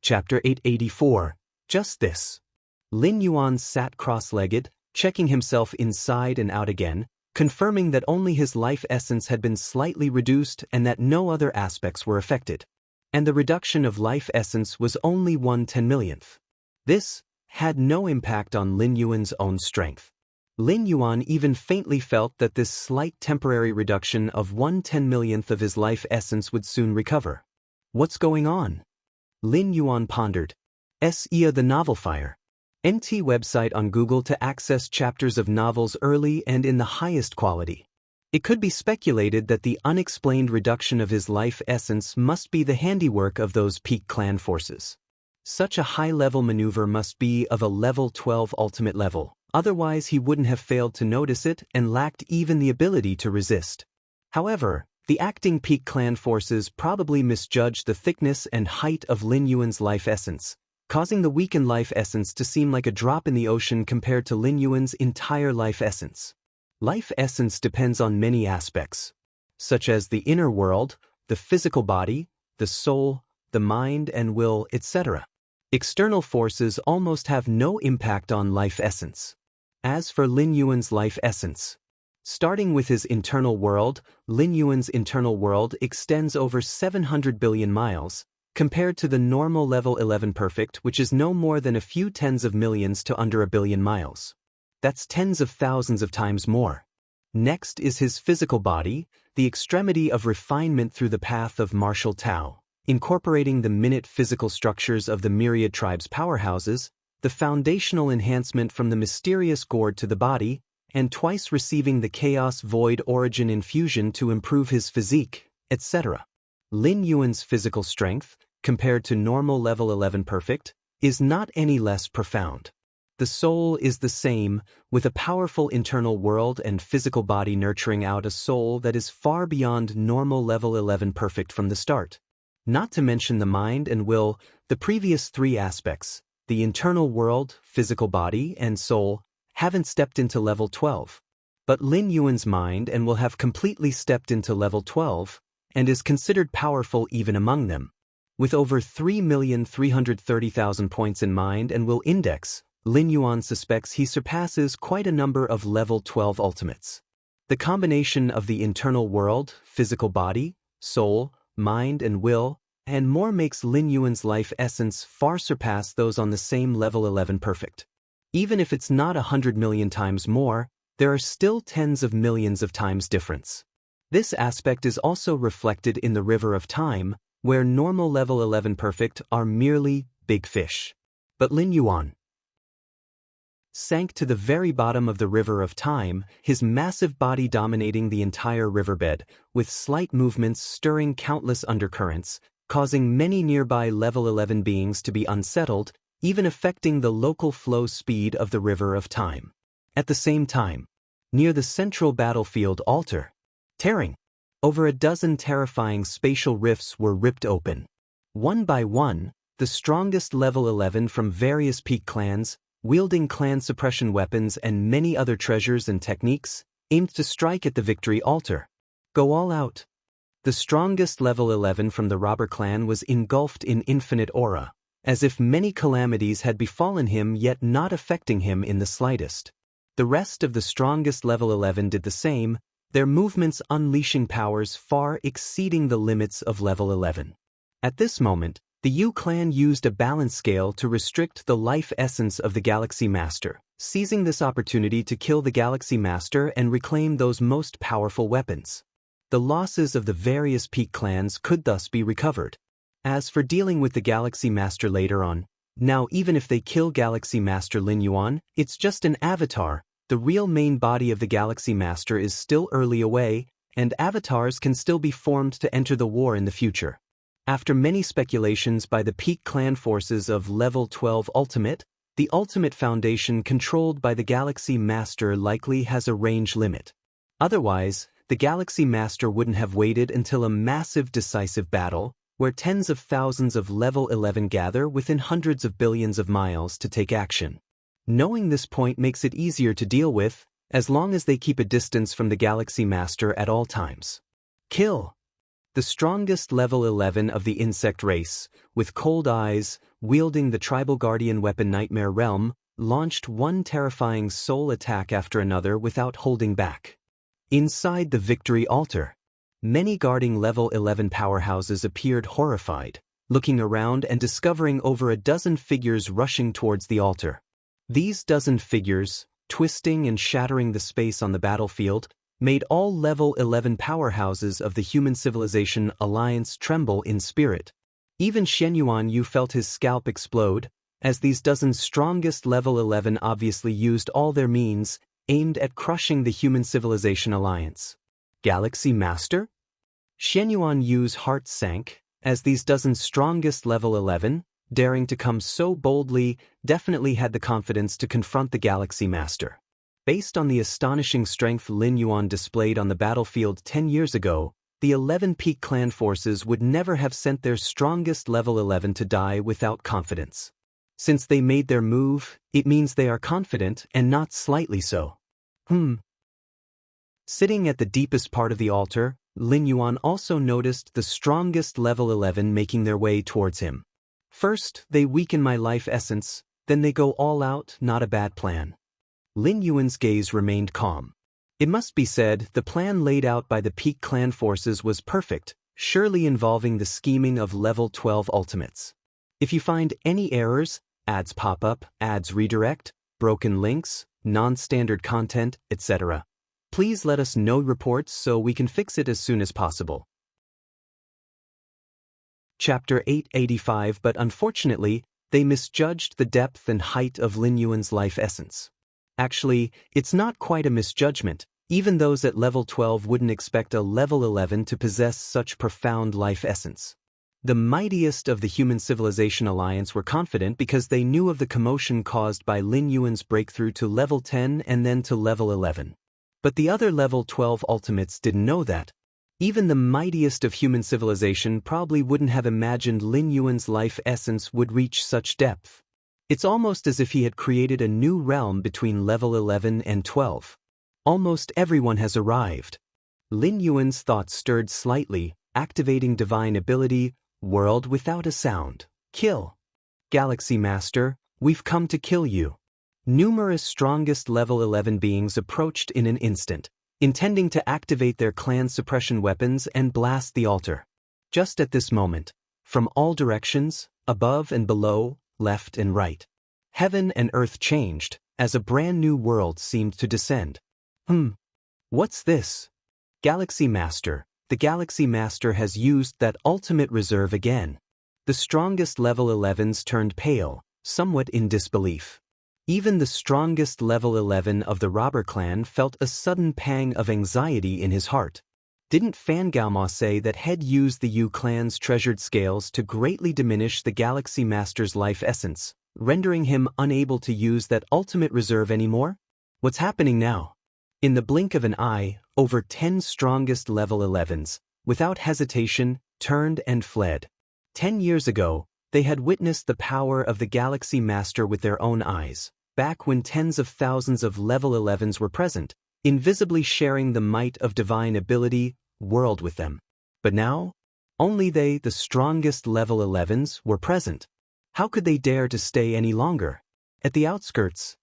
Chapter 884. Just this. Lin Yuan sat cross-legged, checking himself inside and out again, confirming that only his life essence had been slightly reduced and that no other aspects were affected. And the reduction of life essence was only 1/10,000,000th. This had no impact on Lin Yuan's own strength. Lin Yuan even faintly felt that this slight temporary reduction of 1/10,000,000th of his life essence would soon recover. What's going on? Lin Yuan pondered. Sia the Novel Fire. NT website on Google to access chapters of novels early and in the highest quality. It could be speculated that the unexplained reduction of his life essence must be the handiwork of those peak clan forces. Such a high-level maneuver must be of a level 12 ultimate level, otherwise he wouldn't have failed to notice it and lacked even the ability to resist. However, the acting peak clan forces probably misjudged the thickness and height of Lin Yuan's life essence, causing the weakened life essence to seem like a drop in the ocean compared to Lin Yuan's entire life essence. Life essence depends on many aspects, such as the inner world, the physical body, the soul, the mind and will, etc. External forces almost have no impact on life essence. As for Lin Yuan's life essence, starting with his internal world, Lin Yuan's internal world extends over 700 billion miles, compared to the normal level 11 perfect, which is no more than a few tens of millions to under a billion miles. That's tens of thousands of times more. Next is his physical body, the extremity of refinement through the path of martial Tao, incorporating the minute physical structures of the myriad tribes' powerhouses, the foundational enhancement from the mysterious gourd to the body, and twice receiving the chaos void origin infusion to improve his physique, etc. Lin Yuan's physical strength, compared to normal level 11 perfect, is not any less profound. The soul is the same, with a powerful internal world and physical body nurturing out a soul that is far beyond normal level 11 perfect from the start. Not to mention the mind and will, the previous three aspects, the internal world, physical body, and soul, haven't stepped into level 12. But Lin Yuan's mind and will have completely stepped into level 12, and is considered powerful even among them. With over 3,330,000 points in mind and will index, Lin Yuan suspects he surpasses quite a number of level 12 ultimates. The combination of the internal world, physical body, soul, mind and will, and more makes Lin Yuan's life essence far surpass those on the same level 11 perfect. Even if it's not 100 million times more, there are still tens of millions of times difference. This aspect is also reflected in the river of time, where normal level 11 perfect are merely big fish. But Lin Yuan sank to the very bottom of the river of time, his massive body dominating the entire riverbed, with slight movements stirring countless undercurrents, causing many nearby level 11 beings to be unsettled, even affecting the local flow speed of the river of time. At the same time, near the central battlefield altar, tearing, over a dozen terrifying spatial rifts were ripped open. One by one, the strongest level 11 from various peak clans, wielding clan suppression weapons and many other treasures and techniques, aimed to strike at the victory altar. Go all out. The strongest level 11 from the robber clan was engulfed in infinite aura, as if many calamities had befallen him yet not affecting him in the slightest. The rest of the strongest level 11 did the same, their movements unleashing powers far exceeding the limits of level 11. At this moment, the Yu clan used a balance scale to restrict the life essence of the Galaxy Master, seizing this opportunity to kill the Galaxy Master and reclaim those most powerful weapons. The losses of the various peak clans could thus be recovered. As for dealing with the Galaxy Master later on, now even if they kill Galaxy Master Lin Yuan, it's just an avatar. The real main body of the Galaxy Master is still early away, and avatars can still be formed to enter the war in the future. After many speculations by the peak clan forces of level 12 Ultimate, the Ultimate Foundation controlled by the Galaxy Master likely has a range limit. Otherwise, the Galaxy Master wouldn't have waited until a massive decisive battle, where tens of thousands of level 11 gather within hundreds of billions of miles to take action. Knowing this point makes it easier to deal with, as long as they keep a distance from the Galaxy Master at all times. Kill the strongest level 11 of the insect race, with cold eyes, wielding the tribal guardian weapon Nightmare Realm, launched one terrifying soul attack after another without holding back. Inside the victory altar, many guarding level 11 powerhouses appeared horrified, looking around and discovering over a dozen figures rushing towards the altar. These dozen figures, twisting and shattering the space on the battlefield, made all level 11 powerhouses of the Human Civilization Alliance tremble in spirit. Even Xianxia Yu felt his scalp explode, as these dozen strongest level 11 obviously used all their means, aimed at crushing the Human Civilization Alliance. Galaxy Master? Xianxia Yu's heart sank, as these dozen strongest level 11, daring to come so boldly, definitely had the confidence to confront the Galaxy Master. Based on the astonishing strength Lin Yuan displayed on the battlefield 10 years ago, the 11 Peak Clan forces would never have sent their strongest level 11 to die without confidence. Since they made their move, it means they are confident and not slightly so. Sitting at the deepest part of the altar, Lin Yuan also noticed the strongest level 11 making their way towards him. First, they weaken my life essence, then they go all out, not a bad plan. Lin Yuan's gaze remained calm. It must be said, the plan laid out by the Peak Clan forces was perfect, surely involving the scheming of level 12 ultimates. If you find any errors, ads pop up, ads redirect, broken links, non-standard content, etc., please let us know reports so we can fix it as soon as possible. Chapter 885. But unfortunately, they misjudged the depth and height of Lin Yuan's life essence. Actually, it's not quite a misjudgment. Even those at level 12 wouldn't expect a level 11 to possess such profound life essence. The mightiest of the Human Civilization Alliance were confident because they knew of the commotion caused by Lin Yuan's breakthrough to level 10 and then to level 11. But the other level 12 ultimates didn't know that. Even the mightiest of human civilization probably wouldn't have imagined Lin Yuan's life essence would reach such depth. It's almost as if he had created a new realm between level 11 and 12. Almost everyone has arrived. Lin Yuan's thoughts stirred slightly, activating divine ability, world without a sound. Kill. Galaxy Master, we've come to kill you. Numerous strongest level 11 beings approached in an instant, intending to activate their clan suppression weapons and blast the altar. Just at this moment, from all directions, above and below, left and right, heaven and earth changed, as a brand new world seemed to descend. What's this? Galaxy Master. The Galaxy Master has used that ultimate reserve again. The strongest level 11s turned pale, somewhat in disbelief. Even the strongest level 11 of the robber clan felt a sudden pang of anxiety in his heart. Didn't Fangalma say that had used the Yu clan's treasured scales to greatly diminish the Galaxy Master's life essence, rendering him unable to use that ultimate reserve anymore? What's happening now? In the blink of an eye, over 10 strongest level 11s, without hesitation, turned and fled. 10 years ago, they had witnessed the power of the Galaxy Master with their own eyes, back when tens of thousands of level 11s were present, invisibly sharing the might of divine ability, world with them. But now, only they, the strongest level 11s, were present. How could they dare to stay any longer? At the outskirts,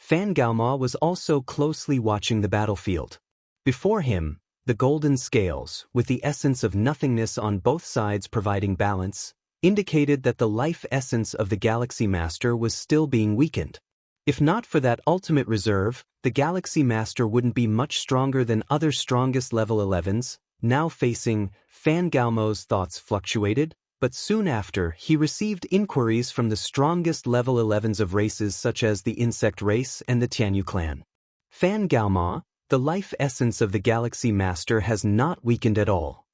Fangalma was also closely watching the battlefield. Before him, the golden scales, with the essence of nothingness on both sides providing balance, indicated that the life essence of the Galaxy Master was still being weakened. If not for that ultimate reserve, the Galaxy Master wouldn't be much stronger than other strongest level 11s. Now facing, Fangalmo's thoughts fluctuated, but soon after he received inquiries from the strongest level 11s of races such as the Insect race and the Tianyu clan. Fangalma, the life essence of the Galaxy Master has not weakened at all.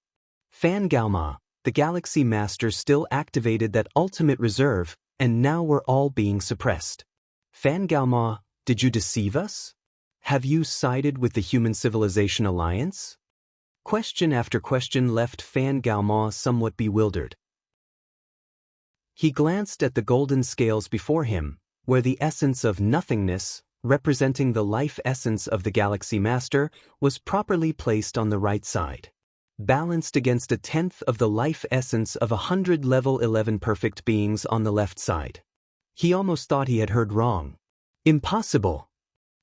Fangalma, the Galaxy Master still activated that ultimate reserve, and now we're all being suppressed. Fangalma, did you deceive us? Have you sided with the Human Civilization Alliance? Question after question left Fangalma somewhat bewildered. He glanced at the golden scales before him, where the essence of nothingness, representing the life essence of the Galaxy Master, was properly placed on the right side. balanced against a tenth of the life essence of 100 level 11 perfect beings on the left side. He almost thought he had heard wrong. Impossible!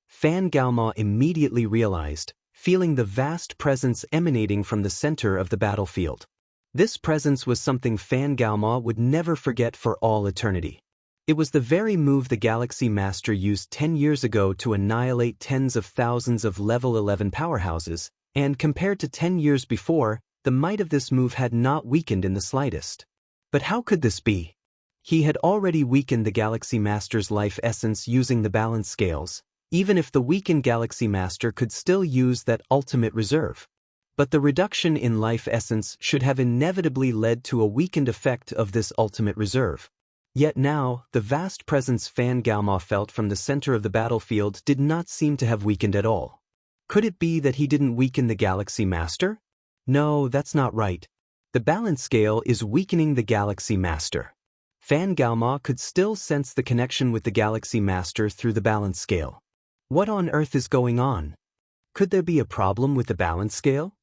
Fan Galma immediately realized, feeling the vast presence emanating from the center of the battlefield. This presence was something Fan Galma would never forget for all eternity. It was the very move the Galaxy Master used 10 years ago to annihilate tens of thousands of level 11 powerhouses, and compared to 10 years before, the might of this move had not weakened in the slightest. But how could this be? He had already weakened the Galaxy Master's life essence using the balance scales, even if the weakened Galaxy Master could still use that ultimate reserve. But the reduction in life essence should have inevitably led to a weakened effect of this ultimate reserve. Yet now, the vast presence Fan Galma felt from the center of the battlefield did not seem to have weakened at all. Could it be that he didn't weaken the Galaxy Master? No, that's not right. The balance scale is weakening the Galaxy Master. Fan Galma could still sense the connection with the Galaxy Master through the balance scale. What on earth is going on? Could there be a problem with the balance scale?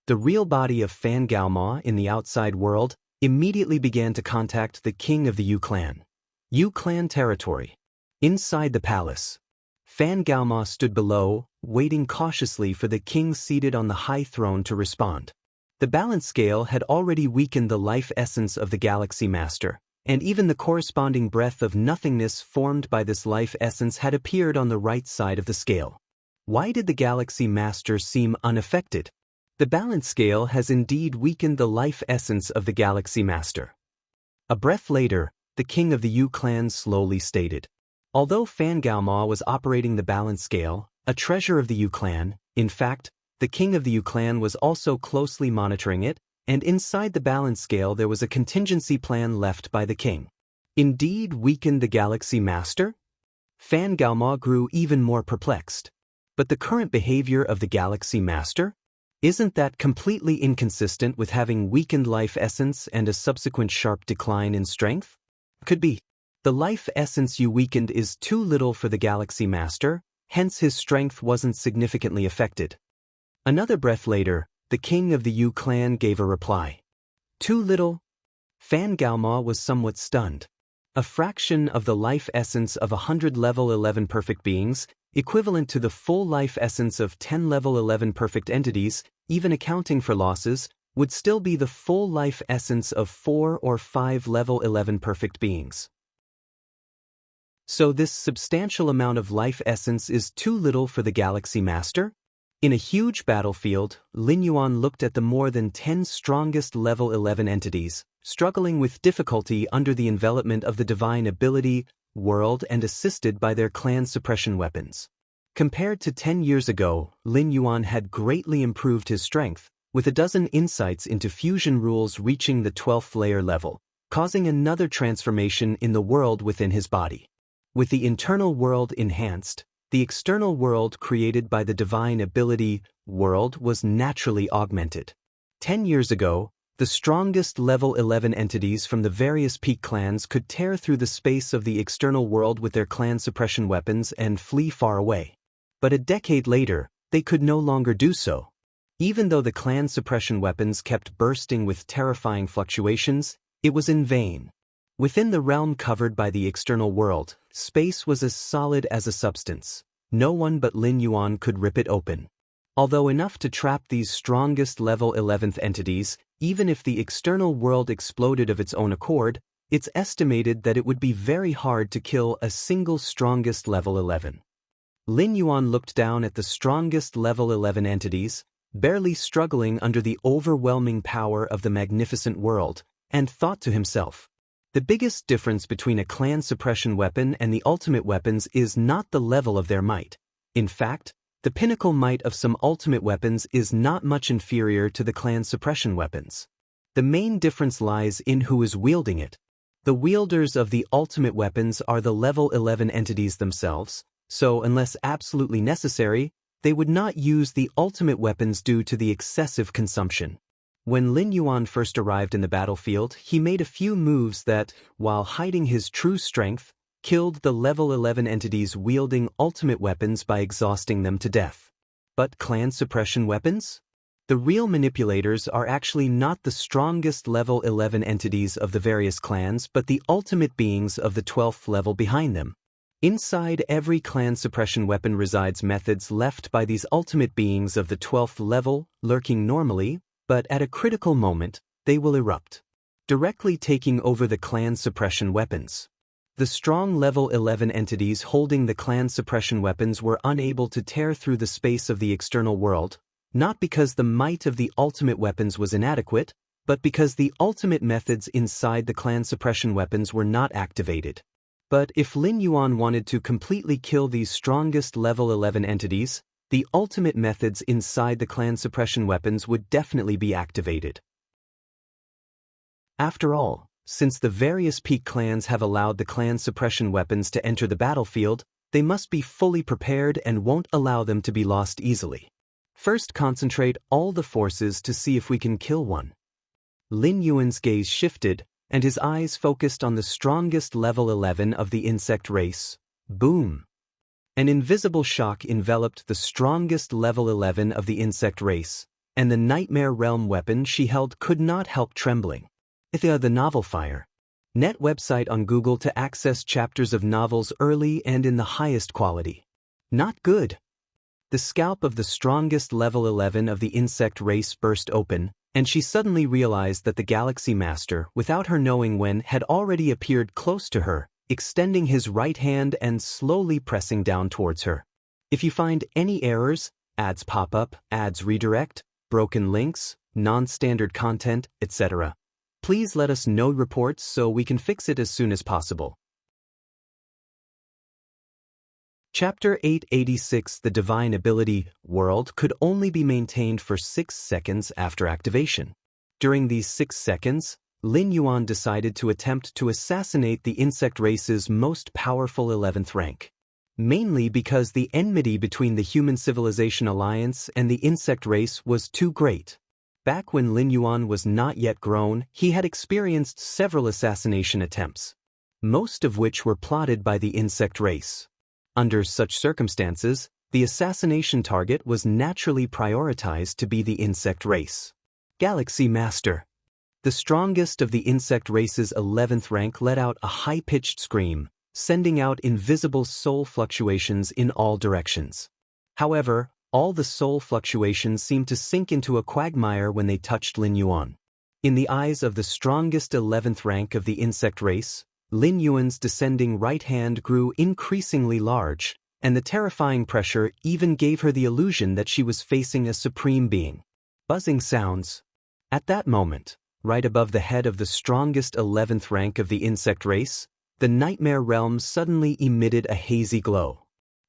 The real body of Fan Galma in the outside world immediately began to contact the king of the Yu clan. Yu clan territory. Inside the palace, Fan Galma stood below, waiting cautiously for the king seated on the high throne to respond. The balance scale had already weakened the life essence of the Galaxy Master, and even the corresponding breath of nothingness formed by this life essence had appeared on the right side of the scale. Why did the Galaxy Master seem unaffected? The balance scale has indeed weakened the life essence of the Galaxy Master. A breath later, the king of the Yu clan slowly stated. Although Fan Galma was operating the balance scale, a treasure of the Yu clan, in fact, the king of the Yu clan was also closely monitoring it, and inside the balance scale there was a contingency plan left by the king. Indeed weakened the Galaxy Master? Fan Galma grew even more perplexed. But the current behavior of the Galaxy Master? Isn't that completely inconsistent with having weakened life essence and a subsequent sharp decline in strength? Could be. The life essence you weakened is too little for the Galaxy Master, hence his strength wasn't significantly affected. Another breath later, the king of the Yu clan gave a reply. Too little? Fan Galma was somewhat stunned. A fraction of the life essence of 100 level 11 perfect beings, equivalent to the full life essence of 10 level 11 perfect entities, even accounting for losses, would still be the full life essence of 4 or 5 level 11 perfect beings. So this substantial amount of life essence is too little for the Galaxy Master? In a huge battlefield, Lin Yuan looked at the more than 10 strongest level 11 entities, struggling with difficulty under the envelopment of the divine ability world and assisted by their clan suppression weapons. Compared to 10 years ago, Lin Yuan had greatly improved his strength, with a dozen insights into fusion rules reaching the 12th layer level, causing another transformation in the world within his body. With the internal world enhanced, the external world created by the divine ability world was naturally augmented. 10 years ago, the strongest level 11 entities from the various peak clans could tear through the space of the external world with their clan suppression weapons and flee far away. But a decade later, they could no longer do so. Even though the clan suppression weapons kept bursting with terrifying fluctuations, it was in vain. Within the realm covered by the external world, space was as solid as a substance. No one but Lin Yuan could rip it open. Although enough to trap these strongest level 11th entities, even if the external world exploded of its own accord, it's estimated that it would be very hard to kill a single strongest level 11. Lin Yuan looked down at the strongest level 11 entities, barely struggling under the overwhelming power of the magnificent world, and thought to himself, the biggest difference between a clan suppression weapon and the ultimate weapons is not the level of their might. In fact, the pinnacle might of some ultimate weapons is not much inferior to the clan suppression weapons. The main difference lies in who is wielding it. The wielders of the ultimate weapons are the level 11 entities themselves, so unless absolutely necessary, they would not use the ultimate weapons due to the excessive consumption. When Lin Yuan first arrived in the battlefield, he made a few moves that, while hiding his true strength, killed the level 11 entities wielding ultimate weapons by exhausting them to death. But clan suppression weapons? The real manipulators are actually not the strongest level 11 entities of the various clans but the ultimate beings of the 12th level behind them. Inside every clan suppression weapon resides methods left by these ultimate beings of the 12th level, lurking normally, but at a critical moment, they will erupt, directly taking over the clan suppression weapons. The strong level 11 entities holding the clan suppression weapons were unable to tear through the space of the external world, not because the might of the ultimate weapons was inadequate, but because the ultimate methods inside the clan suppression weapons were not activated. But if Lin Yuan wanted to completely kill these strongest level 11 entities, the ultimate methods inside the clan suppression weapons would definitely be activated. After all, since the various peak clans have allowed the clan suppression weapons to enter the battlefield, they must be fully prepared and won't allow them to be lost easily. First, concentrate all the forces to see if we can kill one. Lin Yuan's gaze shifted, and his eyes focused on the strongest level 11 of the insect race. Boom! An invisible shock enveloped the strongest level 11 of the insect race, and the Nightmare Realm weapon she held could not help trembling. The novel fire. Net website on Google to access chapters of novels early and in the highest quality. Not good. The scalp of the strongest level 11 of the insect race burst open, and she suddenly realized that the Galaxy Master, without her knowing when, had already appeared close to her, extending his right hand and slowly pressing down towards her. If you find any errors, ads pop up, ads redirect, broken links, non-standard content, etc., please let us know reports so we can fix it as soon as possible. Chapter 886 The Divine Ability World could only be maintained for 6 seconds after activation. During these 6 seconds, Lin Yuan decided to attempt to assassinate the insect race's most powerful 11th rank. Mainly because the enmity between the Human Civilization Alliance and the insect race was too great. Back when Lin Yuan was not yet grown, he had experienced several assassination attempts, most of which were plotted by the insect race. Under such circumstances, the assassination target was naturally prioritized to be the insect race. Galaxy Master. The strongest of the insect race's 11th rank let out a high-pitched scream, sending out invisible soul fluctuations in all directions. However, all the soul fluctuations seemed to sink into a quagmire when they touched Lin Yuan. In the eyes of the strongest 11th rank of the insect race, Lin Yuan's descending right hand grew increasingly large, and the terrifying pressure even gave her the illusion that she was facing a supreme being. Buzzing sounds. At that moment, right above the head of the strongest 11th rank of the insect race, the Nightmare Realm suddenly emitted a hazy glow.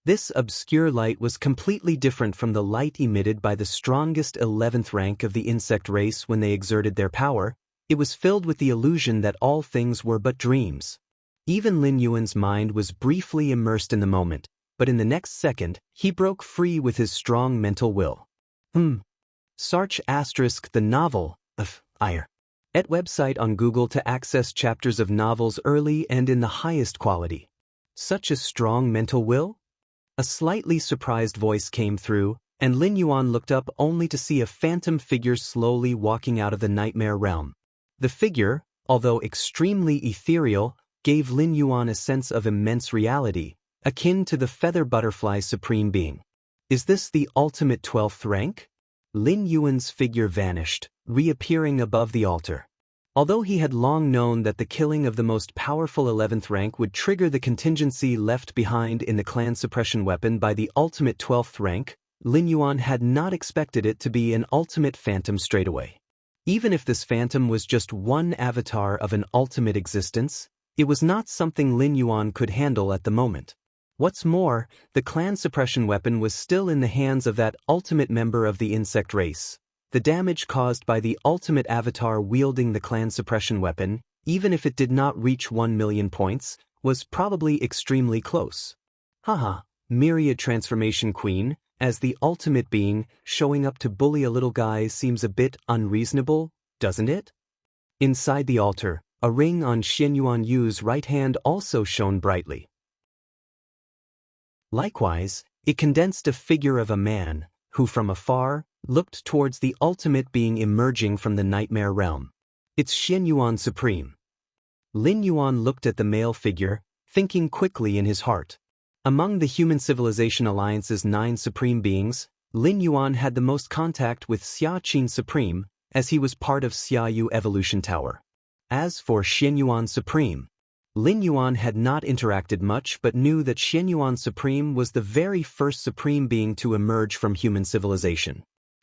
This obscure light was completely different from the light emitted by the strongest 11th rank of the insect race when they exerted their power. It was filled with the illusion that all things were but dreams. Even Lin Yuan's mind was briefly immersed in the moment, but in the next second, he broke free with his strong mental will. Sarch * the novel of Ire. Et website on Google to access chapters of novels early and in the highest quality. Such a strong mental will? A slightly surprised voice came through, and Lin Yuan looked up only to see a phantom figure slowly walking out of the Nightmare Realm. The figure, although extremely ethereal, gave Lin Yuan a sense of immense reality, akin to the feather butterfly's supreme being. Is this the ultimate 12th rank? Lin Yuan's figure vanished, reappearing above the altar. Although he had long known that the killing of the most powerful 11th rank would trigger the contingency left behind in the clan suppression weapon by the ultimate 12th rank, Lin Yuan had not expected it to be an ultimate phantom straightaway. Even if this phantom was just one avatar of an ultimate existence, it was not something Lin Yuan could handle at the moment. What's more, the clan suppression weapon was still in the hands of that ultimate member of the insect race. The damage caused by the ultimate avatar wielding the clan suppression weapon, even if it did not reach 1 million points, was probably extremely close. Haha, Myriad Transformation Queen, as the ultimate being, showing up to bully a little guy seems a bit unreasonable, doesn't it? Inside the altar, a ring on Xianyuan Yu's right hand also shone brightly. Likewise, it condensed a figure of a man, who from afar, looked towards the ultimate being emerging from the nightmare realm. It's Xianyuan Supreme. Lin Yuan looked at the male figure, thinking quickly in his heart. Among the Human Civilization Alliance's 9 supreme beings, Lin Yuan had the most contact with Xia Qin Supreme, as he was part of Xia Yu Evolution Tower. As for Xianyuan Supreme, Lin Yuan had not interacted much but knew that Xianyuan Supreme was the very first supreme being to emerge from human civilization.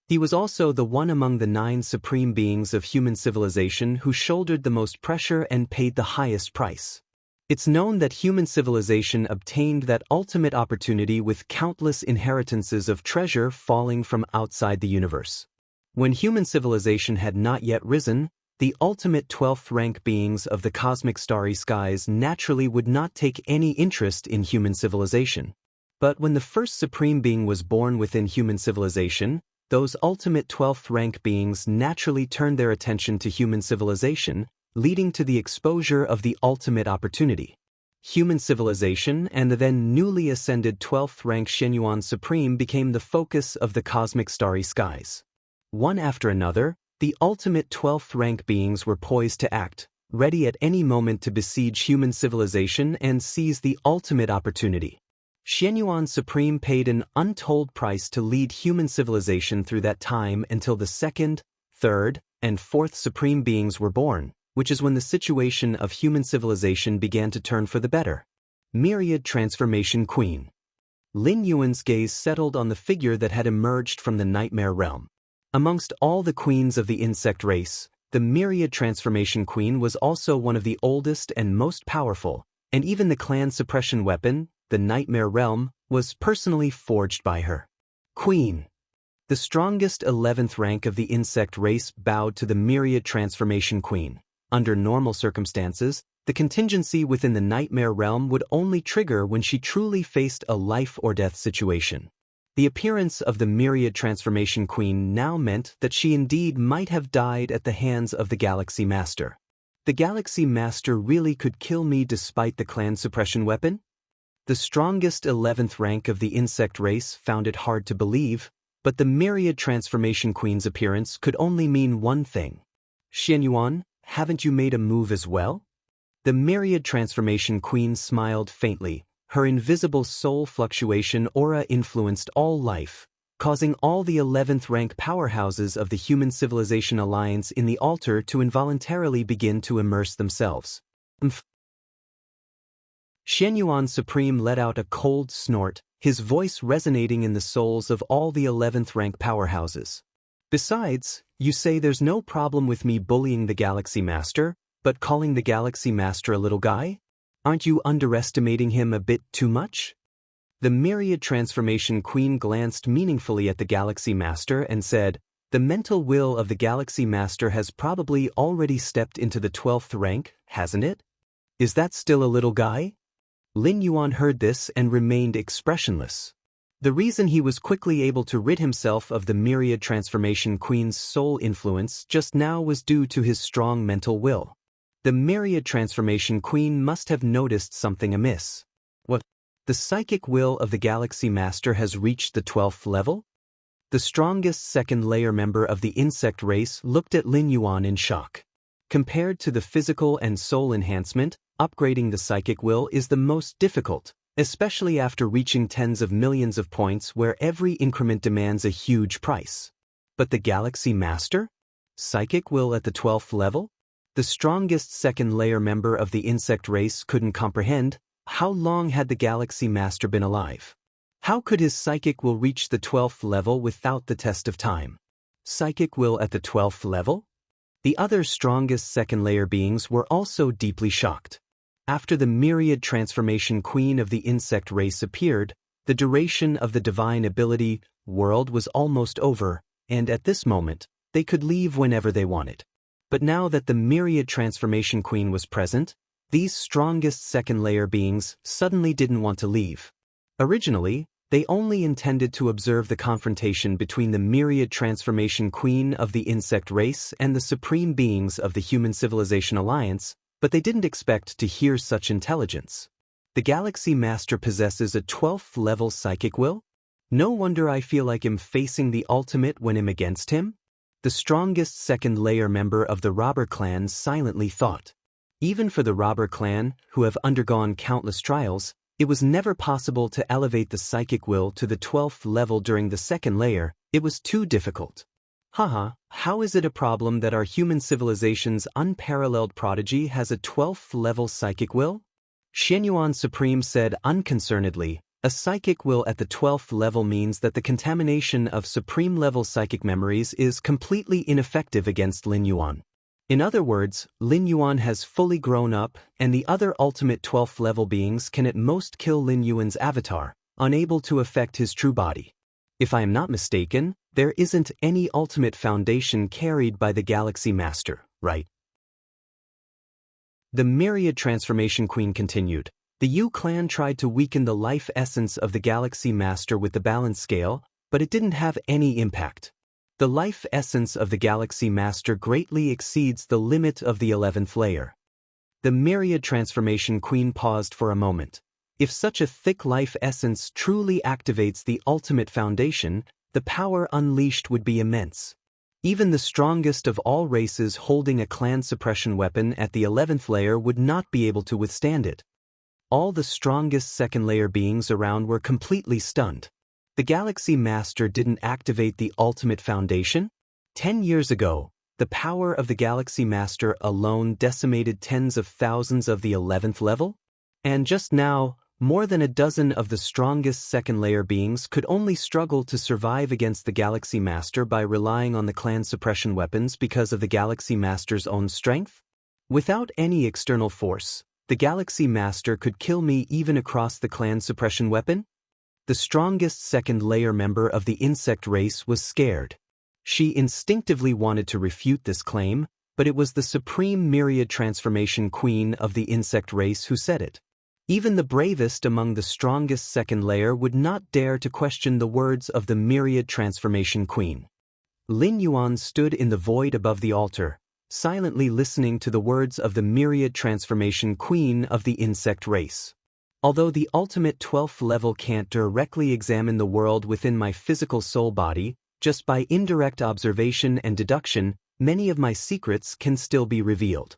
He was also the one among the 9 supreme beings of human civilization who shouldered the most pressure and paid the highest price. It's known that human civilization obtained that ultimate opportunity with countless inheritances of treasure falling from outside the universe. When human civilization had not yet risen, the ultimate 12th rank beings of the cosmic starry skies naturally would not take any interest in human civilization. But when the first supreme being was born within human civilization, those ultimate 12th rank beings naturally turned their attention to human civilization, leading to the exposure of the ultimate opportunity. Human civilization and the then newly ascended 12th rank Xianyuan Supreme became the focus of the cosmic starry skies. One after another, the ultimate 12th rank beings were poised to act, ready at any moment to besiege human civilization and seize the ultimate opportunity. Xianyuan Supreme paid an untold price to lead human civilization through that time until the 2nd, 3rd, and 4th supreme beings were born, which is when the situation of human civilization began to turn for the better. Myriad Transformation Queen. Lin Yuan's gaze settled on the figure that had emerged from the nightmare realm. Amongst all the queens of the insect race, the Myriad Transformation Queen was also one of the oldest and most powerful, and even the clan suppression weapon, the Nightmare Realm, was personally forged by her. Queen. The strongest 11th rank of the insect race bowed to the Myriad Transformation Queen. Under normal circumstances, the contingency within the Nightmare Realm would only trigger when she truly faced a life-or-death situation. The appearance of the Myriad Transformation Queen now meant that she indeed might have died at the hands of the Galaxy Master. The Galaxy Master really could kill me despite the clan suppression weapon? The strongest 11th rank of the insect race found it hard to believe, but the Myriad Transformation Queen's appearance could only mean one thing. Xianyuan, haven't you made a move as well? The Myriad Transformation Queen smiled faintly. Her invisible soul fluctuation aura influenced all life, causing all the 11th rank powerhouses of the Human Civilization Alliance in the altar to involuntarily begin to immerse themselves. Xianyuan Supreme let out a cold snort, his voice resonating in the souls of all the 11th rank powerhouses. Besides, you say there's no problem with me bullying the Galaxy Master, but calling the Galaxy Master a little guy? Aren't you underestimating him a bit too much? The Myriad Transformation Queen glanced meaningfully at the Galaxy Master and said, "The mental will of the Galaxy Master has probably already stepped into the 12th rank, hasn't it? Is that still a little guy?" Lin Yuan heard this and remained expressionless. The reason he was quickly able to rid himself of the Myriad Transformation Queen's soul influence just now was due to his strong mental will. The Myriad Transformation Queen must have noticed something amiss. What? The psychic will of the Galaxy Master has reached the 12th level? The strongest second-layer member of the insect race looked at Lin Yuan in shock. Compared to the physical and soul enhancement, upgrading the psychic will is the most difficult, especially after reaching tens of millions of points where every increment demands a huge price. But the Galaxy Master? Psychic will at the 12th level? The strongest second-layer member of the insect race couldn't comprehend. How long had the Galaxy Master been alive? How could his psychic will reach the 12th level without the test of time? Psychic will at the 12th level? The other strongest second-layer beings were also deeply shocked. After the Myriad Transformation Queen of the insect race appeared, the duration of the divine ability world was almost over, and at this moment, they could leave whenever they wanted. But now that the Myriad Transformation Queen was present, these strongest second-layer beings suddenly didn't want to leave. Originally, they only intended to observe the confrontation between the Myriad Transformation Queen of the insect race and the supreme beings of the Human Civilization Alliance, but they didn't expect to hear such intelligence. The Galaxy Master possesses a 12th level psychic will? No wonder I feel like I'm facing the ultimate when I'm against him? The strongest second-layer member of the robber clan silently thought. Even for the robber clan, who have undergone countless trials, it was never possible to elevate the psychic will to the 12th level during the second layer. It was too difficult. Haha, how is it a problem that our human civilization's unparalleled prodigy has a 12th level psychic will? Xianxia Supreme said unconcernedly, a psychic will at the 12th level means that the contamination of supreme level psychic memories is completely ineffective against Lin Yuan. In other words, Lin Yuan has fully grown up, and the other ultimate 12th level beings can at most kill Lin Yuan's avatar, unable to affect his true body. If I am not mistaken, there isn't any ultimate foundation carried by the Galaxy Master, right? The Myriad Transformation Queen continued. The Yu clan tried to weaken the life essence of the Galaxy Master with the balance scale, but it didn't have any impact. The life essence of the Galaxy Master greatly exceeds the limit of the 11th layer. The Myriad Transformation Queen paused for a moment. If such a thick life essence truly activates the ultimate foundation, the power unleashed would be immense. Even the strongest of all races holding a clan suppression weapon at the 11th layer would not be able to withstand it. All the strongest second-layer beings around were completely stunned. The Galaxy Master didn't activate the ultimate foundation? 10 years ago, the power of the Galaxy Master alone decimated tens of thousands of the 11th level? And just now, more than a dozen of the strongest second-layer beings could only struggle to survive against the Galaxy Master by relying on the clan suppression weapons because of the Galaxy Master's own strength? Without any external force, the Galaxy Master could kill me even across the clan suppression weapon? The strongest second-layer member of the insect race was scared. She instinctively wanted to refute this claim, but it was the Supreme Myriad Transformation Queen of the insect race who said it. Even the bravest among the strongest second layer would not dare to question the words of the Myriad Transformation Queen. Lin Yuan stood in the void above the altar, silently listening to the words of the Myriad Transformation Queen of the insect race. Although the ultimate 12th level can't directly examine the world within my physical soul body, just by indirect observation and deduction, many of my secrets can still be revealed.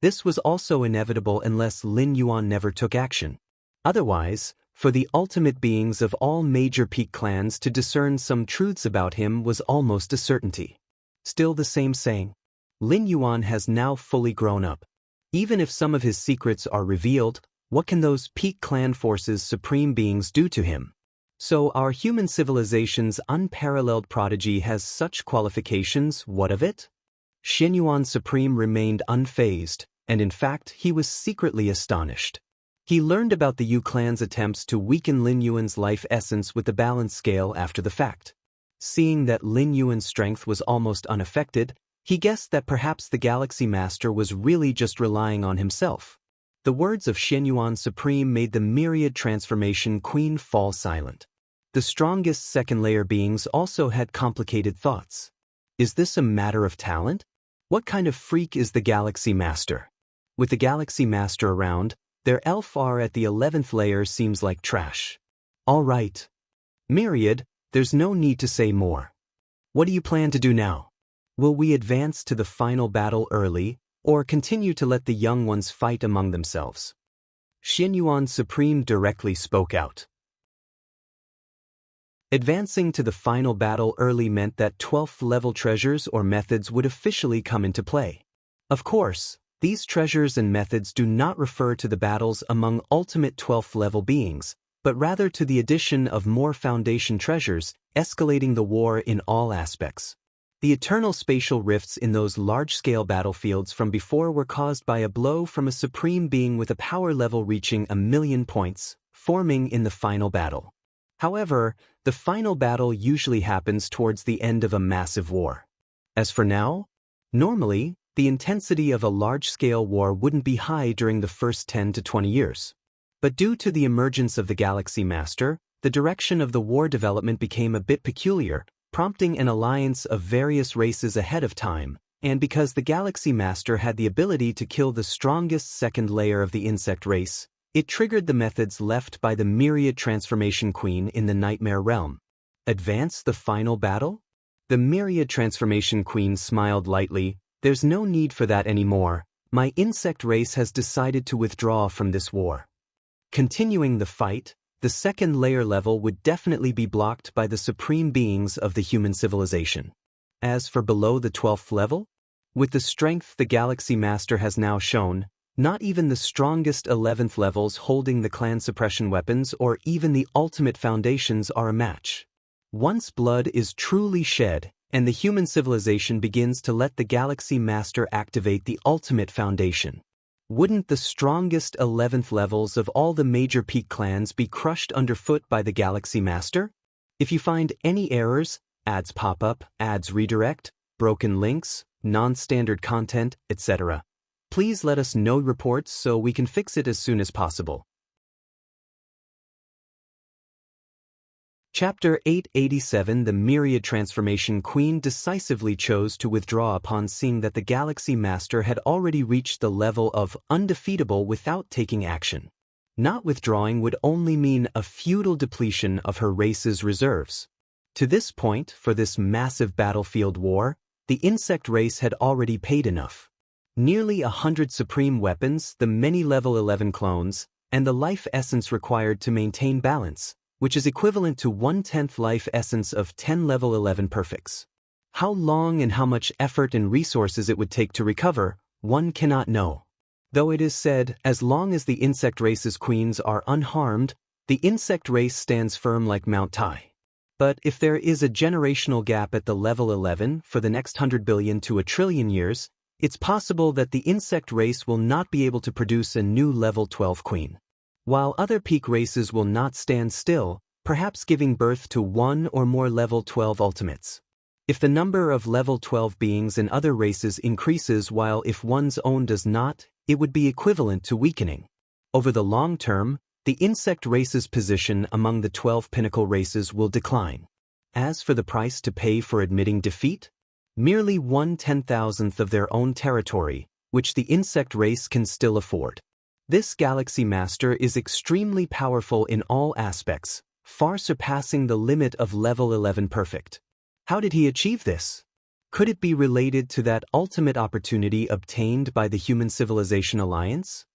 This was also inevitable unless Lin Yuan never took action. Otherwise, for the ultimate beings of all major peak clans to discern some truths about him was almost a certainty. Still the same saying. Lin Yuan has now fully grown up. Even if some of his secrets are revealed, what can those peak clan forces' supreme beings do to him? So our human civilization's unparalleled prodigy has such qualifications, what of it? Xianxia Supreme remained unfazed, and in fact he was secretly astonished. He learned about the Yu clan's attempts to weaken Lin Yuan's life essence with the balance scale after the fact. Seeing that Lin Yuan's strength was almost unaffected, he guessed that perhaps the Galaxy Master was really just relying on himself. The words of Xianxia Supreme made the Myriad Transformation Queen fall silent. The strongest second-layer beings also had complicated thoughts. Is this a matter of talent? What kind of freak is the Galaxy Master? With the Galaxy Master around, their LFR at the 11th layer seems like trash. All right. Myriad, there's no need to say more. What do you plan to do now? Will we advance to the final battle early, or continue to let the young ones fight among themselves? Xianxia Supreme directly spoke out. Advancing to the final battle early meant that 12th level treasures or methods would officially come into play. Of course, these treasures and methods do not refer to the battles among ultimate 12th level beings, but rather to the addition of more foundation treasures, escalating the war in all aspects. The eternal spatial rifts in those large-scale battlefields from before were caused by a blow from a supreme being with a power level reaching 1,000,000 points, forming in the final battle. However, the final battle usually happens towards the end of a massive war. As for now, normally, the intensity of a large-scale war wouldn't be high during the first 10 to 20 years. But due to the emergence of the Galaxy Master, the direction of the war development became a bit peculiar, prompting an alliance of various races ahead of time, and because the Galaxy Master had the ability to kill the strongest second layer of the insect race, It triggered the methods left by the Myriad Transformation Queen in the Nightmare Realm. Advance the final battle? The Myriad Transformation Queen smiled lightly. There's no need for that anymore. My insect race has decided to withdraw from this war. Continuing the fight, the second layer level would definitely be blocked by the supreme beings of the human civilization. As for below the 12th level, with the strength the Galaxy Master has now shown, not even the strongest 11th levels holding the clan suppression weapons or even the ultimate foundations are a match. Once blood is truly shed, and the human civilization begins to let the Galaxy Master activate the ultimate foundation, wouldn't the strongest 11th levels of all the major peak clans be crushed underfoot by the Galaxy Master? If you find any errors, ads pop up, ads redirect, broken links, non-standard content, etc., please let us know reports so we can fix it as soon as possible. Chapter 887 The Myriad Transformation Queen decisively chose to withdraw upon seeing that the Galaxy Master had already reached the level of undefeatable without taking action. Not withdrawing would only mean a futile depletion of her race's reserves. To this point, for this massive battlefield war, the insect race had already paid enough. Nearly 100 supreme weapons, the many level 11 clones, and the life essence required to maintain balance, which is equivalent to 1/10 life essence of 10 level 11 perfects. How long and how much effort and resources it would take to recover, one cannot know. Though it is said, as long as the insect race's queens are unharmed, the insect race stands firm like Mount Tai. But if there is a generational gap at the level 11 for the next 100 billion to a trillion years, it's possible that the insect race will not be able to produce a new level 12 queen. While other peak races will not stand still, perhaps giving birth to one or more level 12 ultimates. If the number of level 12 beings in other races increases while if one's own does not, it would be equivalent to weakening. Over the long term, the insect race's position among the 12 pinnacle races will decline. As for the price to pay for admitting defeat, merely 1/10,000th of their own territory, which the insect race can still afford. This Galaxy Master is extremely powerful in all aspects, far surpassing the limit of level 11 perfect. How did he achieve this? Could it be related to that ultimate opportunity obtained by the Human Civilization Alliance?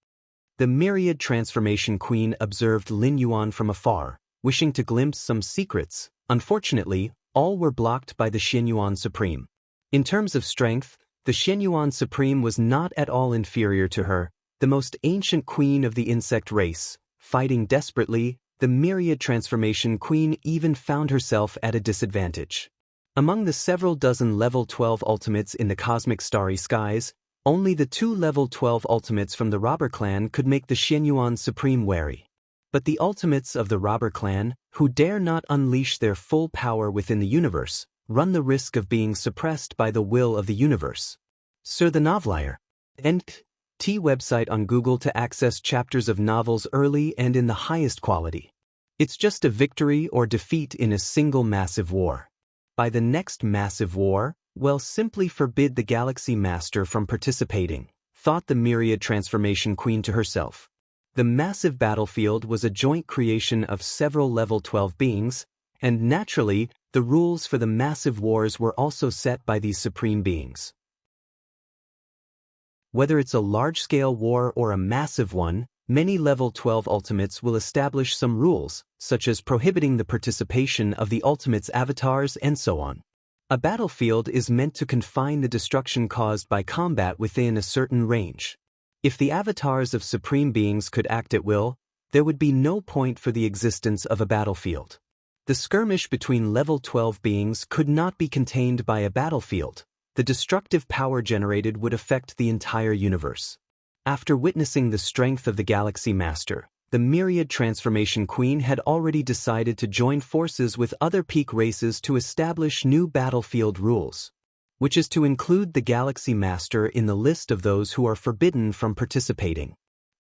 The Myriad Transformation Queen observed Lin Yuan from afar, wishing to glimpse some secrets. Unfortunately, all were blocked by the Xianyuan Supreme. In terms of strength, the Xianyuan Supreme was not at all inferior to her, the most ancient queen of the insect race. Fighting desperately, the Myriad Transformation Queen even found herself at a disadvantage. Among the several dozen level 12 ultimates in the cosmic starry skies, only the 2 level 12 ultimates from the Robber Clan could make the Xianyuan Supreme wary. But the ultimates of the Robber Clan, who dare not unleash their full power within the universe, run the risk of being suppressed by the will of the universe. Sir the Novelier. T website on Google to access chapters of novels early and in the highest quality. It's just a victory or defeat in a single massive war. By the next massive war, well, simply forbid the Galaxy Master from participating, thought the Myriad Transformation Queen to herself. The massive battlefield was a joint creation of several level 12 beings, and naturally, the rules for the massive wars were also set by these supreme beings. Whether it's a large-scale war or a massive one, many level 12 ultimates will establish some rules, such as prohibiting the participation of the ultimates' avatars and so on. A battlefield is meant to confine the destruction caused by combat within a certain range. If the avatars of supreme beings could act at will, there would be no point for the existence of a battlefield. The skirmish between level 12 beings could not be contained by a battlefield. The destructive power generated would affect the entire universe. After witnessing the strength of the Galaxy Master, the Myriad Transformation Queen had already decided to join forces with other peak races to establish new battlefield rules, which is to include the Galaxy Master in the list of those who are forbidden from participating.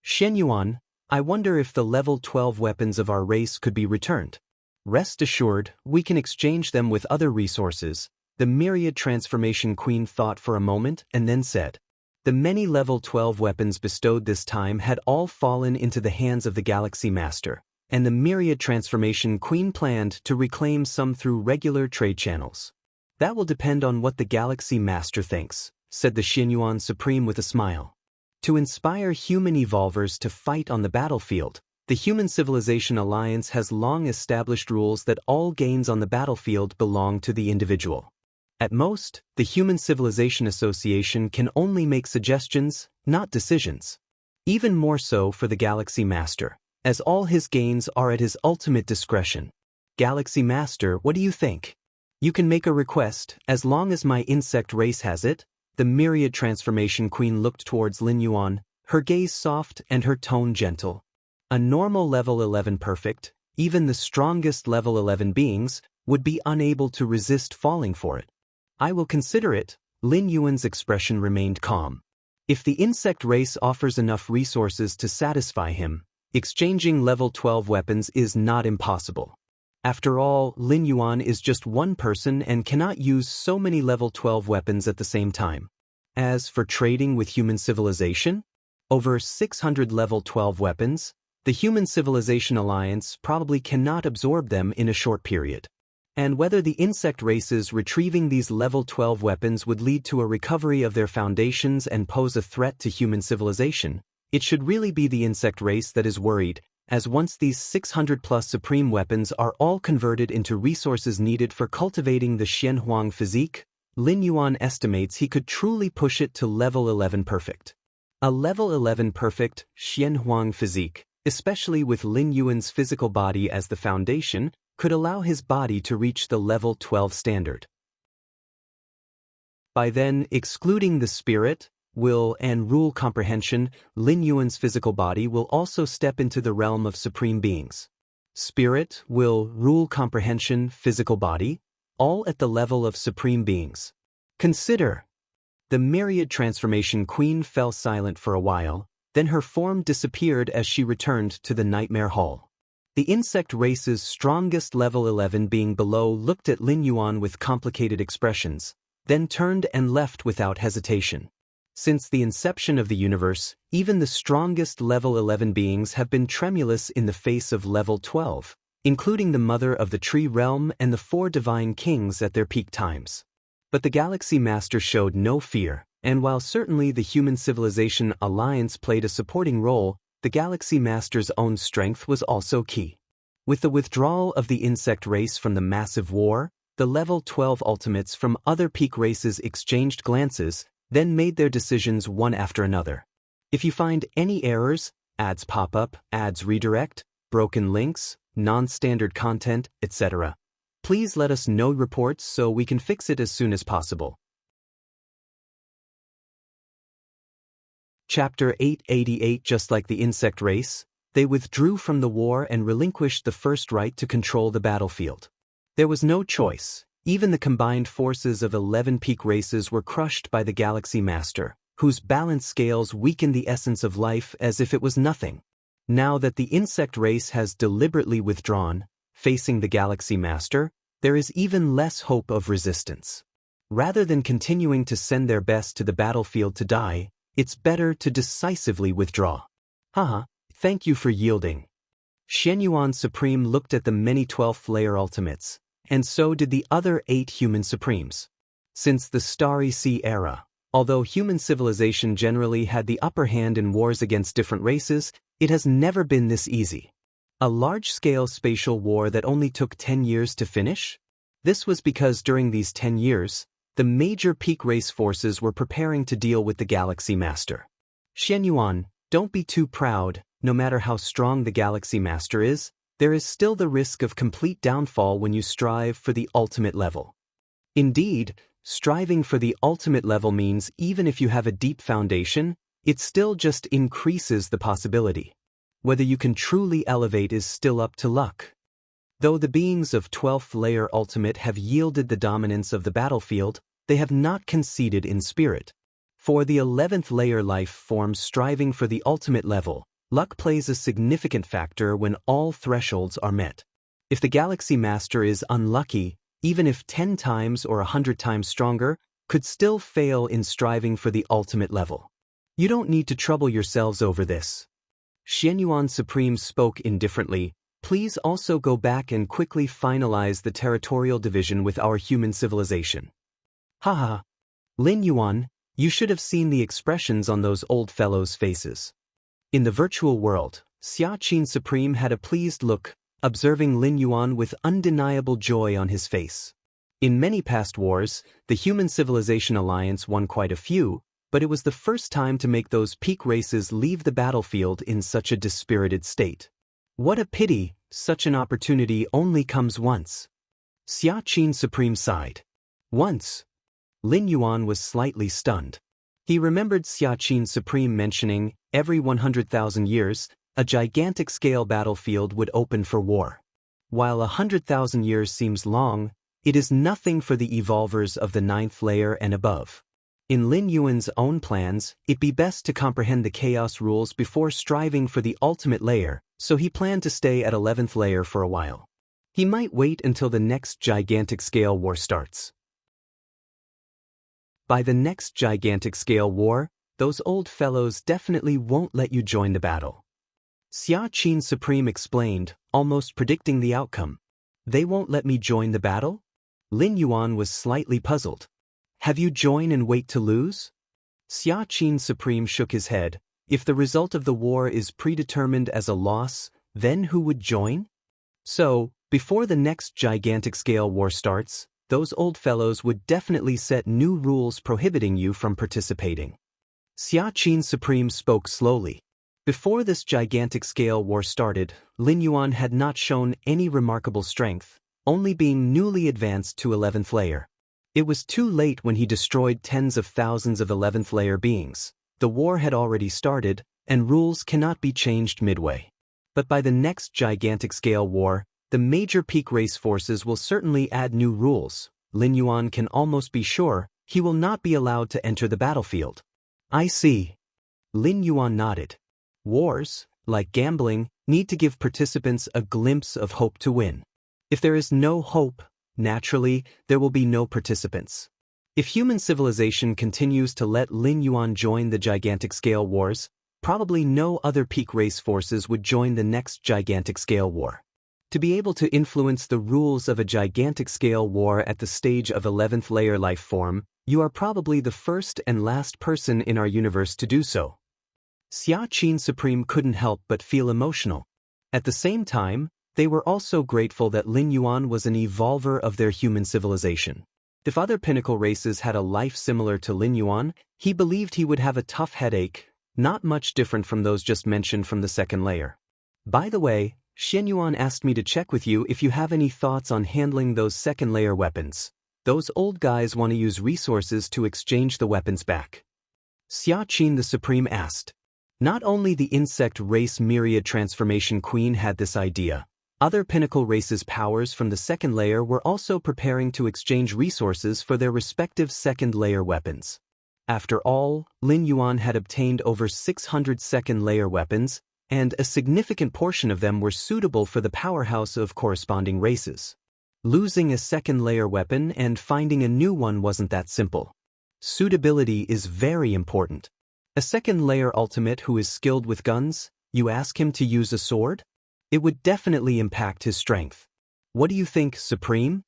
Xianyuan, I wonder if the level 12 weapons of our race could be returned. Rest assured, we can exchange them with other resources. The Myriad Transformation Queen thought for a moment and then said, The many level 12 weapons bestowed this time had all fallen into the hands of the Galaxy Master, and the Myriad Transformation Queen planned to reclaim some through regular trade channels. That will depend on what the Galaxy Master thinks, said the Xianyuan Supreme with a smile. To inspire human evolvers to fight on the battlefield, the Human Civilization Alliance has long established rules that all gains on the battlefield belong to the individual. At most, the Human Civilization Association can only make suggestions, not decisions. Even more so for the Galaxy Master, as all his gains are at his ultimate discretion. Galaxy Master, what do you think? You can make a request, as long as my insect race has it. The Myriad Transformation Queen looked towards Lin Yuan, her gaze soft and her tone gentle. A normal level 11 perfect, even the strongest level 11 beings, would be unable to resist falling for it. I will consider it. Lin Yuan's expression remained calm. If the insect race offers enough resources to satisfy him, exchanging level 12 weapons is not impossible. After all, Lin Yuan is just one person and cannot use so many level 12 weapons at the same time. As for trading with human civilization, over 600 level 12 weapons, the Human Civilization Alliance probably cannot absorb them in a short period. And whether the insect races retrieving these level 12 weapons would lead to a recovery of their foundations and pose a threat to human civilization, it should really be the insect race that is worried, as once these 600-plus supreme weapons are all converted into resources needed for cultivating the Xianhuang physique, Lin Yuan estimates he could truly push it to level 11 perfect. A level 11 perfect Xianhuang physique, especially with Lin Yuan's physical body as the foundation, could allow his body to reach the level 12 standard. By then, excluding the spirit, will, and rule comprehension, Lin Yuan's physical body will also step into the realm of supreme beings. Spirit, will, rule comprehension, physical body, all at the level of supreme beings. Consider. The Myriad Transformation Queen fell silent for a while, then her form disappeared as she returned to the Nightmare Hall. The insect race's strongest level 11 being below looked at Lin Yuan with complicated expressions, then turned and left without hesitation. Since the inception of the universe, even the strongest level 11 beings have been tremulous in the face of level 12, including the Mother of the Tree Realm and the 4 Divine Kings at their peak times. But the Galaxy Master showed no fear, and while certainly the Human Civilization Alliance played a supporting role, the Galaxy Master's own strength was also key. With the withdrawal of the insect race from the massive war, the level 12 ultimates from other peak races exchanged glances, then made their decisions one after another. If you find any errors, ads pop up, ads redirect, broken links, non-standard content, etc., please let us know reports so we can fix it as soon as possible. Chapter 888. Just like the insect race, they withdrew from the war and relinquished the first right to control the battlefield. There was no choice. Even the combined forces of 11 peak races were crushed by the Galaxy Master, whose balance scales weakened the essence of life as if it was nothing. Now that the insect race has deliberately withdrawn, facing the Galaxy Master, there is even less hope of resistance. Rather than continuing to send their best to the battlefield to die, it's better to decisively withdraw. Haha, thank you for yielding. Xianyuan Supreme looked at the many 12th layer ultimates, and so did the other 8 human supremes. Since the Starry Sea era, although human civilization generally had the upper hand in wars against different races, it has never been this easy. A large-scale spatial war that only took 10 years to finish? This was because during these 10 years, the major peak race forces were preparing to deal with the Galaxy Master. Xianyuan, don't be too proud. No matter how strong the Galaxy Master is, there is still the risk of complete downfall when you strive for the ultimate level. Indeed, striving for the ultimate level means even if you have a deep foundation, it still just increases the possibility. Whether you can truly elevate is still up to luck. Though the beings of 12th layer ultimate have yielded the dominance of the battlefield, they have not conceded in spirit. For the 11th layer life forms striving for the ultimate level, luck plays a significant factor when all thresholds are met. If the Galaxy Master is unlucky, even if 10 times or 100 times stronger, could still fail in striving for the ultimate level. You don't need to trouble yourselves over this. Xianyuan Supreme spoke indifferently. Please also go back and quickly finalize the territorial division with our human civilization. Haha. Lin Yuan, you should have seen the expressions on those old fellows' faces. In the virtual world, Xiaqin Supreme had a pleased look, observing Lin Yuan with undeniable joy on his face. In many past wars, the Human Civilization Alliance won quite a few, but it was the first time to make those peak races leave the battlefield in such a dispirited state. What a pity, such an opportunity only comes once. Xiaqin Supreme sighed. Once. Lin Yuan was slightly stunned. He remembered Xiaqin Supreme mentioning, every 100,000 years, a gigantic-scale battlefield would open for war. While 100,000 years seems long, it is nothing for the evolvers of the 9th layer and above. In Lin Yuan's own plans, it'd be best to comprehend the chaos rules before striving for the ultimate layer, so he planned to stay at 11th layer for a while. He might wait until the next gigantic-scale war starts. By the next gigantic-scale war, those old fellows definitely won't let you join the battle. Xiaqin Supreme explained, almost predicting the outcome. They won't let me join the battle? Lin Yuan was slightly puzzled. Have you join and wait to lose? Xiaqin Supreme shook his head. If the result of the war is predetermined as a loss, then who would join? So, before the next gigantic-scale war starts, those old fellows would definitely set new rules prohibiting you from participating. Xiaqin Supreme spoke slowly. Before this gigantic-scale war started, Lin Yuan had not shown any remarkable strength, only being newly advanced to 11th layer. It was too late when he destroyed tens of thousands of 11th layer beings. The war had already started, and rules cannot be changed midway. But by the next gigantic-scale war, the major peak race forces will certainly add new rules. Lin Yuan can almost be sure he will not be allowed to enter the battlefield. I see. Lin Yuan nodded. Wars, like gambling, need to give participants a glimpse of hope to win. If there is no hope, naturally, there will be no participants. If human civilization continues to let Lin Yuan join the gigantic-scale wars, probably no other peak race forces would join the next gigantic-scale war. To be able to influence the rules of a gigantic-scale war at the stage of 11th layer life form, you are probably the first and last person in our universe to do so. Xiaqin Supreme couldn't help but feel emotional. At the same time, they were also grateful that Lin Yuan was an evolver of their human civilization. If other pinnacle races had a life similar to Lin Yuan, he believed he would have a tough headache, not much different from those just mentioned from the 2nd layer. By the way, Xianyuan asked me to check with you if you have any thoughts on handling those 2nd layer weapons. Those old guys want to use resources to exchange the weapons back. Xiaqin the Supreme asked. Not only the insect race Myriad Transformation Queen had this idea. Other pinnacle races' powers from the 2nd layer were also preparing to exchange resources for their respective 2nd layer weapons. After all, Lin Yuan had obtained over 600 2nd layer weapons, and a significant portion of them were suitable for the powerhouse of corresponding races. Losing a 2nd layer weapon and finding a new one wasn't that simple. Suitability is very important. A 2nd layer ultimate who is skilled with guns, you ask him to use a sword? It would definitely impact his strength. What do you think, Supreme?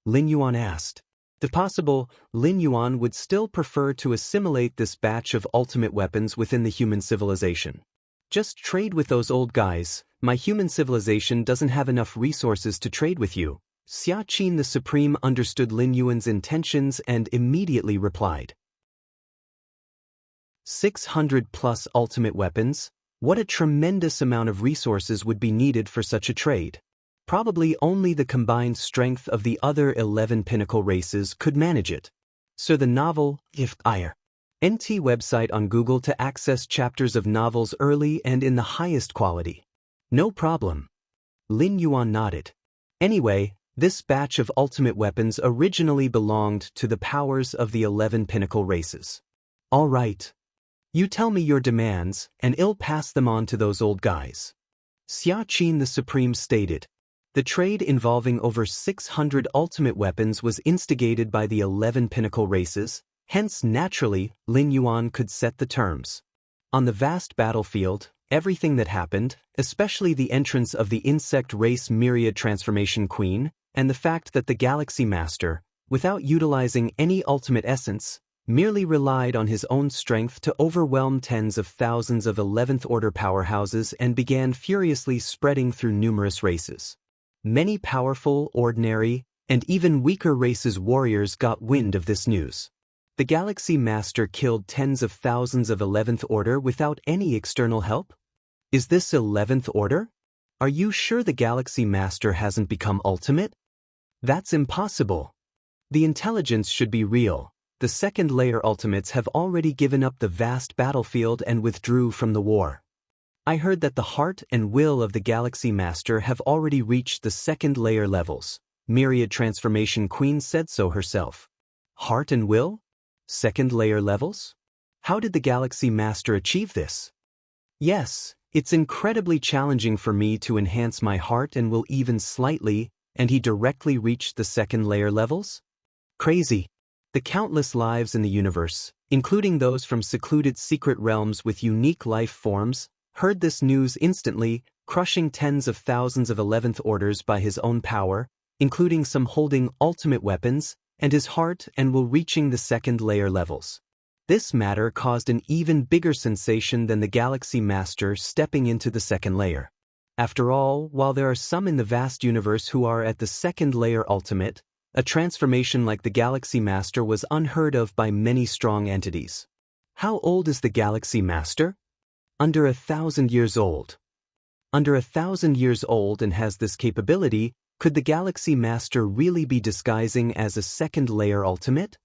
Lin Yuan asked. If possible, Lin Yuan would still prefer to assimilate this batch of ultimate weapons within the human civilization. Just trade with those old guys. My human civilization doesn't have enough resources to trade with you. Xiaqin the Supreme understood Lin Yuan's intentions and immediately replied. 600 plus ultimate weapons? What a tremendous amount of resources would be needed for such a trade. Probably only the combined strength of the other 11 pinnacle races could manage it. So the novel, If Ire. NT website on Google to access chapters of novels early and in the highest quality. No problem. Lin Yuan nodded. Anyway, this batch of ultimate weapons originally belonged to the powers of the 11 pinnacle races. All right. You tell me your demands, and I'll pass them on to those old guys. Xiaqin the Supreme stated. The trade involving over 600 ultimate weapons was instigated by the 11 pinnacle races, hence naturally, Lin Yuan could set the terms. On the vast battlefield, everything that happened, especially the entrance of the insect race Myriad Transformation Queen, and the fact that the Galaxy Master, without utilizing any ultimate essence, merely relied on his own strength to overwhelm tens of thousands of 11th Order powerhouses and began furiously spreading through numerous races. Many powerful, ordinary, and even weaker races' warriors got wind of this news. The Galaxy Master killed tens of thousands of 11th Order without any external help? Is this 11th Order? Are you sure the Galaxy Master hasn't become ultimate? That's impossible. The intelligence should be real. The second layer ultimates have already given up the vast battlefield and withdrew from the war. I heard that the heart and will of the Galaxy Master have already reached the second layer levels. Myriad Transformation Queen said so herself. Heart and will? Second layer levels? How did the Galaxy Master achieve this? Yes, it's incredibly challenging for me to enhance my heart and will even slightly, and he directly reached the second layer levels? Crazy. The countless lives in the universe, including those from secluded secret realms with unique life forms, heard this news instantly, crushing tens of thousands of 11th Orders by his own power, including some holding ultimate weapons, and his heart and will reaching the second layer levels. This matter caused an even bigger sensation than the Galaxy Master stepping into the second layer. After all, while there are some in the vast universe who are at the second layer ultimate, a transformation like the Galaxy Master was unheard of by many strong entities. How old is the Galaxy Master? Under 1,000 years old. Under 1,000 years old and has this capability, could the Galaxy Master really be disguising as a second layer ultimate?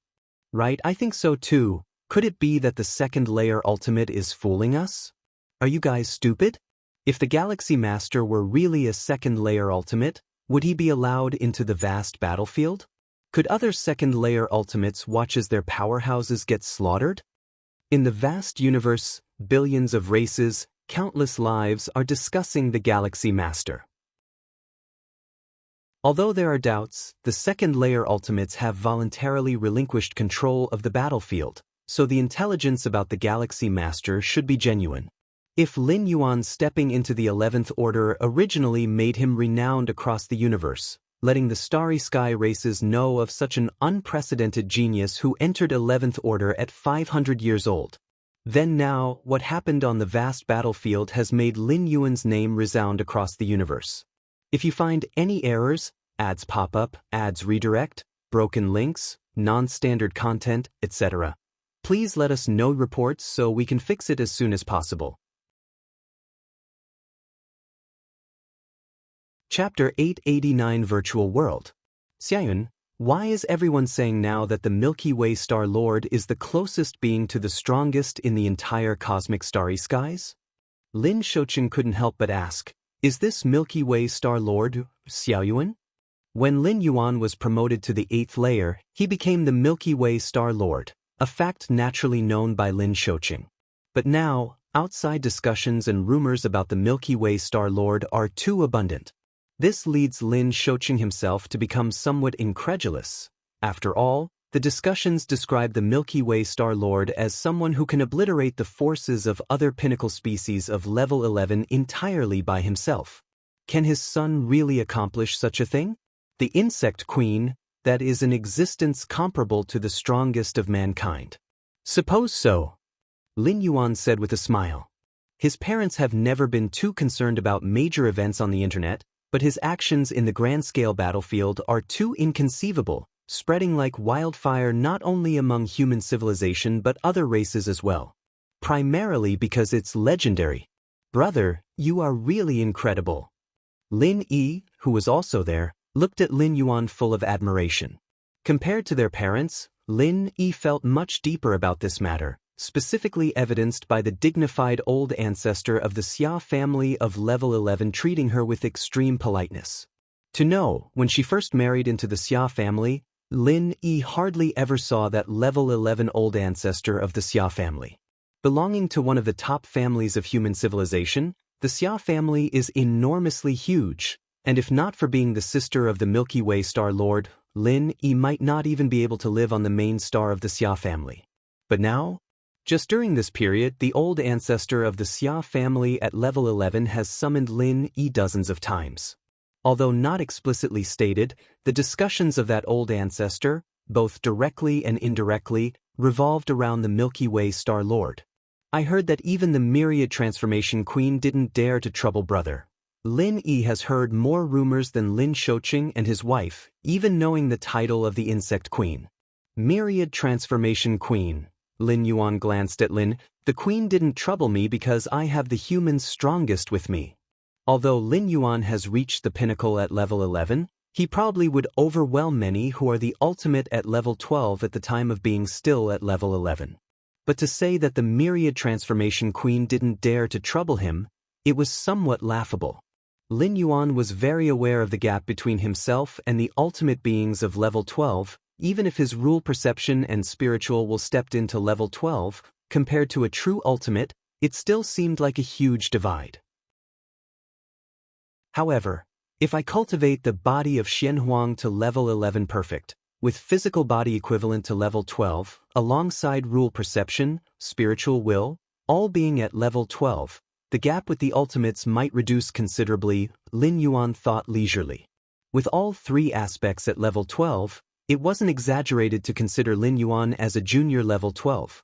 Right, I think so too. Could it be that the second layer ultimate is fooling us? Are you guys stupid? If the Galaxy Master were really a second layer ultimate, would he be allowed into the vast battlefield? Could other second layer ultimates watch as their powerhouses get slaughtered? In the vast universe, billions of races, countless lives are discussing the Galaxy Master. Although there are doubts, the second layer ultimates have voluntarily relinquished control of the battlefield, so the intelligence about the Galaxy Master should be genuine. If Lin Yuan stepping into the 11th Order originally made him renowned across the universe, letting the starry sky races know of such an unprecedented genius who entered 11th Order at 500 years old, then now what happened on the vast battlefield has made Lin Yuan's name resound across the universe. If you find any errors, ads pop up, ads redirect, broken links, non-standard content, etc., please let us know reports so we can fix it as soon as possible. Chapter 889 Virtual World. Xiaoyun, why is everyone saying now that the Milky Way Star Lord is the closest being to the strongest in the entire cosmic starry skies? Lin Shouqing couldn't help but ask, is this Milky Way Star Lord, Xiaoyun? When Lin Yuan was promoted to the 8th layer, he became the Milky Way Star Lord, a fact naturally known by Lin Shouqing. But now, outside discussions and rumors about the Milky Way Star Lord are too abundant. This leads Lin Shouqing himself to become somewhat incredulous. After all, the discussions describe the Milky Way Star Lord as someone who can obliterate the forces of other pinnacle species of level 11 entirely by himself. Can his son really accomplish such a thing? The insect queen, that is an existence comparable to the strongest of mankind. Suppose so, Lin Yuan said with a smile. His parents have never been too concerned about major events on the internet, but his actions in the grand-scale battlefield are too inconceivable, spreading like wildfire not only among human civilization but other races as well. Primarily because it's legendary. Brother, you are really incredible. Lin Yi, who was also there, looked at Lin Yuan full of admiration. Compared to their parents, Lin Yi felt much deeper about this matter, specifically evidenced by the dignified old ancestor of the Xia family of level 11 treating her with extreme politeness. To know, when she first married into the Xia family, Lin Yi hardly ever saw that level 11 old ancestor of the Xia family. Belonging to one of the top families of human civilization, the Xia family is enormously huge, and if not for being the sister of the Milky Way Star Lord, Lin Yi might not even be able to live on the main star of the Xia family. But now, Just during this period, the old ancestor of the Xia family at level 11 has summoned Lin Yi dozens of times. Although not explicitly stated, the discussions of that old ancestor, both directly and indirectly, revolved around the Milky Way Star Lord. I heard that even the Myriad Transformation Queen didn't dare to trouble brother. Lin Yi has heard more rumors than Lin Shouqing and his wife, even knowing the title of the Insect Queen. Myriad Transformation Queen. Lin Yuan glanced at Lin. The queen didn't trouble me because I have the humans strongest with me. Although Lin Yuan has reached the pinnacle at level 11, he probably would overwhelm many who are the ultimate at level 12 at the time of being still at level 11. But to say that the Myriad Transformation Queen didn't dare to trouble him, it was somewhat laughable. Lin Yuan was very aware of the gap between himself and the ultimate beings of level 12, even if his rule perception and spiritual will stepped into level 12, compared to a true ultimate, it still seemed like a huge divide. However, if I cultivate the body of Xianxia to level 11 perfect, with physical body equivalent to level 12, alongside rule perception, spiritual will, all being at level 12, the gap with the ultimates might reduce considerably, Lin Yuan thought leisurely. With all three aspects at level 12, it wasn't exaggerated to consider Lin Yuan as a junior level 12.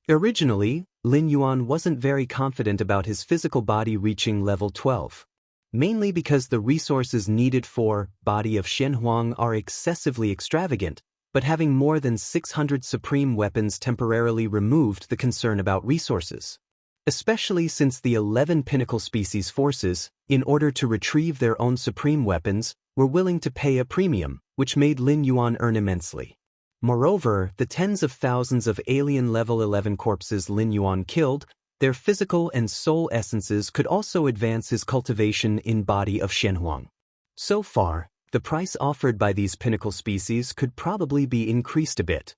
Originally, Lin Yuan wasn't very confident about his physical body reaching level 12. Mainly because the resources needed for body of Xianxia are excessively extravagant, but having more than 600 supreme weapons temporarily removed the concern about resources. Especially since the 11 pinnacle species forces, in order to retrieve their own supreme weapons, were willing to pay a premium, which made Lin Yuan earn immensely. Moreover, the tens of thousands of alien level 11 corpses Lin Yuan killed, their physical and soul essences could also advance his cultivation in body of Xianxia. So far, the price offered by these pinnacle species could probably be increased a bit.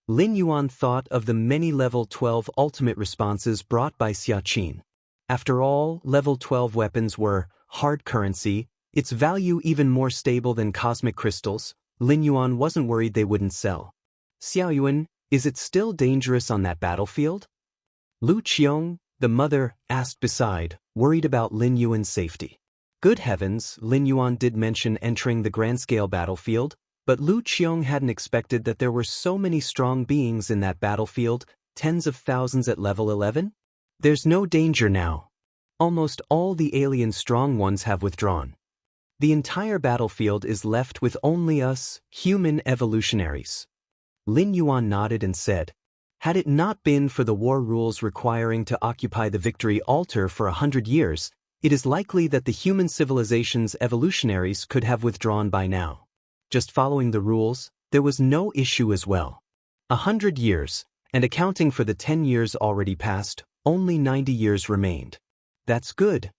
Lin Yuan thought of the many level 12 ultimate responses brought by Xiaxia. After all, level 12 weapons were hard currency, its value even more stable than cosmic crystals. Lin Yuan wasn't worried they wouldn't sell. Xiaoyuan, is it still dangerous on that battlefield? Lu Qiong, the mother, asked beside, worried about Lin Yuan's safety. Good heavens, Lin Yuan did mention entering the grand-scale battlefield, but Lu Qiong hadn't expected that there were so many strong beings in that battlefield, tens of thousands at level 11? There's no danger now. Almost all the alien strong ones have withdrawn. The entire battlefield is left with only us, human evolutionaries. Lin Yuan nodded and said, had it not been for the war rules requiring to occupy the victory altar for 100 years, it is likely that the human civilization's evolutionaries could have withdrawn by now. Just following the rules, there was no issue as well. 100 years, and accounting for the 10 years already passed, only 90 years remained. That's good.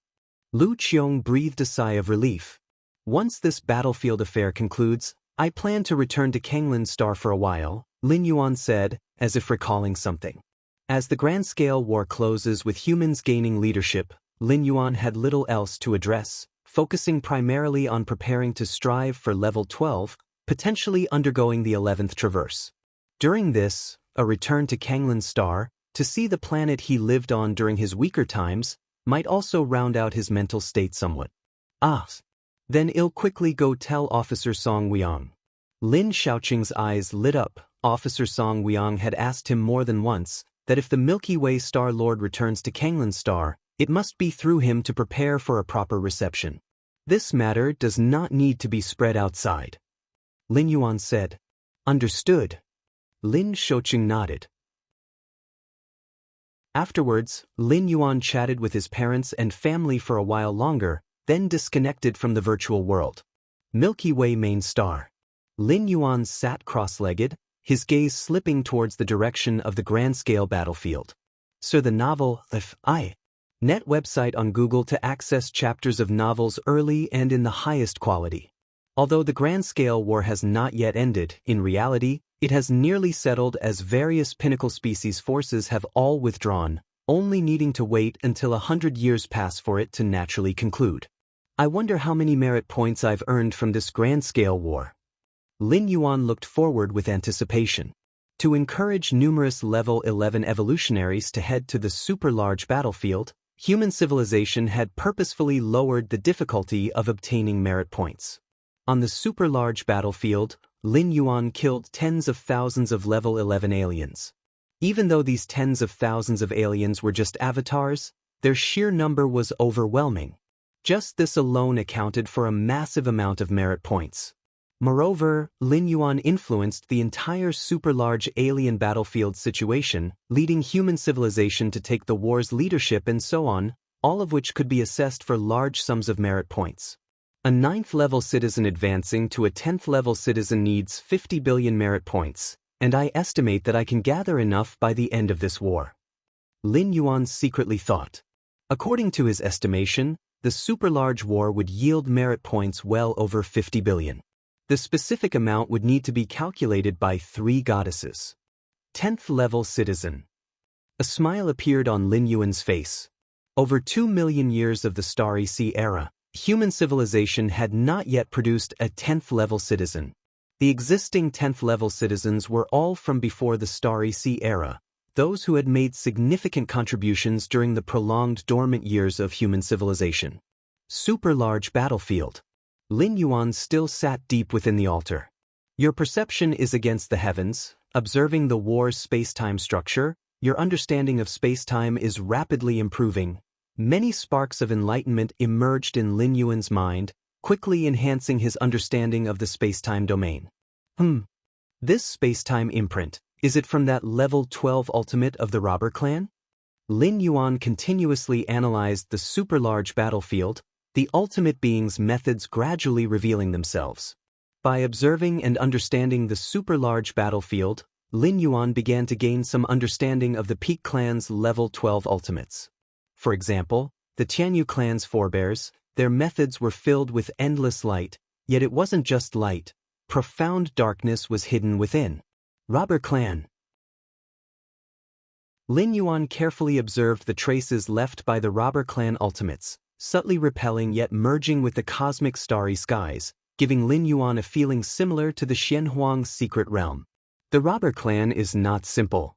Lu Qiong breathed a sigh of relief. Once this battlefield affair concludes, I plan to return to Kanglan Star for a while, Lin Yuan said, as if recalling something. As the grand-scale war closes with humans gaining leadership, Lin Yuan had little else to address, focusing primarily on preparing to strive for level 12, potentially undergoing the 11th traverse. During this, a return to Kanglan Star, to see the planet he lived on during his weaker times, might also round out his mental state somewhat. Then I'll quickly go tell Officer Song Weiyang. Lin Shaoqing's eyes lit up. Officer Song Weiyang had asked him more than once that if the Milky Way Star Lord returns to Kanglan Star, it must be through him to prepare for a proper reception. This matter does not need to be spread outside. Lin Yuan said. Understood. Lin Shaoqing nodded. Afterwards, Lin Yuan chatted with his parents and family for a while longer, then disconnected from the virtual world. Milky Way main star. Lin Yuan sat cross-legged, his gaze slipping towards the direction of the grand-scale battlefield. So the novel, Net website on Google to access chapters of novels early and in the highest quality. Although the grand-scale war has not yet ended, in reality, it has nearly settled as various pinnacle species forces have all withdrawn, only needing to wait until 100 years pass for it to naturally conclude. I wonder how many merit points I've earned from this grand-scale war. Lin Yuan looked forward with anticipation. To encourage numerous level 11 evolutionaries to head to the super-large battlefield, human civilization had purposefully lowered the difficulty of obtaining merit points. On the super-large battlefield, Lin Yuan killed tens of thousands of level 11 aliens. Even though these tens of thousands of aliens were just avatars, their sheer number was overwhelming. Just this alone accounted for a massive amount of merit points. Moreover, Lin Yuan influenced the entire super-large alien battlefield situation, leading human civilization to take the war's leadership and so on, all of which could be assessed for large sums of merit points. A 9th-level citizen advancing to a 10th-level citizen needs 50 billion merit points, and I estimate that I can gather enough by the end of this war. Lin Yuan secretly thought. According to his estimation, the super-large war would yield merit points well over 50 billion. The specific amount would need to be calculated by 3 goddesses. 10th-level citizen. A smile appeared on Lin Yuan's face. Over 2 million years of the Starry Sea era, human civilization had not yet produced a 10th-level citizen. The existing 10th-level citizens were all from before the Starry Sea era, those who had made significant contributions during the prolonged dormant years of human civilization. Super-large battlefield. Lin Yuan still sat deep within the altar. Your perception is against the heavens, observing the war's space-time structure, your understanding of space-time is rapidly improving. Many sparks of enlightenment emerged in Lin Yuan's mind, quickly enhancing his understanding of the space-time domain. This space-time imprint, is it from that level 12 ultimate of the robber clan? Lin Yuan continuously analyzed the super-large battlefield, the ultimate being's methods gradually revealing themselves. By observing and understanding the super-large battlefield, Lin Yuan began to gain some understanding of the Peak clan's level 12 ultimates. For example, the Tianyu clan's forebears, their methods were filled with endless light, yet it wasn't just light, profound darkness was hidden within. Robber clan. Lin Yuan carefully observed the traces left by the robber clan ultimates, subtly repelling yet merging with the cosmic starry skies, giving Lin Yuan a feeling similar to the Xianxia secret realm. The robber clan is not simple.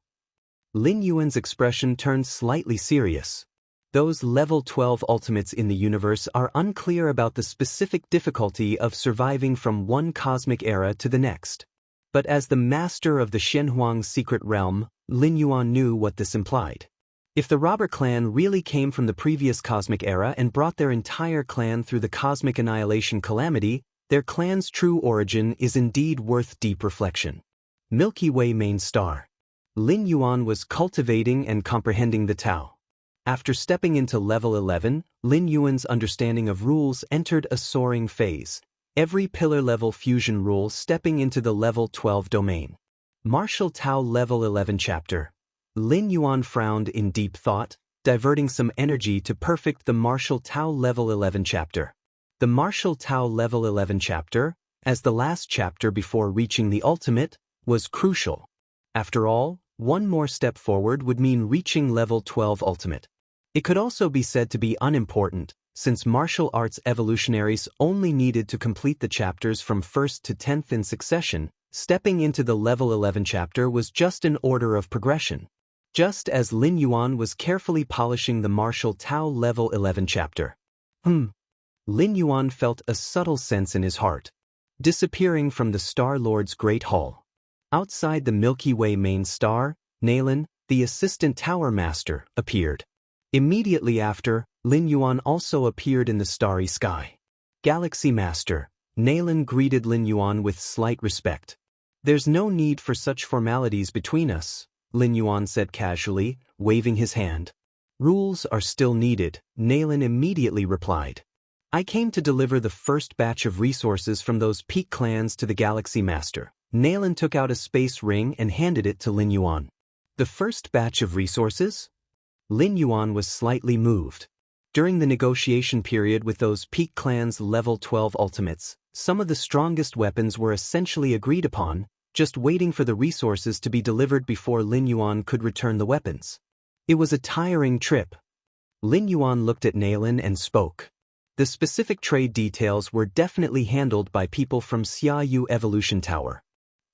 Lin Yuan's expression turned slightly serious. Those level 12 ultimates in the universe are unclear about the specific difficulty of surviving from one cosmic era to the next. But as the master of the Xianxia secret realm, Lin Yuan knew what this implied. If the robber clan really came from the previous cosmic era and brought their entire clan through the cosmic annihilation calamity, their clan's true origin is indeed worth deep reflection. Milky Way main star. Lin Yuan was cultivating and comprehending the Tao. After stepping into level 11, Lin Yuan's understanding of rules entered a soaring phase, every pillar-level fusion rule stepping into the level 12 domain. Martial Tao level 11 chapter. Lin Yuan frowned in deep thought, diverting some energy to perfect the Martial Tao level 11 chapter. The Martial Tao level 11 chapter, as the last chapter before reaching the ultimate, was crucial. After all, one more step forward would mean reaching level 12 ultimate. It could also be said to be unimportant, since martial arts evolutionaries only needed to complete the chapters from 1st to 10th in succession. Stepping into the level 11 chapter was just an order of progression. Just as Lin Yuan was carefully polishing the Martial Tao level 11 chapter. Lin Yuan felt a subtle sense in his heart, disappearing from the Star Lord's Great Hall. Outside the Milky Way main star, Nalan, the assistant tower master, appeared. Immediately after, Lin Yuan also appeared in the starry sky. Galaxy Master, Nalan greeted Lin Yuan with slight respect. "There's no need for such formalities between us," Lin Yuan said casually, waving his hand. "Rules are still needed," Nalan immediately replied. "I came to deliver the first batch of resources from those Peak clans to the Galaxy Master." Nalan took out a space ring and handed it to Lin Yuan. "The first batch of resources?" Lin Yuan was slightly moved. During the negotiation period with those Peak clans' level 12 ultimates, some of the strongest weapons were essentially agreed upon, just waiting for the resources to be delivered before Lin Yuan could return the weapons. It was a tiring trip. Lin Yuan looked at Nalan and spoke. The specific trade details were definitely handled by people from Xiayu Evolution Tower.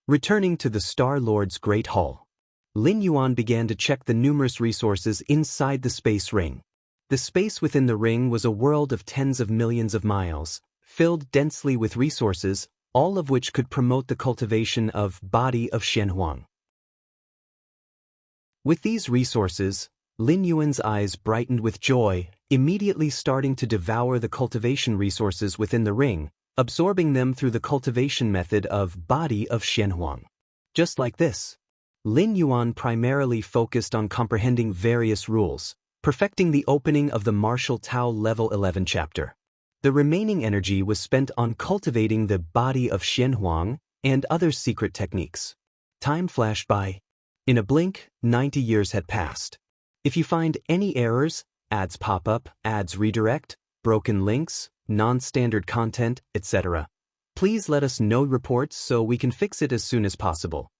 Returning to the Star Lord's Great Hall, Lin Yuan began to check the numerous resources inside the space ring. The space within the ring was a world of tens of millions of miles, filled densely with resources, all of which could promote the cultivation of body of Xianxia. With these resources, Lin Yuan's eyes brightened with joy, immediately starting to devour the cultivation resources within the ring, absorbing them through the cultivation method of body of Xianxia. Just like this, Lin Yuan primarily focused on comprehending various rules, perfecting the opening of the Martial Tao Level 11 chapter. The remaining energy was spent on cultivating the body of Xianxia and other secret techniques. Time flashed by. In a blink, 90 years had passed. If you find any errors, ads pop up, ads redirect, broken links, non-standard content, etc., please let us know reports so we can fix it as soon as possible.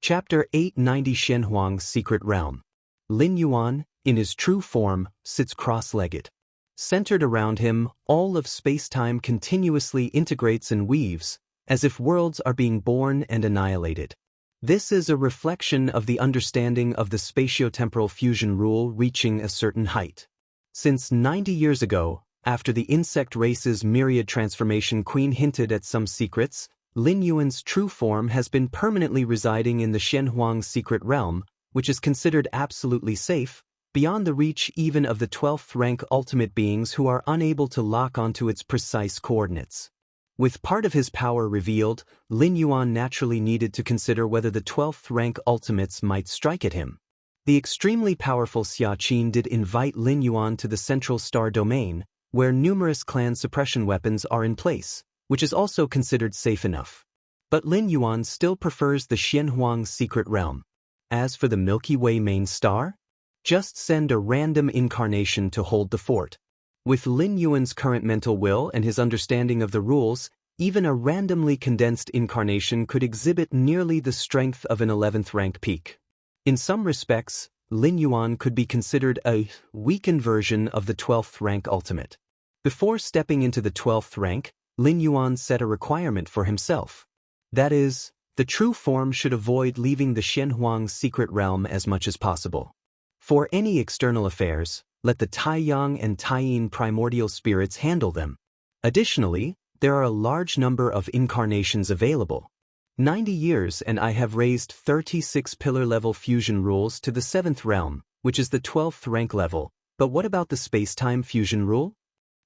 Chapter 890 Xianxuang's Secret Realm. Lin Yuan, in his true form, sits cross-legged. Centered around him, all of space-time continuously integrates and weaves, as if worlds are being born and annihilated. This is a reflection of the understanding of the spatiotemporal fusion rule reaching a certain height. Since 90 years ago, after the insect race's myriad transformation queen hinted at some secrets, Lin Yuan's true form has been permanently residing in the Xianxuang's secret realm, which is considered absolutely safe, beyond the reach even of the 12th rank ultimate beings who are unable to lock onto its precise coordinates. With part of his power revealed, Lin Yuan naturally needed to consider whether the 12th rank ultimates might strike at him. The extremely powerful Xiaoqin did invite Lin Yuan to the Central Star Domain, where numerous clan suppression weapons are in place, which is also considered safe enough. But Lin Yuan still prefers the Xianxuang's secret realm. As for the Milky Way main star, just send a random incarnation to hold the fort. With Lin Yuan's current mental will and his understanding of the rules, even a randomly condensed incarnation could exhibit nearly the strength of an 11th rank peak. In some respects, Lin Yuan could be considered a weakened version of the 12th rank ultimate. Before stepping into the 12th rank, Lin Yuan set a requirement for himself. That is, the true form should avoid leaving the Xianxuang's secret realm as much as possible. For any external affairs, let the Taiyang and Taiyin primordial spirits handle them. Additionally, there are a large number of incarnations available. 90 years and I have raised 36 pillar-level fusion rules to the 7th realm, which is the 12th rank level, but what about the space-time fusion rule?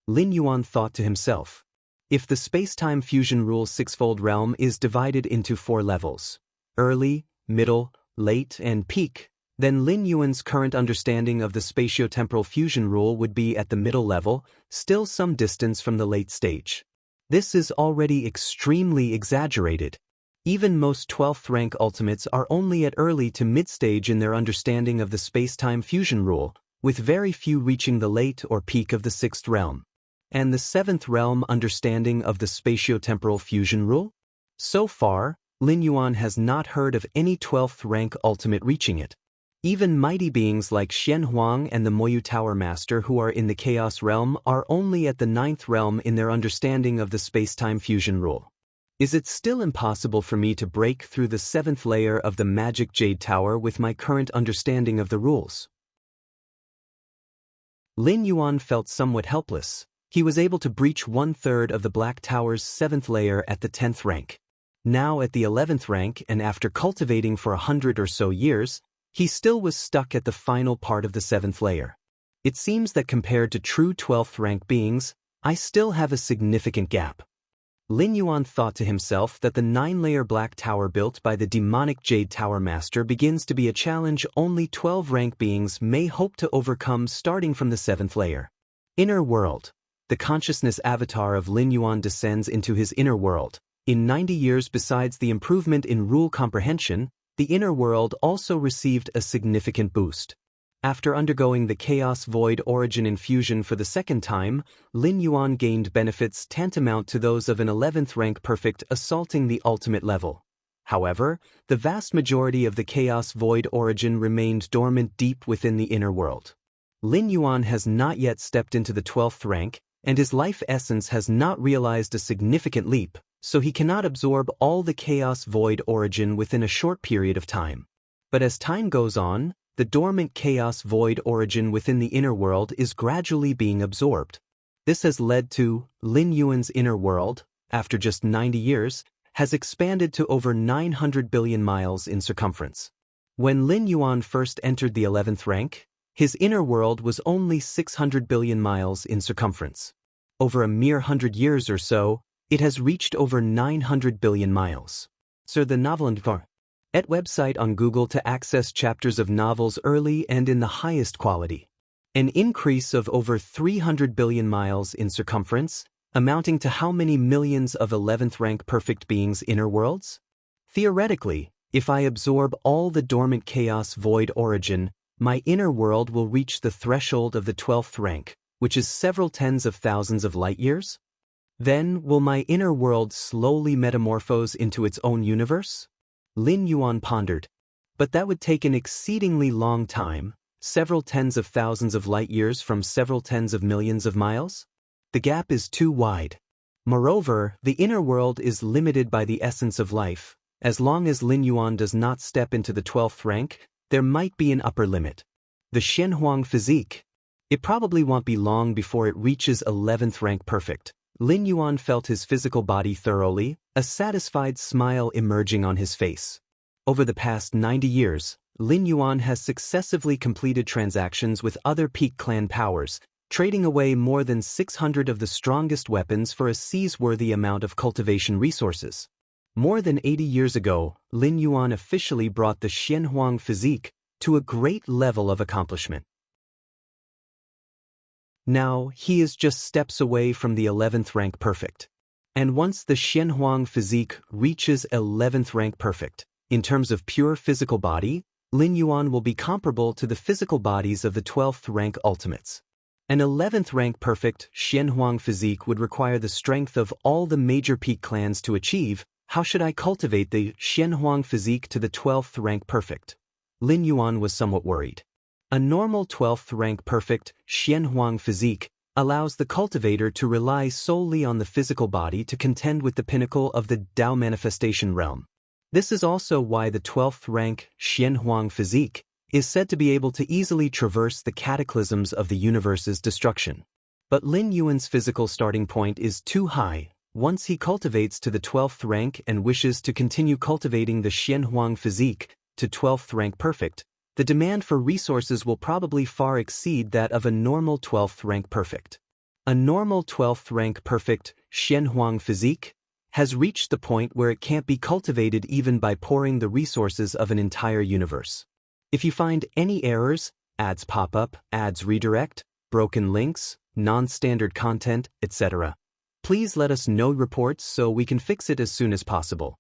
Lin Yuan thought to himself. If the space-time fusion rule's sixfold realm is divided into 4 levels, early, middle, late, and peak, then Lin Yuan's current understanding of the spatiotemporal fusion rule would be at the middle level, still some distance from the late stage. This is already extremely exaggerated. Even most 12th rank ultimates are only at early to mid-stage in their understanding of the space-time fusion rule, with very few reaching the late or peak of the 6th realm. And the 7th realm understanding of the spatiotemporal fusion rule? So far, Lin Yuan has not heard of any 12th rank ultimate reaching it. Even mighty beings like Xianxia and the Moyu Tower Master who are in the Chaos Realm are only at the 9th realm in their understanding of the space-time fusion rule. Is it still impossible for me to break through the 7th layer of the Magic Jade Tower with my current understanding of the rules? Lin Yuan felt somewhat helpless. He was able to breach 1/3 of the Black Tower's 7th layer at the 10th rank. Now at the 11th rank and after cultivating for 100 or so years, he still was stuck at the final part of the 7th layer. It seems that compared to true 12th rank beings, I still have a significant gap. Lin Yuan thought to himself that the 9-layer Black Tower built by the demonic Jade Tower Master begins to be a challenge only 12 rank beings may hope to overcome starting from the 7th layer. Inner World. The consciousness avatar of Lin Yuan descends into his inner world. In 90 years, besides the improvement in rule comprehension, the inner world also received a significant boost. After undergoing the Chaos Void Origin infusion for the 2nd time, Lin Yuan gained benefits tantamount to those of an 11th rank perfect assaulting the ultimate level. However, the vast majority of the Chaos Void Origin remained dormant deep within the inner world. Lin Yuan has not yet stepped into the 12th rank, and his life essence has not realized a significant leap, so he cannot absorb all the chaos void origin within a short period of time. But as time goes on, the dormant chaos void origin within the inner world is gradually being absorbed. This has led to Lin Yuan's inner world, after just 90 years, has expanded to over 900 billion miles in circumference. When Lin Yuan first entered the 11th rank, his inner world was only 600 billion miles in circumference. Over a mere 100 years or so, it has reached over 900 billion miles. Sir, the novel and at website on Google to access chapters of novels early and in the highest quality. An increase of over 300 billion miles in circumference, amounting to how many millions of 11th rank perfect beings' inner worlds? Theoretically, if I absorb all the dormant chaos void origin, my inner world will reach the threshold of the 12th rank, which is several tens of thousands of light years? Then, will my inner world slowly metamorphose into its own universe? Lin Yuan pondered. But that would take an exceedingly long time, several tens of thousands of light years from several tens of millions of miles? The gap is too wide. Moreover, the inner world is limited by the essence of life. As long as Lin Yuan does not step into the 12th rank, there might be an upper limit. The Xianxia physique. It probably won't be long before it reaches 11th rank perfect. Lin Yuan felt his physical body thoroughly, a satisfied smile emerging on his face. Over the past 90 years, Lin Yuan has successively completed transactions with other peak clan powers, trading away more than 600 of the strongest weapons for a seizworthy amount of cultivation resources. More than 80 years ago, Lin Yuan officially brought the Xianxia physique to a great level of accomplishment. Now, he is just steps away from the 11th rank perfect. And once the Xianxia physique reaches 11th rank perfect, in terms of pure physical body, Lin Yuan will be comparable to the physical bodies of the 12th rank ultimates. An 11th rank perfect Xianxia physique would require the strength of all the major peak clans to achieve. How should I cultivate the Xianxia physique to the 12th rank perfect? Lin Yuan was somewhat worried. A normal 12th rank perfect Xianxia physique allows the cultivator to rely solely on the physical body to contend with the pinnacle of the Tao manifestation realm. This is also why the 12th rank Xianxia physique is said to be able to easily traverse the cataclysms of the universe's destruction. But Lin Yuan's physical starting point is too high. Once he cultivates to the 12th rank and wishes to continue cultivating the Xianxia physique to 12th rank perfect, the demand for resources will probably far exceed that of a normal 12th rank perfect. A normal 12th rank perfect Xianxia physique has reached the point where it can't be cultivated even by pouring the resources of an entire universe. If you find any errors, ads pop up, ads redirect, broken links, non-standard content, etc., please let us know reports so we can fix it as soon as possible.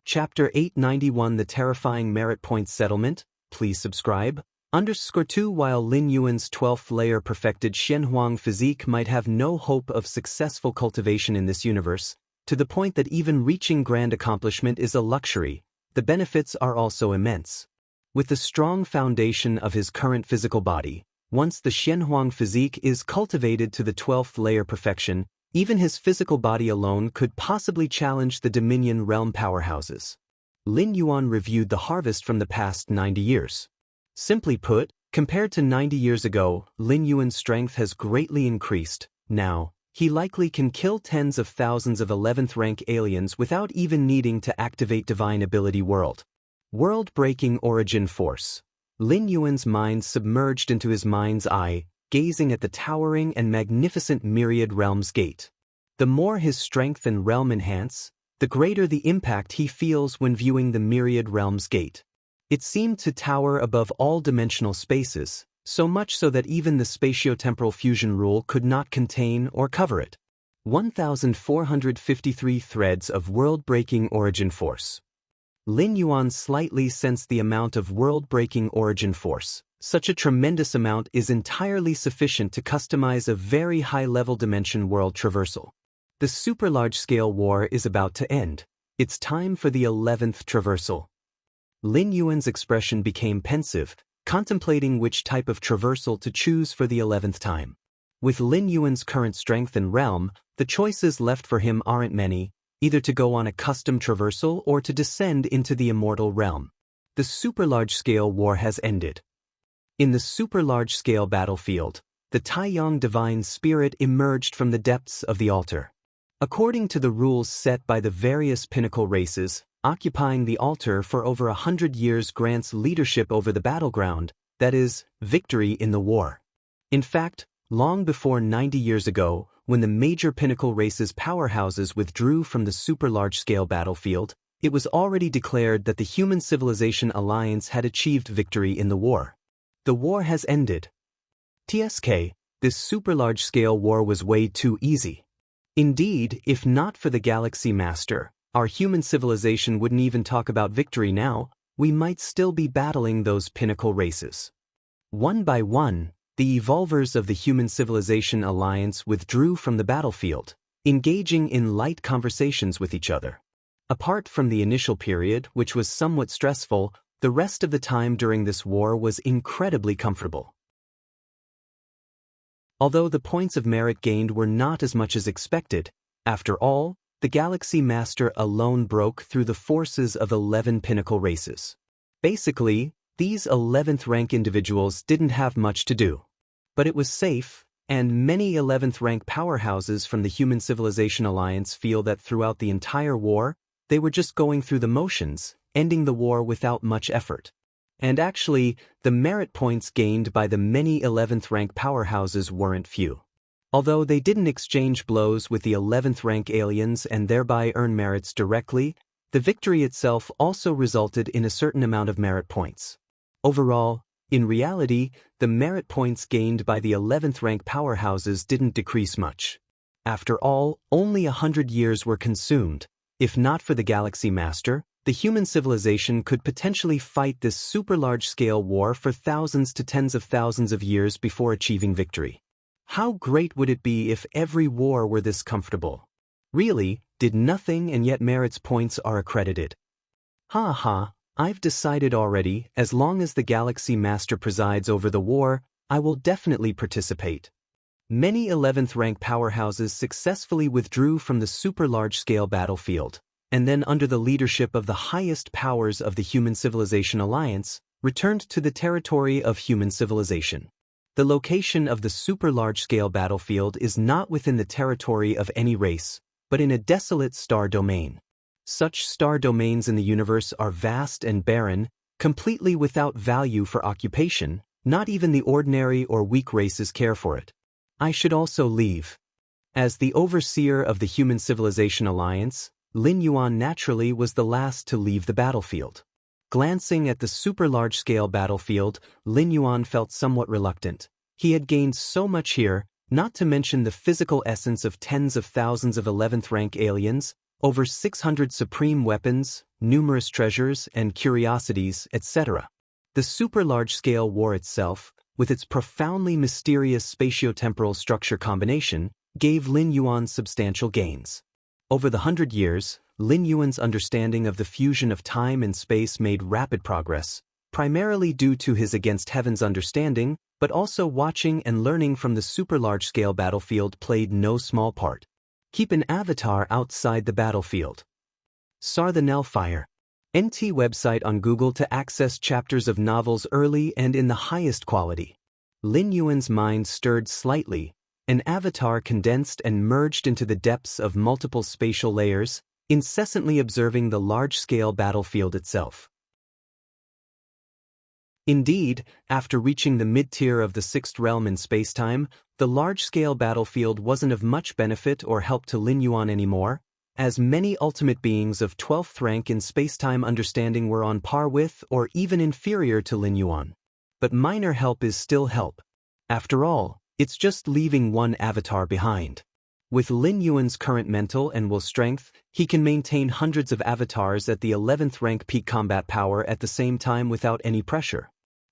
Chapter 891 The Terrifying Merit Point Settlement. Please subscribe. _2 While Lin Yuan's 12th layer perfected Xianxia physique might have no hope of successful cultivation in this universe, to the point that even reaching grand accomplishment is a luxury, the benefits are also immense. With the strong foundation of his current physical body, once the Xianxia physique is cultivated to the 12th layer perfection, even his physical body alone could possibly challenge the Dominion realm powerhouses. Lin Yuan reviewed the harvest from the past 90 years. Simply put, compared to 90 years ago, Lin Yuan's strength has greatly increased. Now, he likely can kill tens of thousands of 11th rank aliens without even needing to activate Divine Ability World. World-breaking origin force. Lin Yuan's mind submerged into his mind's eye, gazing at the towering and magnificent Myriad Realms Gate. The more his strength and realm enhance, the greater the impact he feels when viewing the Myriad Realms Gate. It seemed to tower above all dimensional spaces, so much so that even the spatiotemporal fusion rule could not contain or cover it. 1,453 threads of world-breaking origin force. Lin Yuan slightly sensed the amount of world-breaking origin force. Such a tremendous amount is entirely sufficient to customize a very high-level dimension world traversal. The super-large-scale war is about to end. It's time for the 11th traversal. Lin Yuan's expression became pensive, contemplating which type of traversal to choose for the 11th time. With Lin Yuan's current strength and realm, the choices left for him aren't many, either to go on a custom traversal or to descend into the immortal realm. The super-large-scale war has ended. In the super-large-scale battlefield, the Taiyang divine spirit emerged from the depths of the altar. According to the rules set by the various pinnacle races, occupying the altar for over 100 years grants leadership over the battleground, that is, victory in the war. In fact, long before 90 years ago, when the major pinnacle races' powerhouses withdrew from the super-large-scale battlefield, it was already declared that the Human Civilization Alliance had achieved victory in the war. The war has ended. TSK, this super-large-scale war was way too easy. Indeed, if not for the Galaxy Master, our human civilization wouldn't even talk about victory now. We might still be battling those pinnacle races. One by one, the evolvers of the Human Civilization Alliance withdrew from the battlefield, engaging in light conversations with each other. Apart from the initial period, which was somewhat stressful, the rest of the time during this war was incredibly comfortable. Although the points of merit gained were not as much as expected, after all, the Galaxy Master alone broke through the forces of 11 pinnacle races. Basically, these 11th rank individuals didn't have much to do. But it was safe, and many 11th rank powerhouses from the Human Civilization Alliance feel that throughout the entire war, they were just going through the motions, ending the war without much effort. And actually, the merit points gained by the many 11th rank powerhouses weren't few. Although they didn't exchange blows with the 11th rank aliens and thereby earn merits directly, the victory itself also resulted in a certain amount of merit points. Overall, in reality, the merit points gained by the 11th rank powerhouses didn't decrease much. After all, only 100 years were consumed. If not for the Galaxy Master, the human civilization could potentially fight this super-large-scale war for thousands to tens of thousands of years before achieving victory. How great would it be if every war were this comfortable? Really, did nothing and yet merits points are accredited. I've decided already, as long as the Galaxy Master presides over the war, I will definitely participate. Many 11th rank powerhouses successfully withdrew from the super-large-scale battlefield, and then under the leadership of the highest powers of the Human Civilization Alliance, returned to the territory of human civilization. The location of the super-large-scale battlefield is not within the territory of any race, but in a desolate star domain. Such star domains in the universe are vast and barren, completely without value for occupation. Not even the ordinary or weak races care for it. I should also leave. As the overseer of the Human Civilization Alliance, Lin Yuan naturally was the last to leave the battlefield. Glancing at the super-large-scale battlefield, Lin Yuan felt somewhat reluctant. He had gained so much here, not to mention the physical essence of tens of thousands of 11th rank aliens, over 600 supreme weapons, numerous treasures and curiosities, etc. The super-large-scale war itself, with its profoundly mysterious spatio-temporal structure combination, gave Lin Yuan substantial gains. Over the 100 years, Lin Yuan's understanding of the fusion of time and space made rapid progress, primarily due to his Against Heaven's understanding, but also watching and learning from the super-large-scale battlefield played no small part. Keep an avatar outside the battlefield. Sar the Nellfire. NT website on Google to access chapters of novels early and in the highest quality. Lin Yuan's mind stirred slightly. An avatar condensed and merged into the depths of multiple spatial layers, incessantly observing the large-scale battlefield itself. Indeed, after reaching the mid-tier of the sixth realm in spacetime, the large-scale battlefield wasn't of much benefit or help to Lin Yuan anymore, as many ultimate beings of 12th rank in spacetime understanding were on par with or even inferior to Lin Yuan. But minor help is still help. After all, it's just leaving one avatar behind. With Lin Yuan's current mental and will strength, he can maintain hundreds of avatars at the 11th rank peak combat power at the same time without any pressure.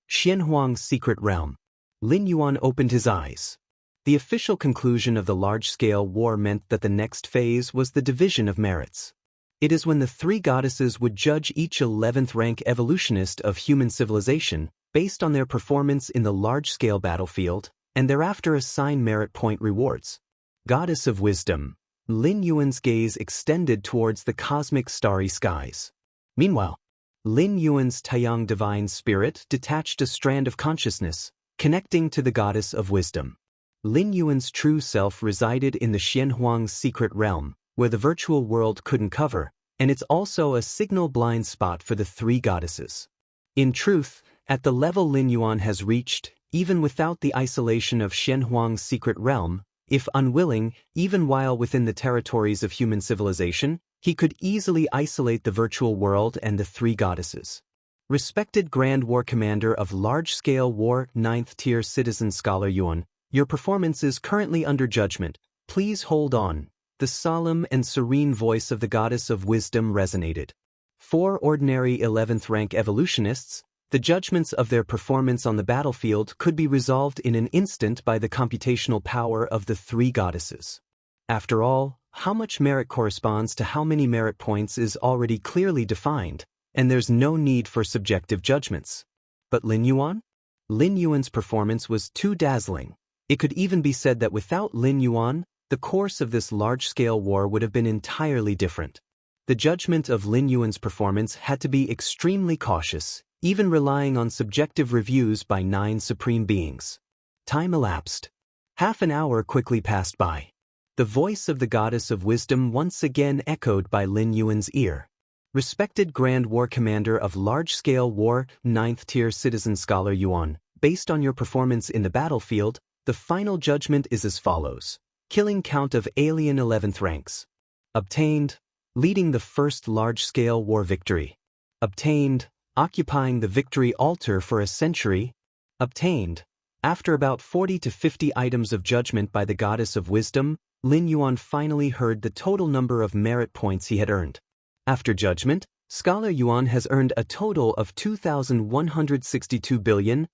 Xianhuang's secret realm. Lin Yuan opened his eyes. The official conclusion of the large-scale war meant that the next phase was the division of merits. It is when the three goddesses would judge each 11th rank evolutionist of human civilization, based on their performance in the large-scale battlefield, and thereafter assign merit point rewards. Goddess of Wisdom. Lin Yuan's gaze extended towards the cosmic starry skies. Meanwhile, Lin Yuan's Taiyang divine spirit detached a strand of consciousness, connecting to the Goddess of Wisdom. Lin Yuan's true self resided in the Xianhuang's secret realm, where the virtual world couldn't cover, and it's also a signal blind spot for the three goddesses. In truth, at the level Lin Yuan has reached, even without the isolation of Xianhuang's secret realm, if unwilling, even while within the territories of human civilization, he could easily isolate the virtual world and the three goddesses. Respected Grand War Commander of Large-Scale War 9th Tier Citizen Scholar Yuan, your performance is currently under judgment. Please hold on. The solemn and serene voice of the Goddess of Wisdom resonated. 4 ordinary 11th rank evolutionists, the judgments of their performance on the battlefield could be resolved in an instant by the computational power of the three goddesses. After all, how much merit corresponds to how many merit points is already clearly defined, and there's no need for subjective judgments. But Lin Yuan? Lin Yuan's performance was too dazzling. It could even be said that without Lin Yuan, the course of this large-scale war would have been entirely different. The judgment of Lin Yuan's performance had to be extremely cautious, even relying on subjective reviews by 9 supreme beings. Time elapsed. Half an hour quickly passed by. The voice of the Goddess of Wisdom once again echoed by Lin Yuan's ear. Respected Grand War Commander of Large-Scale War 9th Tier Citizen Scholar Yuan, based on your performance in the battlefield, the final judgment is as follows. Killing count of alien 11th ranks. Obtained. Leading the first large-scale war victory. Obtained. Occupying the victory altar for a century. Obtained. After about 40 to 50 items of judgment by the Goddess of Wisdom, Lin Yuan finally heard the total number of merit points he had earned. After judgment, Scholar Yuan has earned a total of 2,162 billion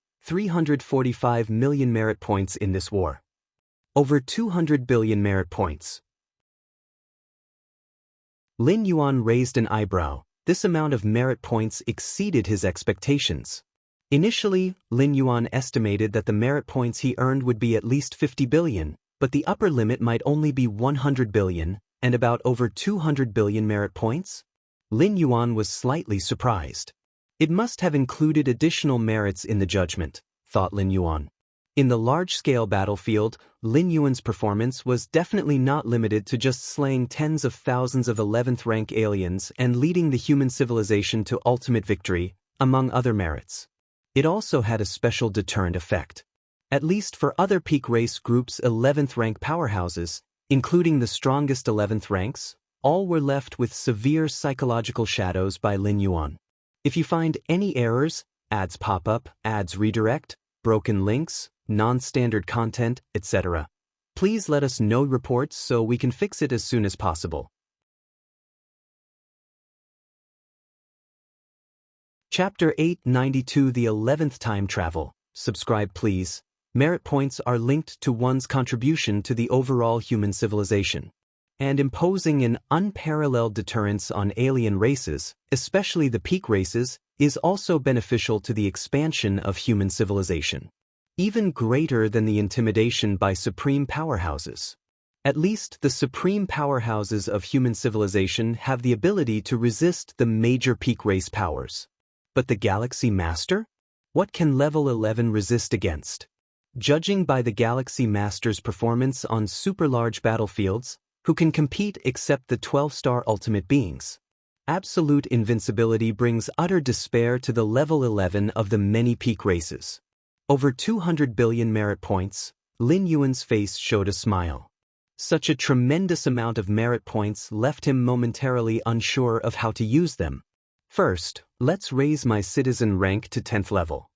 merit points in this war. Over 200 billion merit points. Lin Yuan raised an eyebrow. This amount of merit points exceeded his expectations. Initially, Lin Yuan estimated that the merit points he earned would be at least 50 billion, but the upper limit might only be 100 billion, and about over 200 billion merit points? Lin Yuan was slightly surprised. It must have included additional merits in the judgment, thought Lin Yuan. In the large-scale battlefield, Lin Yuan's performance was definitely not limited to just slaying tens of thousands of 11th rank aliens and leading the human civilization to ultimate victory, among other merits. It also had a special deterrent effect. At least for other peak race groups' 11th rank powerhouses, including the strongest 11th ranks, all were left with severe psychological shadows by Lin Yuan. If you find any errors, ads pop up, ads redirect, broken links, non-standard content, etc., please let us know reports so we can fix it as soon as possible. Chapter 892 The 11th Time Travel. Subscribe please. Merit points are linked to one's contribution to the overall human civilization, and imposing an unparalleled deterrence on alien races, especially the peak races, is also beneficial to the expansion of human civilization. Even greater than the intimidation by supreme powerhouses. At least the supreme powerhouses of human civilization have the ability to resist the major peak race powers. But the Galaxy Master? What can level 11 resist against? Judging by the Galaxy Master's performance on super large battlefields, who can compete except the 12-star ultimate beings? Absolute invincibility brings utter despair to the level 11 of the many peak races. Over 200 billion merit points. Lin Yuan's face showed a smile. Such a tremendous amount of merit points left him momentarily unsure of how to use them. First, let's raise my citizen rank to 10th level.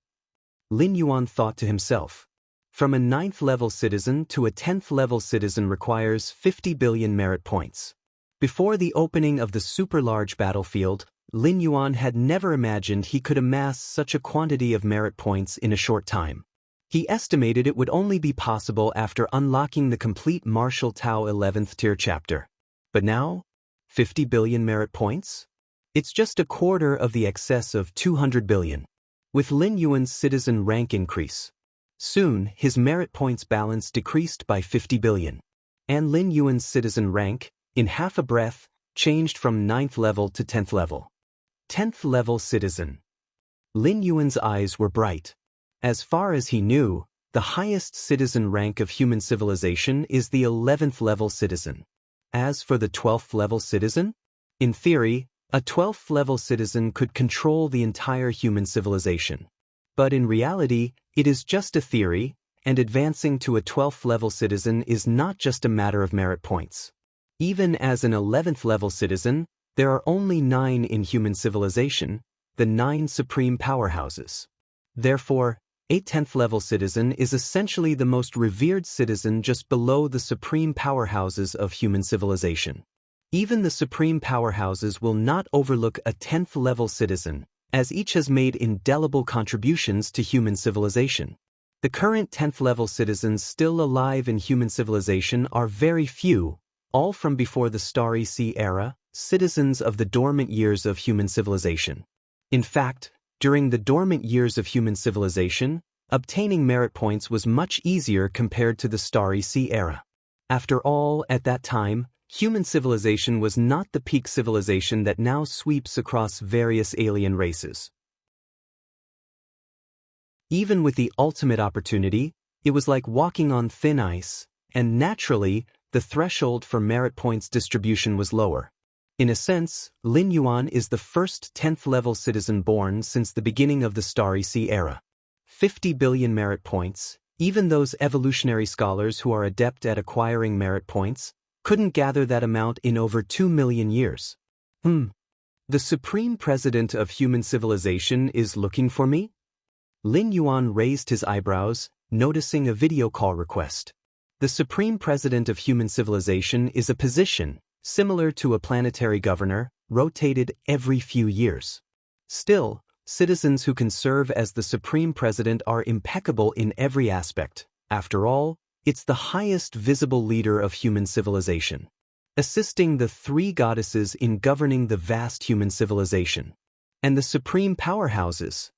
Lin Yuan thought to himself. From a 9th level citizen to a 10th level citizen requires 50 billion merit points. Before the opening of the super large battlefield, Lin Yuan had never imagined he could amass such a quantity of merit points in a short time. He estimated it would only be possible after unlocking the complete Martial Tao 11th tier chapter. But now, 50 billion merit points? It's just a quarter of the excess of 200 billion. with Lin Yuan's citizen rank increase. Soon, his merit points balance decreased by 50 billion. And Lin Yuan's citizen rank, in half a breath, changed from 9th level to 10th level. 10th level citizen. Lin Yuan's eyes were bright. As far as he knew, the highest citizen rank of human civilization is the 11th level citizen. As for the 12th level citizen, in theory, a 12th level citizen could control the entire human civilization. But in reality, it is just a theory, and advancing to a 12th level citizen is not just a matter of merit points. Even as an 11th level citizen, there are only 9 in human civilization, the 9 supreme powerhouses. Therefore, a 10th level citizen is essentially the most revered citizen just below the supreme powerhouses of human civilization. Even the supreme powerhouses will not overlook a 10th level citizen, as each has made indelible contributions to human civilization. The current 10th level citizens still alive in human civilization are very few, all from before the Starry Sea era, citizens of the dormant years of human civilization. In fact, during the dormant years of human civilization, obtaining merit points was much easier compared to the Starry Sea era. After all, at that time, human civilization was not the peak civilization that now sweeps across various alien races. Even with the ultimate opportunity, it was like walking on thin ice, and naturally, the threshold for merit points distribution was lower. In a sense, Lin Yuan is the first 10th level citizen born since the beginning of the Starry Sea era. 50 billion merit points, even those evolutionary scholars who are adept at acquiring merit points, couldn't gather that amount in over 2 million years. The Supreme President of human civilization is looking for me? Lin Yuan raised his eyebrows, noticing a video call request. The Supreme President of human civilization is a position, similar to a planetary governor, rotated every few years. Still, citizens who can serve as the Supreme President are impeccable in every aspect. After all, it's the highest visible leader of human civilization, assisting the 3 goddesses in governing the vast human civilization. And the supreme powerhouses.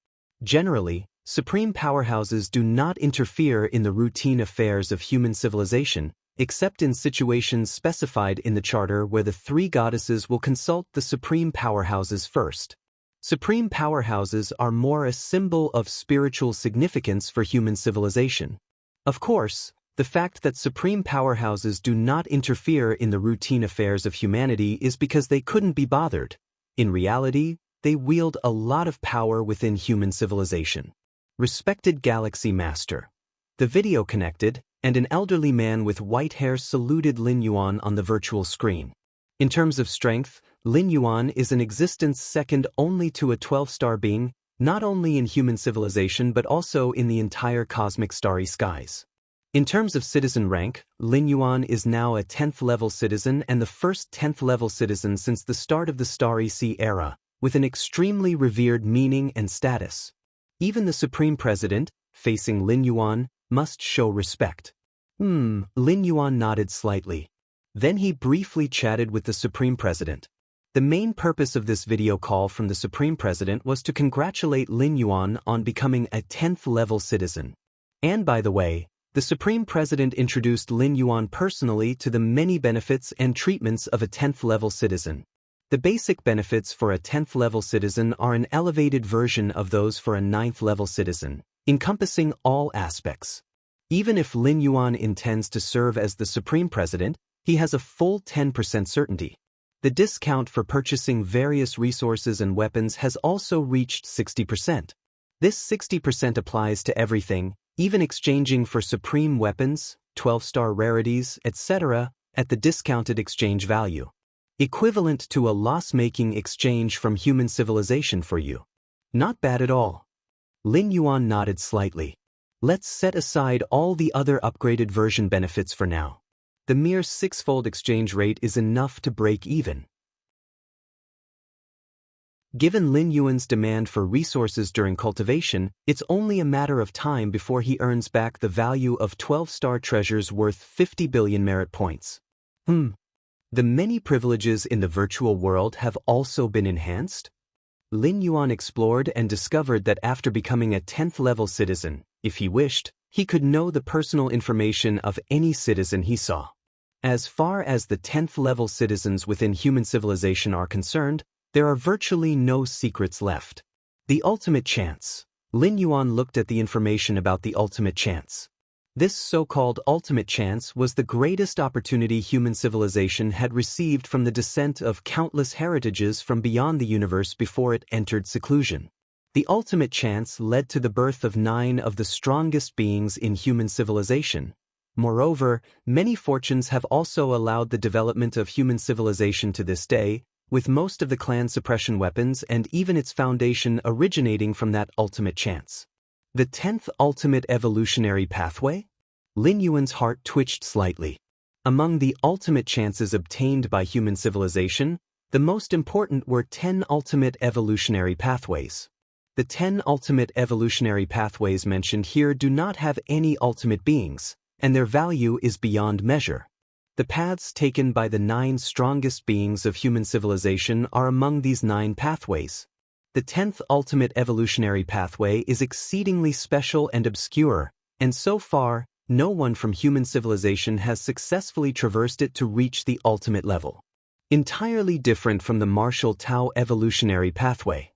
Generally, supreme powerhouses do not interfere in the routine affairs of human civilization, except in situations specified in the charter where the 3 goddesses will consult the supreme powerhouses first. Supreme powerhouses are more a symbol of spiritual significance for human civilization. Of course, the fact that supreme powerhouses do not interfere in the routine affairs of humanity is because they couldn't be bothered. In reality, they wield a lot of power within human civilization. Respected Galaxy Master. The video connected, and an elderly man with white hair saluted Lin Yuan on the virtual screen. In terms of strength, Lin Yuan is an existence second only to a 12-star being, not only in human civilization but also in the entire cosmic starry skies. In terms of citizen rank, Lin Yuan is now a 10th level citizen and the first 10th level citizen since the start of the Starry Sea era, with an extremely revered meaning and status. Even the Supreme President, facing Lin Yuan, must show respect. Lin Yuan nodded slightly. Then he briefly chatted with the Supreme President. The main purpose of this video call from the Supreme President was to congratulate Lin Yuan on becoming a 10th level citizen. And by the way, the Supreme President introduced Lin Yuan personally to the many benefits and treatments of a 10th level citizen. The basic benefits for a 10th level citizen are an elevated version of those for a 9th level citizen, encompassing all aspects. Even if Lin Yuan intends to serve as the Supreme President, he has a full 10% certainty. The discount for purchasing various resources and weapons has also reached 60%. This 60% applies to everything, even exchanging for supreme weapons, 12-star rarities, etc., at the discounted exchange value. Equivalent to a loss-making exchange from human civilization for you. Not bad at all. Lin Yuan nodded slightly. Let's set aside all the other upgraded version benefits for now. The mere 6-fold exchange rate is enough to break even. Given Lin Yuan's demand for resources during cultivation, it's only a matter of time before he earns back the value of 12-star treasures worth 50 billion merit points. The many privileges in the virtual world have also been enhanced? Lin Yuan explored and discovered that after becoming a 10th-level citizen, if he wished, he could know the personal information of any citizen he saw. As far as the 10th-level citizens within human civilization are concerned, there are virtually no secrets left. The ultimate chance. Lin Yuan looked at the information about the ultimate chance. This so-called ultimate chance was the greatest opportunity human civilization had received from the descent of countless heritages from beyond the universe before it entered seclusion. The ultimate chance led to the birth of 9 of the strongest beings in human civilization. Moreover, many fortunes have also allowed the development of human civilization to this day, with most of the clan's suppression weapons and even its foundation originating from that ultimate chance. The 10th ultimate evolutionary pathway? Lin Yuan's heart twitched slightly. Among the ultimate chances obtained by human civilization, the most important were 10 ultimate evolutionary pathways. The 10 ultimate evolutionary pathways mentioned here do not have any ultimate beings, and their value is beyond measure. The paths taken by the 9 strongest beings of human civilization are among these 9 pathways. The 10th ultimate evolutionary pathway is exceedingly special and obscure, and so far, no one from human civilization has successfully traversed it to reach the ultimate level. Entirely different from the martial Tao evolutionary pathway.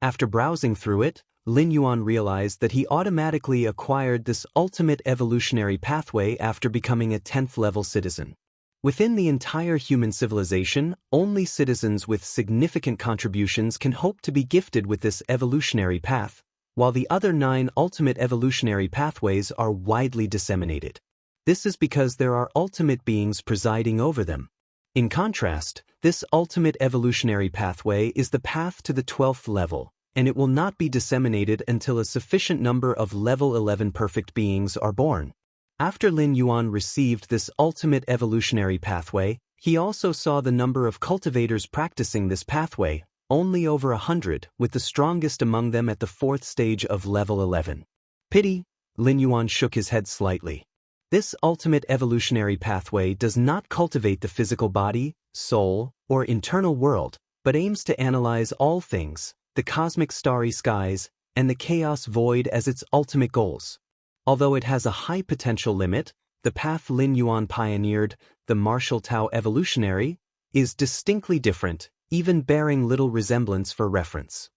After browsing through it, Lin Yuan realized that he automatically acquired this ultimate evolutionary pathway after becoming a 10th-level citizen. Within the entire human civilization, only citizens with significant contributions can hope to be gifted with this evolutionary path, while the other 9 ultimate evolutionary pathways are widely disseminated. This is because there are ultimate beings presiding over them. In contrast, this ultimate evolutionary pathway is the path to the 12th level, and it will not be disseminated until a sufficient number of level 11 perfect beings are born. After Lin Yuan received this ultimate evolutionary pathway, he also saw the number of cultivators practicing this pathway, only over 100, with the strongest among them at the 4th stage of level 11. Pity, Lin Yuan shook his head slightly. This ultimate evolutionary pathway does not cultivate the physical body, soul, or internal world, but aims to analyze all things, the cosmic starry skies, and the chaos void as its ultimate goals. Although it has a high potential limit, the path Lin Yuan pioneered, the martial Tao evolutionary, is distinctly different, even bearing little resemblance for reference.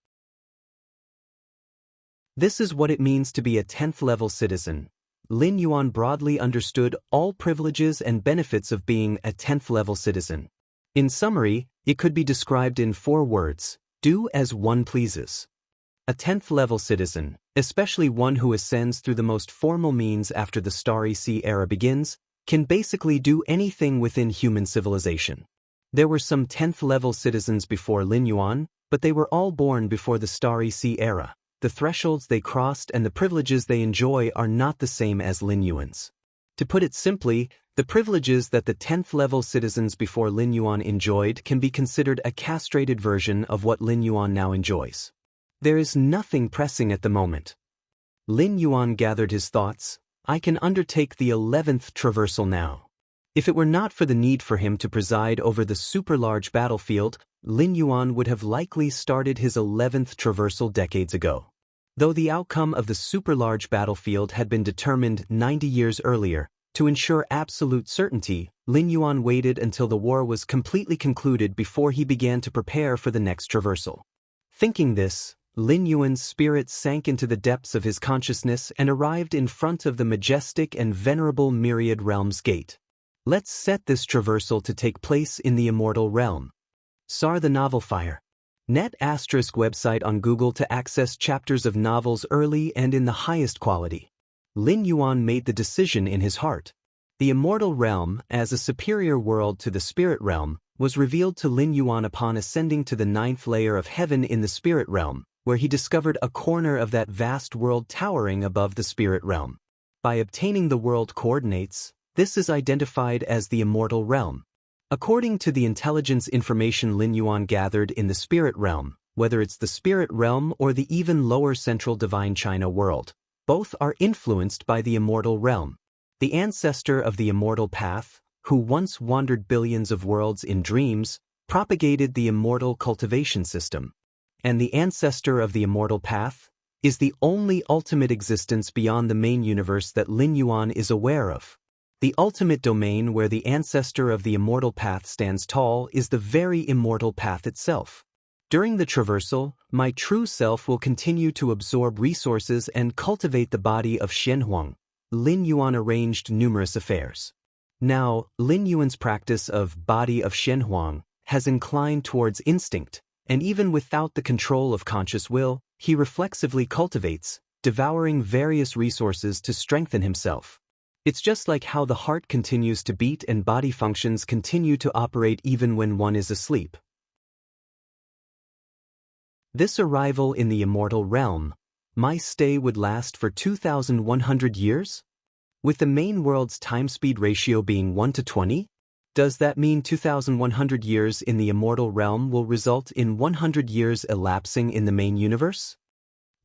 This is what it means to be a 10th-level citizen. Lin Yuan broadly understood all privileges and benefits of being a 10th-level citizen. In summary, it could be described in 4 words: do as one pleases. A 10th-level citizen, especially one who ascends through the most formal means after the Starry Sea era begins, can basically do anything within human civilization. There were some 10th-level citizens before Lin Yuan, but they were all born before the Starry Sea era. The thresholds they crossed and the privileges they enjoy are not the same as Lin Yuan's. To put it simply, the privileges that the 10th-level citizens before Lin Yuan enjoyed can be considered a castrated version of what Lin Yuan now enjoys. There is nothing pressing at the moment. Lin Yuan gathered his thoughts. I can undertake the 11th traversal now. If it were not for the need for him to preside over the super-large battlefield, Lin Yuan would have likely started his 11th traversal decades ago. Though the outcome of the super-large battlefield had been determined 90 years earlier, to ensure absolute certainty, Lin Yuan waited until the war was completely concluded before he began to prepare for the next traversal. Thinking this, Lin Yuan's spirit sank into the depths of his consciousness and arrived in front of the majestic and venerable Myriad Realms Gate. Let's set this traversal to take place in the Immortal Realm. Sar the Novel Fire. Net * website on Google to access chapters of novels early and in the highest quality. Lin Yuan made the decision in his heart. The Immortal Realm, as a superior world to the Spirit Realm, was revealed to Lin Yuan upon ascending to the 9th layer of heaven in the Spirit Realm, where he discovered a corner of that vast world towering above the Spirit Realm. By obtaining the world coordinates, this is identified as the Immortal Realm. According to the intelligence information Lin Yuan gathered in the Spirit Realm, whether it's the Spirit Realm or the even lower Central Divine China world, both are influenced by the Immortal Realm. The ancestor of the Immortal Path, who once wandered billions of worlds in dreams, propagated the immortal cultivation system. and the ancestor of the immortal path, is the only ultimate existence beyond the main universe that Lin Yuan is aware of. The ultimate domain where the ancestor of the immortal path stands tall is the very immortal path itself. During the traversal, my true self will continue to absorb resources and cultivate the body of Xianxia. Lin Yuan arranged numerous affairs. Now, Lin Yuan's practice of body of Xianxia has inclined towards instinct, and even without the control of conscious will, he reflexively cultivates, devouring various resources to strengthen himself. It's just like how the heart continues to beat and body functions continue to operate even when one is asleep. This arrival in the immortal realm, my stay would last for 2,100 years? With the main world's time-speed ratio being 1:20? Does that mean 2,100 years in the immortal realm will result in 100 years elapsing in the main universe?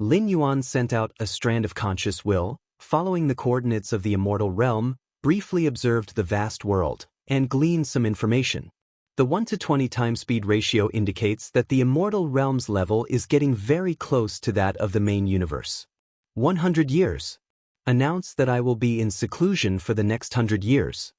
Lin Yuan sent out a strand of conscious will, following the coordinates of the immortal realm, briefly observed the vast world, and gleaned some information. The 1:20 time-speed ratio indicates that the immortal realm's level is getting very close to that of the main universe. 100 years. Announce that I will be in seclusion for the next 100 years.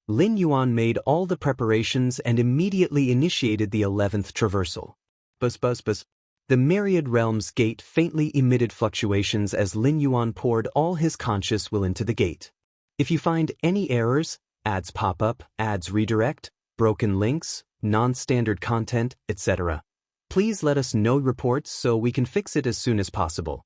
Lin Yuan made all the preparations and immediately initiated the 11th traversal. Buzz buzz buzz. The myriad realms gate faintly emitted fluctuations as Lin Yuan poured all his conscious will into the gate. If you find any errors, ads pop up, ads redirect, broken links, non-standard content, etc., please let us know reports so we can fix it as soon as possible.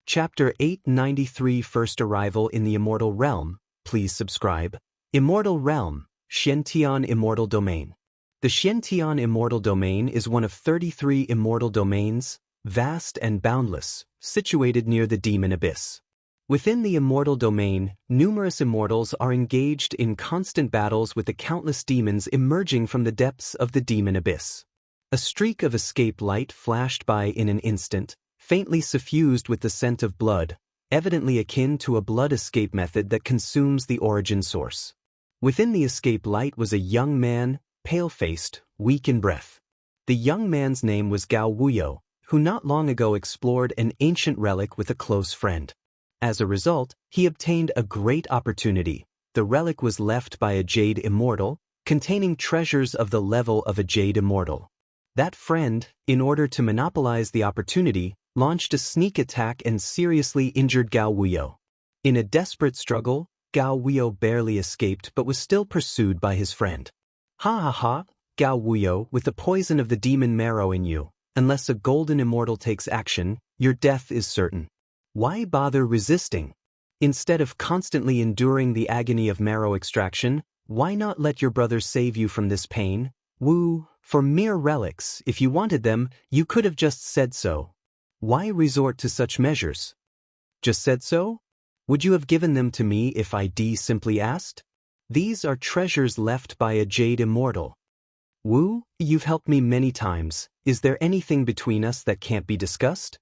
Chapter 893 First Arrival in the Immortal Realm. Please subscribe. Immortal Realm, Xiantian Immortal Domain. The Xiantian Immortal Domain is one of 33 immortal domains, vast and boundless, situated near the demon abyss. Within the immortal domain, numerous immortals are engaged in constant battles with the countless demons emerging from the depths of the demon abyss. A streak of escape light flashed by in an instant, faintly suffused with the scent of blood, evidently akin to a blood escape method that consumes the origin source. Within the escape light was a young man, pale-faced, weak in breath. The young man's name was Gao Wuyo, who not long ago explored an ancient relic with a close friend. As a result, he obtained a great opportunity. The relic was left by a jade immortal, containing treasures of the level of a jade immortal. That friend, in order to monopolize the opportunity, launched a sneak attack and seriously injured Gao Wuyo. In a desperate struggle, Gao Wuyo barely escaped but was still pursued by his friend. Ha ha ha, Gao Wuyo, with the poison of the demon marrow in you, unless a golden immortal takes action, your death is certain. Why bother resisting? Instead of constantly enduring the agony of marrow extraction, why not let your brother save you from this pain? Wu, for mere relics, if you wanted them, you could have just said so. Why resort to such measures? Just said so? Would you have given them to me if I simply asked? These are treasures left by a jade immortal. Wu, you've helped me many times. Is there anything between us that can't be discussed?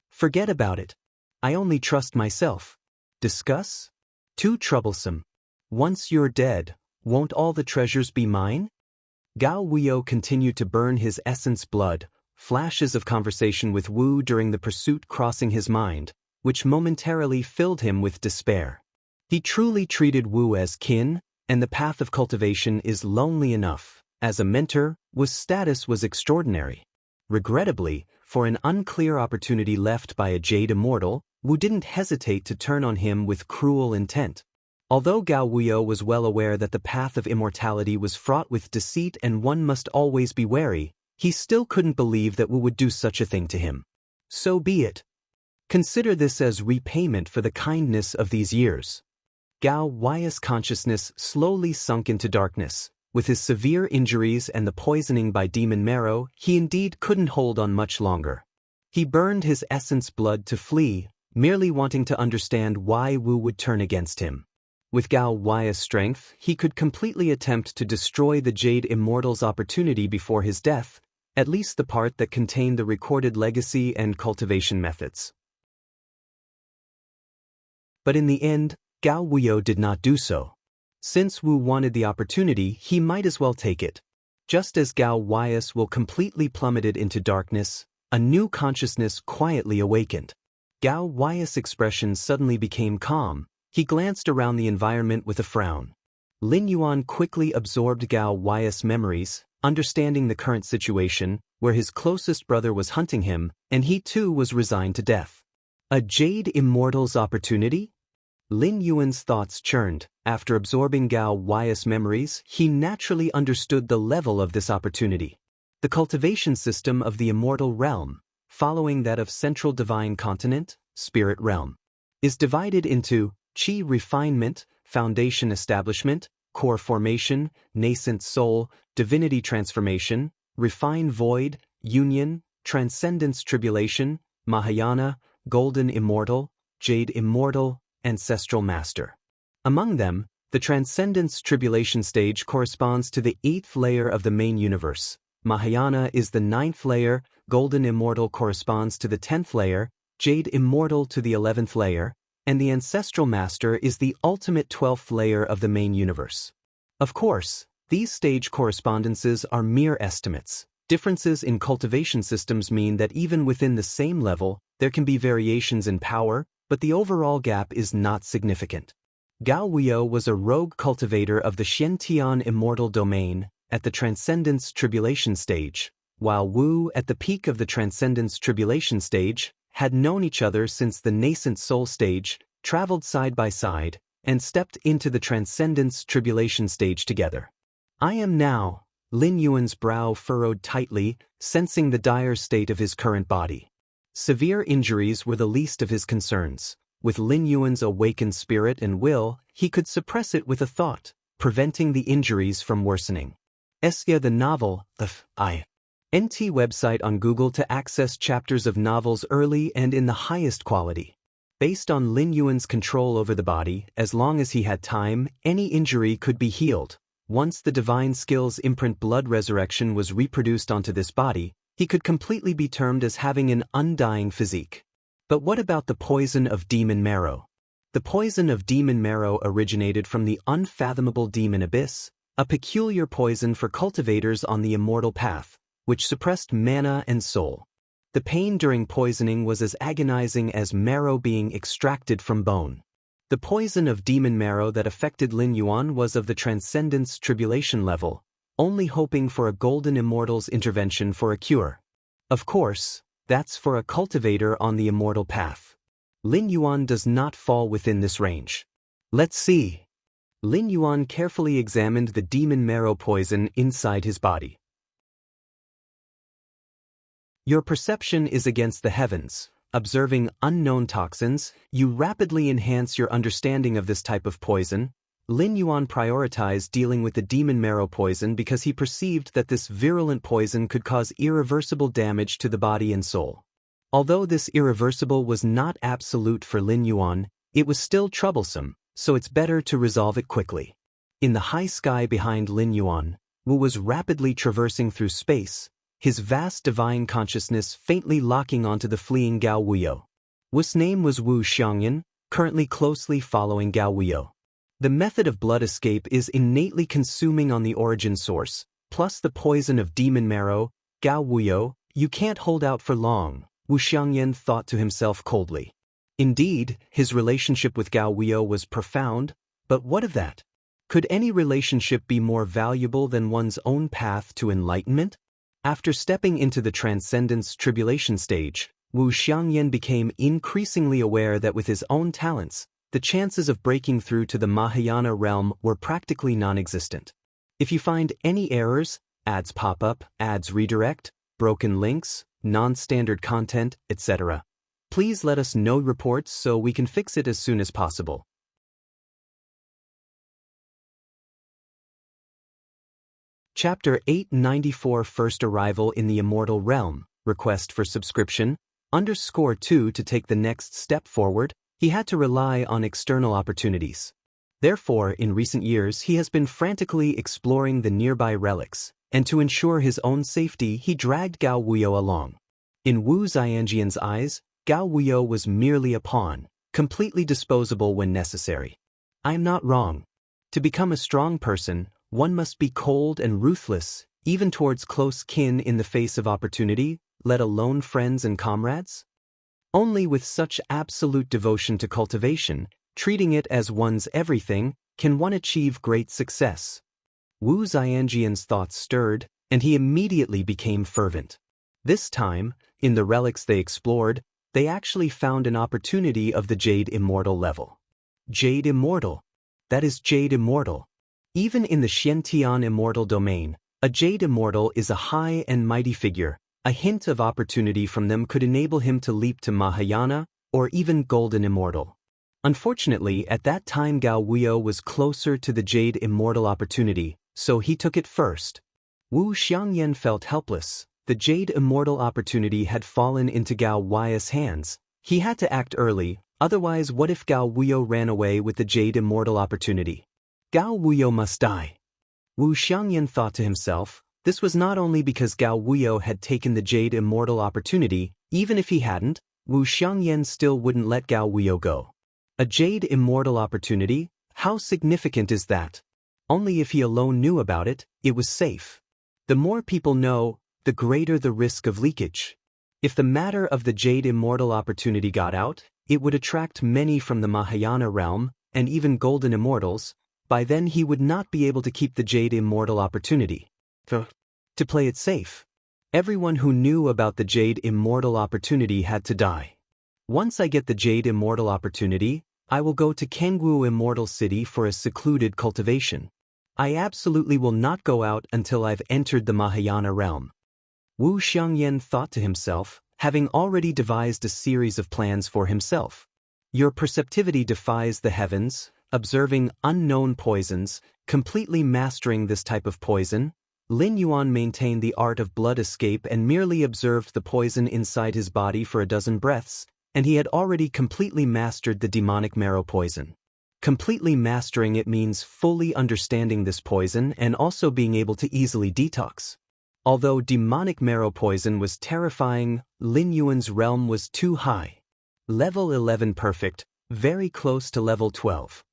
Forget about it. I only trust myself. Discuss? Too troublesome. Once you're dead, won't all the treasures be mine? Gao Wuyo continued to burn his essence blood, flashes of conversation with Wu during the pursuit crossing his mind, which momentarily filled him with despair. He truly treated Wu as kin, and the path of cultivation is lonely enough. As a mentor, Wu's status was extraordinary. Regrettably, for an unclear opportunity left by a jade immortal, Wu didn't hesitate to turn on him with cruel intent. Although Gao Wuyo was well aware that the path of immortality was fraught with deceit and one must always be wary, he still couldn't believe that Wu would do such a thing to him. So be it. Consider this as repayment for the kindness of these years. Gao Wuyo's consciousness slowly sunk into darkness. With his severe injuries and the poisoning by demon marrow, he indeed couldn't hold on much longer. He burned his essence blood to flee, merely wanting to understand why Wu would turn against him. With Gao Wuyo's strength, he could completely attempt to destroy the Jade Immortal's opportunity before his death, at least the part that contained the recorded legacy and cultivation methods. But in the end, Gao Wuyo did not do so. Since Wu wanted the opportunity, he might as well take it. Just as Gao Wei's will completely plummeted into darkness, a new consciousness quietly awakened. Gao Wei's expression suddenly became calm. He glanced around the environment with a frown. Lin Yuan quickly absorbed Gao Wei's memories, understanding the current situation, where his closest brother was hunting him, and he too was resigned to death. A Jade Immortal's opportunity? Lin Yuan's thoughts churned. After absorbing Gao Wei's memories, he naturally understood the level of this opportunity. The cultivation system of the immortal realm, following that of Central Divine Continent, Spirit Realm, is divided into Qi Refinement, Foundation Establishment, Core Formation, Nascent Soul, Divinity Transformation, Refine Void, Union, Transcendence Tribulation, Mahayana, Golden Immortal, Jade Immortal, Ancestral Master. Among them, the Transcendence Tribulation stage corresponds to the 8th layer of the main universe. Mahayana is the 9th layer, Golden Immortal corresponds to the 10th layer, Jade Immortal to the 11th layer, and the Ancestral Master is the ultimate 12th layer of the main universe. Of course, these stage correspondences are mere estimates. Differences in cultivation systems mean that even within the same level, there can be variations in power, but the overall gap is not significant. Gao Wuyo was a rogue cultivator of the Xianxia immortal domain at the Transcendence Tribulation stage, while Wu, at the peak of the Transcendence Tribulation stage, had known each other since the Nascent Soul stage, traveled side by side, and stepped into the Transcendence Tribulation stage together. I am now, Lin Yuan's brow furrowed tightly, sensing the dire state of his current body. Severe injuries were the least of his concerns. With Lin Yuan's awakened spirit and will, he could suppress it with a thought, preventing the injuries from worsening. Xianxia the novel, the NT website on Google to access chapters of novels early and in the highest quality. Based on Lin Yuan's control over the body, as long as he had time, any injury could be healed. Once the divine skill's imprint blood resurrection was reproduced onto this body, he could completely be termed as having an undying physique. But what about the poison of demon marrow? The poison of demon marrow originated from the unfathomable demon abyss, a peculiar poison for cultivators on the immortal path, which suppressed mana and soul. The pain during poisoning was as agonizing as marrow being extracted from bone. The poison of demon marrow that affected Lin Yuan was of the Transcendence Tribulation level, only hoping for a golden immortal's intervention for a cure. Of course, that's for a cultivator on the immortal path. Lin Yuan does not fall within this range. Let's see. Lin Yuan carefully examined the demon marrow poison inside his body. Your perception is against the heavens. Observing unknown toxins, you rapidly enhance your understanding of this type of poison. Lin Yuan prioritized dealing with the demon marrow poison because he perceived that this virulent poison could cause irreversible damage to the body and soul. Although this irreversible was not absolute for Lin Yuan, it was still troublesome, so it's better to resolve it quickly. In the high sky behind Lin Yuan, Wu was rapidly traversing through space, his vast divine consciousness faintly locking onto the fleeing Gao Wuyo. Wu's name was Wu Xianxia, currently closely following Gao Wuyo. The method of blood escape is innately consuming on the origin source, plus the poison of demon marrow. Gao Wuyo, you can't hold out for long, Wu Xianxia thought to himself coldly. Indeed, his relationship with Gao Wuyo was profound, but what of that? Could any relationship be more valuable than one's own path to enlightenment? After stepping into the Transcendence Tribulation stage, Wu Xianxia became increasingly aware that with his own talents, the chances of breaking through to the Mahayana realm were practically non-existent. If you find any errors, ads pop up, ads redirect, broken links, non-standard content, etc., please let us know reports so we can fix it as soon as possible. Chapter 894 First Arrival in the Immortal Realm, Request for Subscription, _2 To take the next step forward, he had to rely on external opportunities. Therefore, in recent years he has been frantically exploring the nearby relics, and to ensure his own safety he dragged Gao Wuyo along. In Wu Xianxian's eyes, Gao Wuyo was merely a pawn, completely disposable when necessary. I am not wrong. To become a strong person, one must be cold and ruthless, even towards close kin in the face of opportunity, let alone friends and comrades? Only with such absolute devotion to cultivation, treating it as one's everything, can one achieve great success. Wu Xianxian's thoughts stirred, and he immediately became fervent. This time, in the relics they explored, they actually found an opportunity of the Jade Immortal level. Jade Immortal. That is Jade Immortal. Even in the Xiantian Immortal domain, a Jade Immortal is a high and mighty figure. A hint of opportunity from them could enable him to leap to Mahayana, or even Golden Immortal. Unfortunately, at that time Gao Wuyo was closer to the Jade Immortal opportunity, so he took it first. Wu Xiangyan felt helpless. The Jade Immortal opportunity had fallen into Gao Wuyo's hands. He had to act early, otherwise what if Gao Wuyo ran away with the Jade Immortal opportunity? Gao Wuyo must die. Wu Xiangyan thought to himself. This was not only because Gao Wuyo had taken the Jade Immortal opportunity, even if he hadn't, Wu Xiangyan still wouldn't let Gao Wuyo go. A Jade Immortal opportunity? How significant is that? Only if he alone knew about it, it was safe. The more people know, the greater the risk of leakage. If the matter of the Jade Immortal opportunity got out, it would attract many from the Mahayana realm, and even Golden Immortals. By then he would not be able to keep the Jade Immortal opportunity. To play it safe, everyone who knew about the Jade Immortal opportunity had to die. Once I get the Jade Immortal opportunity, I will go to Kangwu Immortal City for a secluded cultivation. I absolutely will not go out until I've entered the Mahayana realm. Wu Xiangyan thought to himself, having already devised a series of plans for himself. Your perceptivity defies the heavens, observing unknown poisons, completely mastering this type of poison. Lin Yuan maintained the art of blood escape and merely observed the poison inside his body for a dozen breaths, and he had already completely mastered the demonic marrow poison. Completely mastering it means fully understanding this poison and also being able to easily detox. Although demonic marrow poison was terrifying, Lin Yuan's realm was too high. Level 11 perfect, very close to level 12.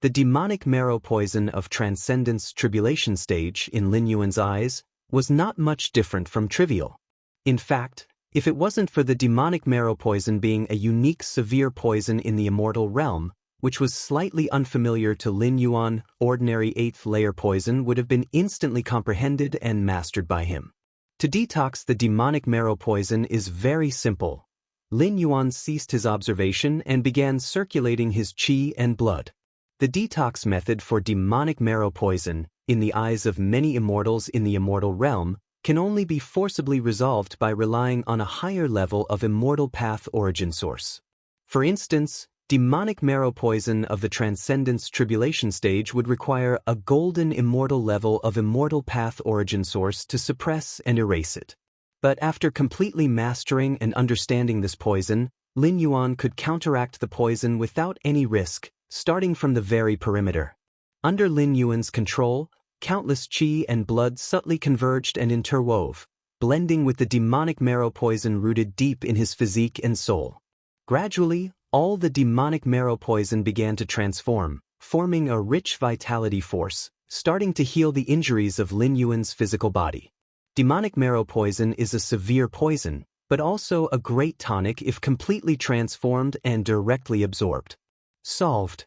The demonic marrow poison of Transcendence Tribulation stage, in Lin Yuan's eyes, was not much different from trivial. In fact, if it wasn't for the demonic marrow poison being a unique severe poison in the immortal realm, which was slightly unfamiliar to Lin Yuan, ordinary 8th layer poison would have been instantly comprehended and mastered by him. To detox the demonic marrow poison is very simple. Lin Yuan ceased his observation and began circulating his qi and blood. The detox method for demonic marrow poison, in the eyes of many immortals in the immortal realm, can only be forcibly resolved by relying on a higher level of immortal path origin source. For instance, demonic marrow poison of the Transcendence Tribulation stage would require a golden immortal level of immortal path origin source to suppress and erase it. But after completely mastering and understanding this poison, Lin Yuan could counteract the poison without any risk, starting from the very perimeter. Under Lin Yuan's control, countless qi and blood subtly converged and interwove, blending with the demonic marrow poison rooted deep in his physique and soul. Gradually, all the demonic marrow poison began to transform, forming a rich vitality force, starting to heal the injuries of Lin Yuan's physical body. Demonic marrow poison is a severe poison, but also a great tonic if completely transformed and directly absorbed. Solved.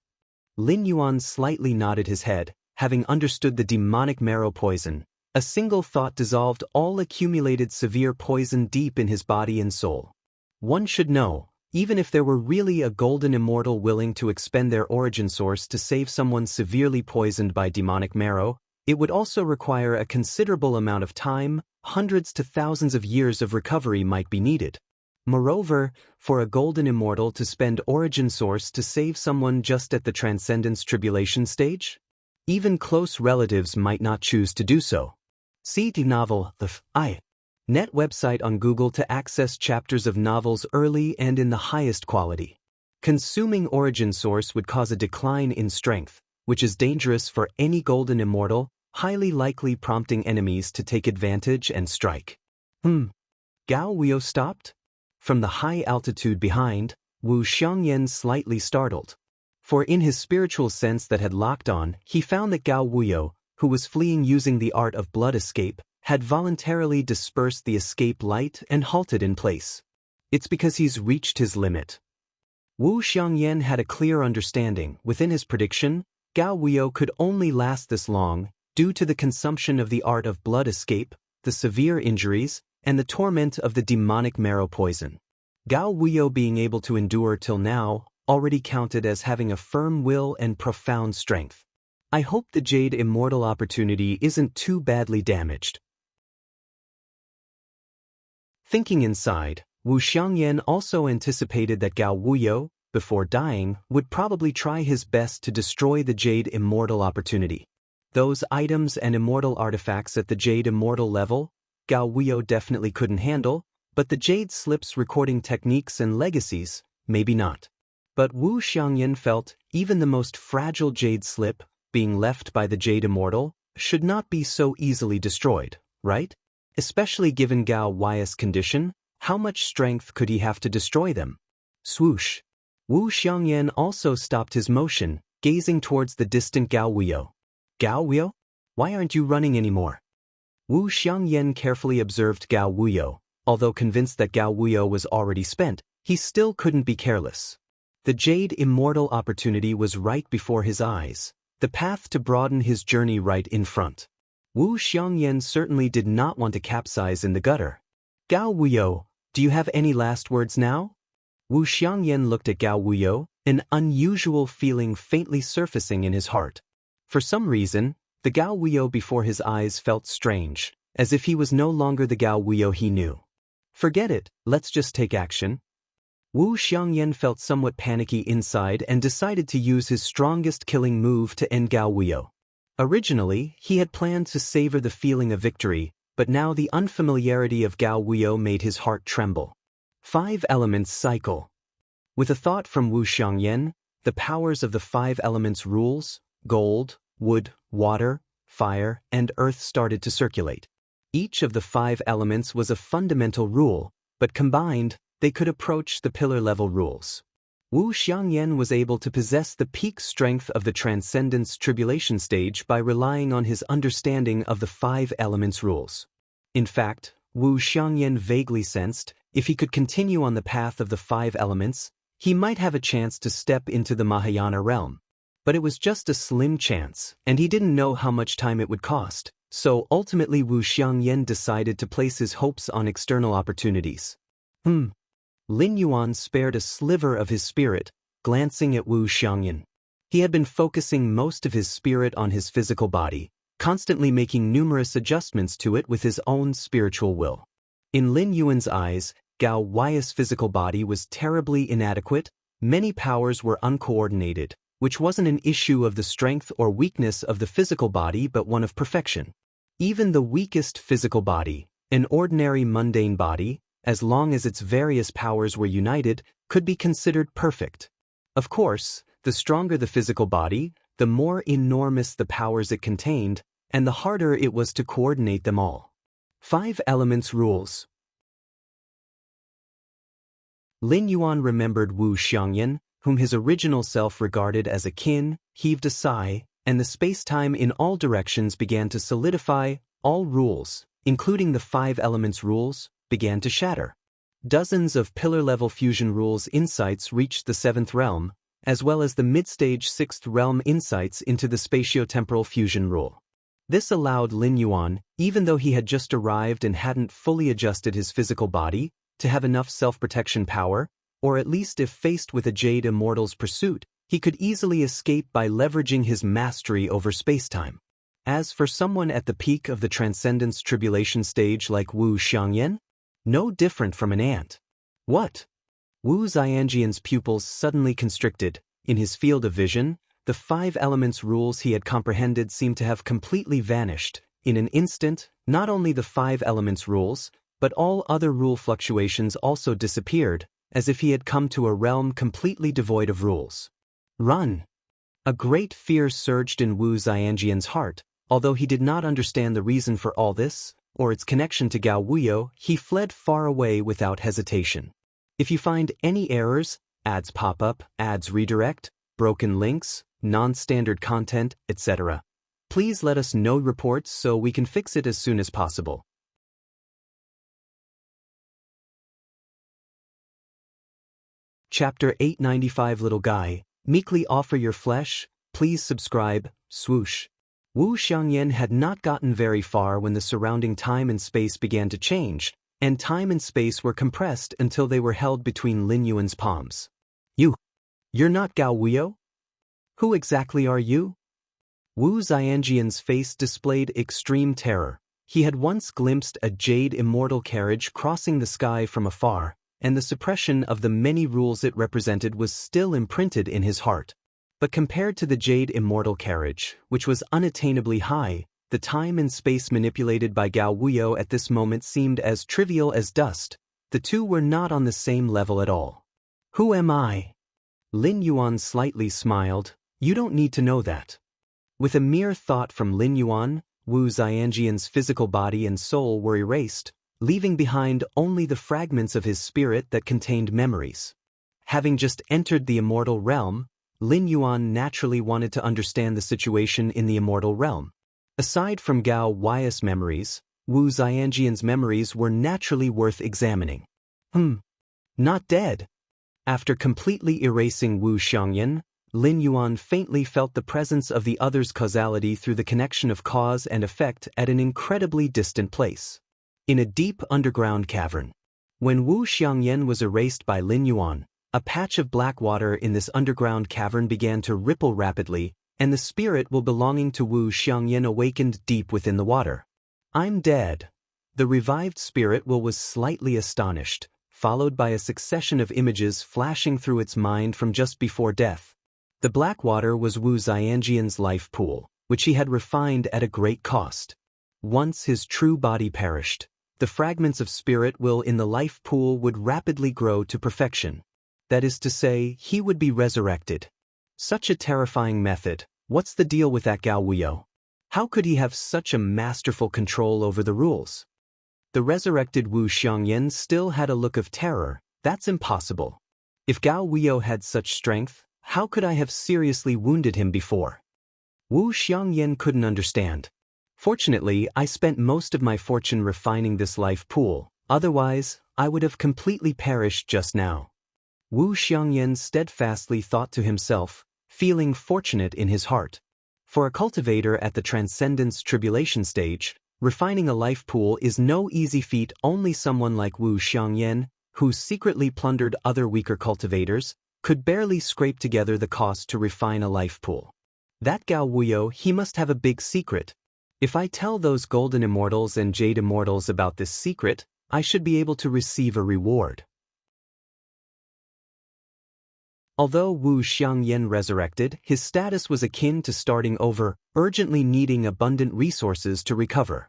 Lin Yuan slightly nodded his head, having understood the demonic marrow poison. A single thought dissolved all accumulated severe poison deep in his body and soul. One should know, even if there were really a golden immortal willing to expend their origin source to save someone severely poisoned by demonic marrow, it would also require a considerable amount of time, hundreds to thousands of years of recovery might be needed. Moreover, for a golden immortal to spend origin source to save someone just at the Transcendence Tribulation stage? Even close relatives might not choose to do so. See the novel, Net website on Google to access chapters of novels early and in the highest quality. Consuming origin source would cause a decline in strength, which is dangerous for any golden immortal, highly likely prompting enemies to take advantage and strike. Gao Wuyo stopped? From the high altitude behind, Wu Xiangyan slightly startled. For in his spiritual sense that had locked on, he found that Gao Wuyo, who was fleeing using the art of blood escape, had voluntarily dispersed the escape light and halted in place. It's because he's reached his limit. Wu Xiangyan had a clear understanding. Within his prediction, Gao Wuyo could only last this long due to the consumption of the art of blood escape, the severe injuries, and the torment of the demonic marrow poison. Gao Wuyo being able to endure till now already counted as having a firm will and profound strength. I hope the Jade Immortal opportunity isn't too badly damaged. Thinking inside, Wu Xiangyan also anticipated that Gao Wuyo, before dying, would probably try his best to destroy the Jade Immortal opportunity. Those items and immortal artifacts at the Jade Immortal level, Gao Wuyo definitely couldn't handle, but the Jade Slip's recording techniques and legacies, maybe not. But Wu Xiangyan felt even the most fragile Jade Slip, being left by the Jade Immortal, should not be so easily destroyed, right? Especially given Gao Wuyo's condition, how much strength could he have to destroy them? Swoosh! Wu Xiangyan also stopped his motion, gazing towards the distant Gao Wuyo. Gao Wuyo? Why aren't you running anymore? Wu Xiangyan carefully observed Gao Wuyo. Although convinced that Gao Wuyo was already spent, he still couldn't be careless. The Jade Immortal opportunity was right before his eyes, the path to broaden his journey right in front. Wu Xiangyan certainly did not want to capsize in the gutter. Gao Wuyo, do you have any last words now? Wu Xiangyan looked at Gao Wuyo, an unusual feeling faintly surfacing in his heart. For some reason, the Gao Wuyo before his eyes felt strange, as if he was no longer the Gao Wuyo he knew. Forget it, let's just take action. Wu Xiangyan felt somewhat panicky inside and decided to use his strongest killing move to end Gao Wuyo. Originally, he had planned to savor the feeling of victory, but now the unfamiliarity of Gao Wuyo made his heart tremble. 5 Elements Cycle. With a thought from Wu Xiangyan, the powers of the 5 elements rules, gold, wood, water, fire, and earth started to circulate. Each of the 5 elements was a fundamental rule, but combined, they could approach the pillar-level rules. Wu Xiangyan was able to possess the peak strength of the Transcendence Tribulation stage by relying on his understanding of the 5 elements rules. In fact, Wu Xiangyan vaguely sensed, if he could continue on the path of the 5 elements, he might have a chance to step into the Mahayana realm. But it was just a slim chance, and he didn't know how much time it would cost, so ultimately Wu Xiangyan decided to place his hopes on external opportunities. Lin Yuan spared a sliver of his spirit, glancing at Wu Xiangyan. He had been focusing most of his spirit on his physical body, constantly making numerous adjustments to it with his own spiritual will. In Lin Yuan's eyes, Gao Wuyo's physical body was terribly inadequate, many powers were uncoordinated, which wasn't an issue of the strength or weakness of the physical body but one of perfection. Even the weakest physical body, an ordinary mundane body, as long as its various powers were united, could be considered perfect. Of course, the stronger the physical body, the more enormous the powers it contained, and the harder it was to coordinate them all. 5 Elements Rules. Lin Yuan remembered Wu Xiangyan, whom his original self regarded as a kin, heaved a sigh, and the space-time in all directions began to solidify. All rules, including the 5 Elements rules, began to shatter. Dozens of pillar-level fusion rules insights reached the 7th realm, as well as the mid-stage 6th realm insights into the spatio-temporal fusion rule. This allowed Lin Yuan, even though he had just arrived and hadn't fully adjusted his physical body, to have enough self-protection power, or at least if faced with a Jade Immortal's pursuit, he could easily escape by leveraging his mastery over space-time. As for someone at the peak of the Transcendence Tribulation stage like Wu Xiangyan, no different from an ant. What? Wu Xiangyan's pupils suddenly constricted. In his field of vision, the 5 elements rules he had comprehended seemed to have completely vanished. In an instant, not only the 5 elements rules, but all other rule fluctuations also disappeared, as if he had come to a realm completely devoid of rules. Run! A great fear surged in Wu Xiangyan's heart. Although he did not understand the reason for all this, or its connection to Gao Wuyo, he fled far away without hesitation. If you find any errors, ads pop up, ads redirect, broken links, non-standard content, etc. Please let us know reports so we can fix it as soon as possible. Chapter 895 Little Guy, meekly offer your flesh, please subscribe, swoosh. Wu Xianxia had not gotten very far when the surrounding time and space began to change, and time and space were compressed until they were held between Lin Yuan's palms. You're not Gao Wuyo? Who exactly are you? Wu Xianxian's face displayed extreme terror. He had once glimpsed a jade immortal carriage crossing the sky from afar, and the suppression of the many rules it represented was still imprinted in his heart. But compared to the jade immortal carriage, which was unattainably high, the time and space manipulated by Gao Wuyo at this moment seemed as trivial as dust. The two were not on the same level at all. Who am I? Lin Yuan slightly smiled. You don't need to know that. With a mere thought from Lin Yuan, Wu Xianxian's physical body and soul were erased, leaving behind only the fragments of his spirit that contained memories. Having just entered the immortal realm, Lin Yuan naturally wanted to understand the situation in the immortal realm. Aside from Gao Wuyo's memories, Wu Xianxian's memories were naturally worth examining. Not dead. After completely erasing Wu Xianxia, Lin Yuan faintly felt the presence of the other's causality through the connection of cause and effect at an incredibly distant place. In a deep underground cavern. When Wu Xianxia was erased by Lin Yuan, a patch of black water in this underground cavern began to ripple rapidly, and the spirit will belonging to Wu Xianxia awakened deep within the water. I'm dead. The revived spirit will was slightly astonished, followed by a succession of images flashing through its mind from just before death. The black water was Wu Xianxian's life pool, which he had refined at a great cost. Once his true body perished, the fragments of spirit will in the life pool would rapidly grow to perfection. That is to say, he would be resurrected. Such a terrifying method. What's the deal with that Gao Wuyo? How could he have such a masterful control over the rules? The resurrected Wu Xianxia still had a look of terror. That's impossible. If Gao Wuyo had such strength, how could I have seriously wounded him before? Wu Xianxia couldn't understand. Fortunately, I spent most of my fortune refining this life pool, otherwise, I would have completely perished just now. Wu Xianxia steadfastly thought to himself, feeling fortunate in his heart. For a cultivator at the Transcendence Tribulation stage, refining a life pool is no easy feat. Only someone like Wu Xianxia, who secretly plundered other weaker cultivators, could barely scrape together the cost to refine a life pool. That Gao Wuyo, he must have a big secret. If I tell those golden immortals and jade immortals about this secret, I should be able to receive a reward. Although Wu Xianxia resurrected, his status was akin to starting over, urgently needing abundant resources to recover.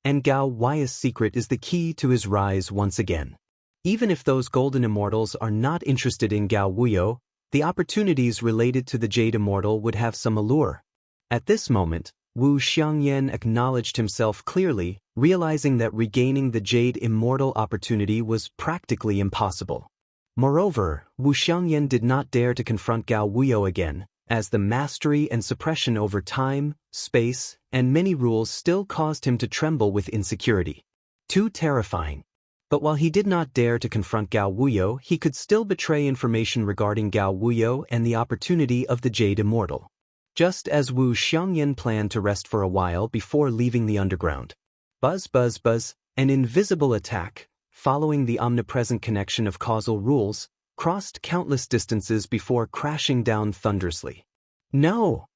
And Gao Wuyo's secret is the key to his rise once again. Even if those golden immortals are not interested in Gao Wuyo, the opportunities related to the jade immortal would have some allure. At this moment, Wu Xianxia acknowledged himself clearly, realizing that regaining the jade immortal opportunity was practically impossible. Moreover, Wu Xianxia did not dare to confront Gao Wuyo again, as the mastery and suppression over time, space, and many rules still caused him to tremble with insecurity. Too terrifying. But while he did not dare to confront Gao Wuyo, he could still betray information regarding Gao Wuyo and the opportunity of the jade immortal. Just as Wu Xianxia planned to rest for a while before leaving the underground. Buzz buzz buzz, an invisible attack, following the omnipresent connection of causal rules, crossed countless distances before crashing down thunderously. No!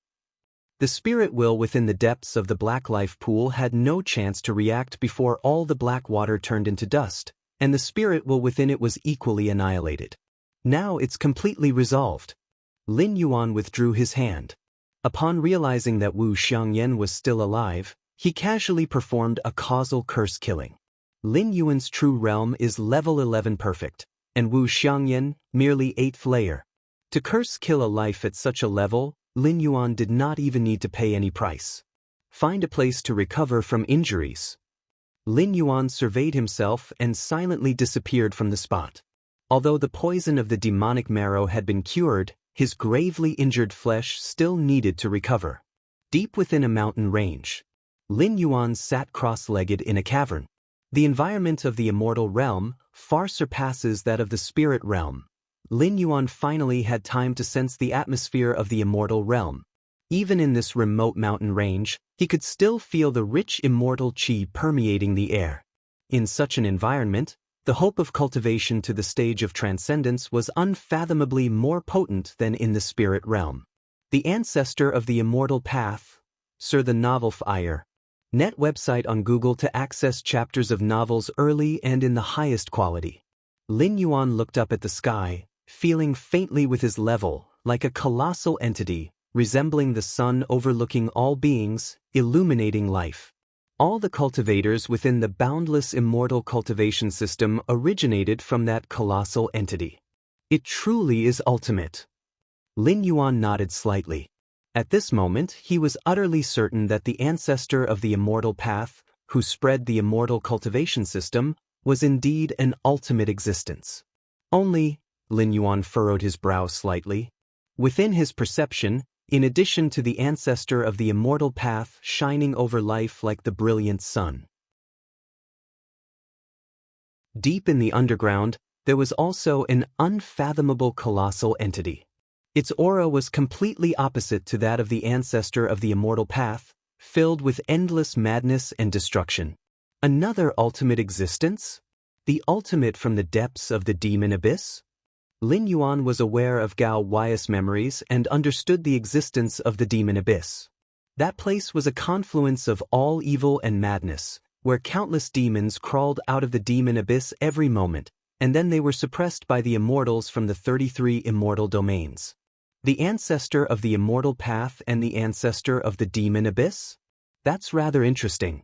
The spirit will within the depths of the black life pool had no chance to react before all the black water turned into dust, and the spirit will within it was equally annihilated. Now it's completely resolved. Lin Yuan withdrew his hand. Upon realizing that Wu Xianxia was still alive, he casually performed a causal curse killing. Lin Yuan's true realm is level 11 perfect, and Wu Xianxia, merely 8th layer. To curse kill a life at such a level, Lin Yuan did not even need to pay any price. Find a place to recover from injuries. Lin Yuan surveyed himself and silently disappeared from the spot. Although the poison of the demonic marrow had been cured, his gravely injured flesh still needed to recover. Deep within a mountain range, Lin Yuan sat cross-legged in a cavern. The environment of the immortal realm far surpasses that of the spirit realm. Lin Yuan finally had time to sense the atmosphere of the immortal realm. Even in this remote mountain range, he could still feel the rich immortal qi permeating the air. In such an environment, the hope of cultivation to the stage of transcendence was unfathomably more potent than in the spirit realm. The ancestor of the immortal path, Sir the Novel Fire. Net website on Google to access chapters of novels early and in the highest quality. Lin Yuan looked up at the sky, feeling faintly with his level, like a colossal entity, resembling the sun overlooking all beings, illuminating life. All the cultivators within the boundless immortal cultivation system originated from that colossal entity. It truly is ultimate. Lin Yuan nodded slightly. At this moment, he was utterly certain that the ancestor of the immortal path, who spread the immortal cultivation system, was indeed an ultimate existence. Only, Lin Yuan furrowed his brow slightly. Within his perception, in addition to the ancestor of the immortal path shining over life like the brilliant sun. Deep in the underground, there was also an unfathomable colossal entity. Its aura was completely opposite to that of the ancestor of the immortal path, filled with endless madness and destruction. Another ultimate existence? The ultimate from the depths of the demon abyss? Lin Yuan was aware of Gao Wei's memories and understood the existence of the demon abyss. That place was a confluence of all evil and madness, where countless demons crawled out of the demon abyss every moment, and then they were suppressed by the immortals from the 33 immortal domains. The ancestor of the immortal path and the ancestor of the demon abyss? That's rather interesting.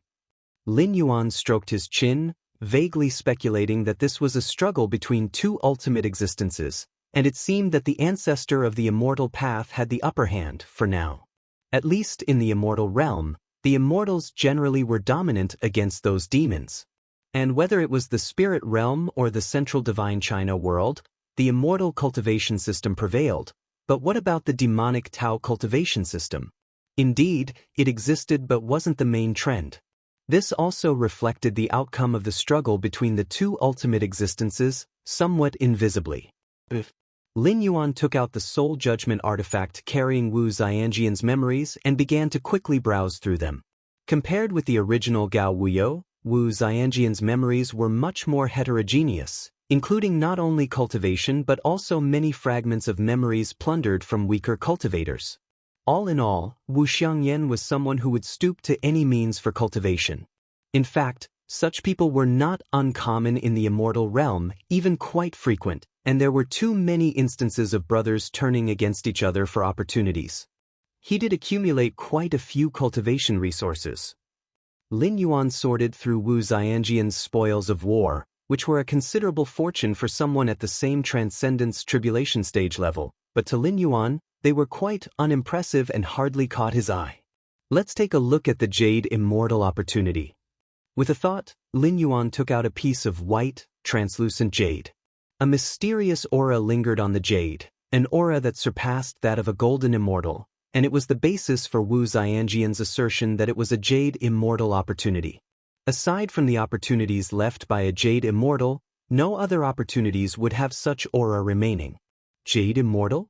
Lin Yuan stroked his chin, vaguely speculating that this was a struggle between two ultimate existences, and it seemed that the ancestor of the immortal path had the upper hand for now. At least in the immortal realm, the immortals generally were dominant against those demons. And whether it was the spirit realm or the central divine China world, the immortal cultivation system prevailed. But what about the demonic Tao cultivation system? Indeed, it existed but wasn't the main trend. This also reflected the outcome of the struggle between the two ultimate existences, somewhat invisibly. Lin Yuan took out the soul judgment artifact carrying Wu Xianxian's memories and began to quickly browse through them. Compared with the original Gao Wuyo, Wu Xianxian's memories were much more heterogeneous, including not only cultivation but also many fragments of memories plundered from weaker cultivators. All in all, Wu Xiangyan was someone who would stoop to any means for cultivation. In fact, such people were not uncommon in the immortal realm, even quite frequent, and there were too many instances of brothers turning against each other for opportunities. He did accumulate quite a few cultivation resources. Lin Yuan sorted through Wu Xianjian's spoils of war, which were a considerable fortune for someone at the same transcendence tribulation stage level, but to Lin Yuan, they were quite unimpressive and hardly caught his eye. Let's take a look at the Jade Immortal opportunity. With a thought, Lin Yuan took out a piece of white, translucent jade. A mysterious aura lingered on the jade, an aura that surpassed that of a golden immortal, and it was the basis for Wu Xianjian's assertion that it was a Jade Immortal opportunity. Aside from the opportunities left by a Jade Immortal, no other opportunities would have such aura remaining. Jade Immortal?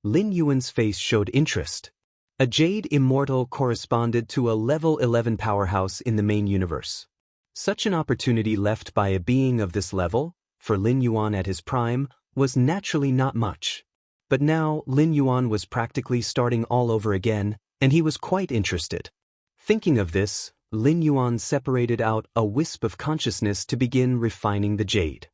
Lin Yuan's face showed interest. A Jade Immortal corresponded to a level 11 powerhouse in the main universe. Such an opportunity left by a being of this level, for Lin Yuan at his prime, was naturally not much. But now Lin Yuan was practically starting all over again, and he was quite interested. Thinking of this, Lin Yuan separated out a wisp of consciousness to begin refining the jade.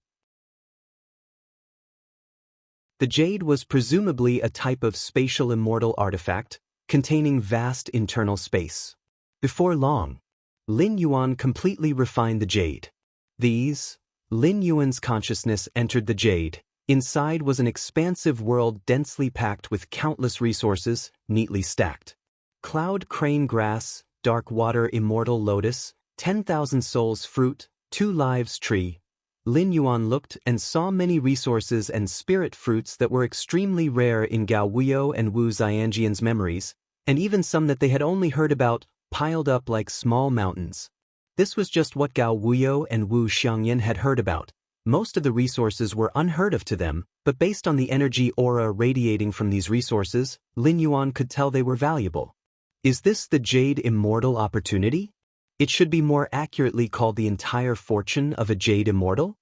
The jade was presumably a type of spatial immortal artifact, containing vast internal space. Before long, Lin Yuan completely refined the jade. Lin Yuan's consciousness entered the jade. Inside was an expansive world densely packed with countless resources, neatly stacked. Cloud crane grass, dark water immortal lotus, 10,000 souls fruit, 2 lives tree, Lin Yuan looked and saw many resources and spirit fruits that were extremely rare in Gao Wuyo and Wu Xianjian's memories, and even some that they had only heard about, piled up like small mountains. This was just what Gao Wuyo and Wu Xiangyan had heard about. Most of the resources were unheard of to them, but based on the energy aura radiating from these resources, Lin Yuan could tell they were valuable. Is this the Jade Immortal opportunity? It should be more accurately called the entire fortune of a Jade Immortal?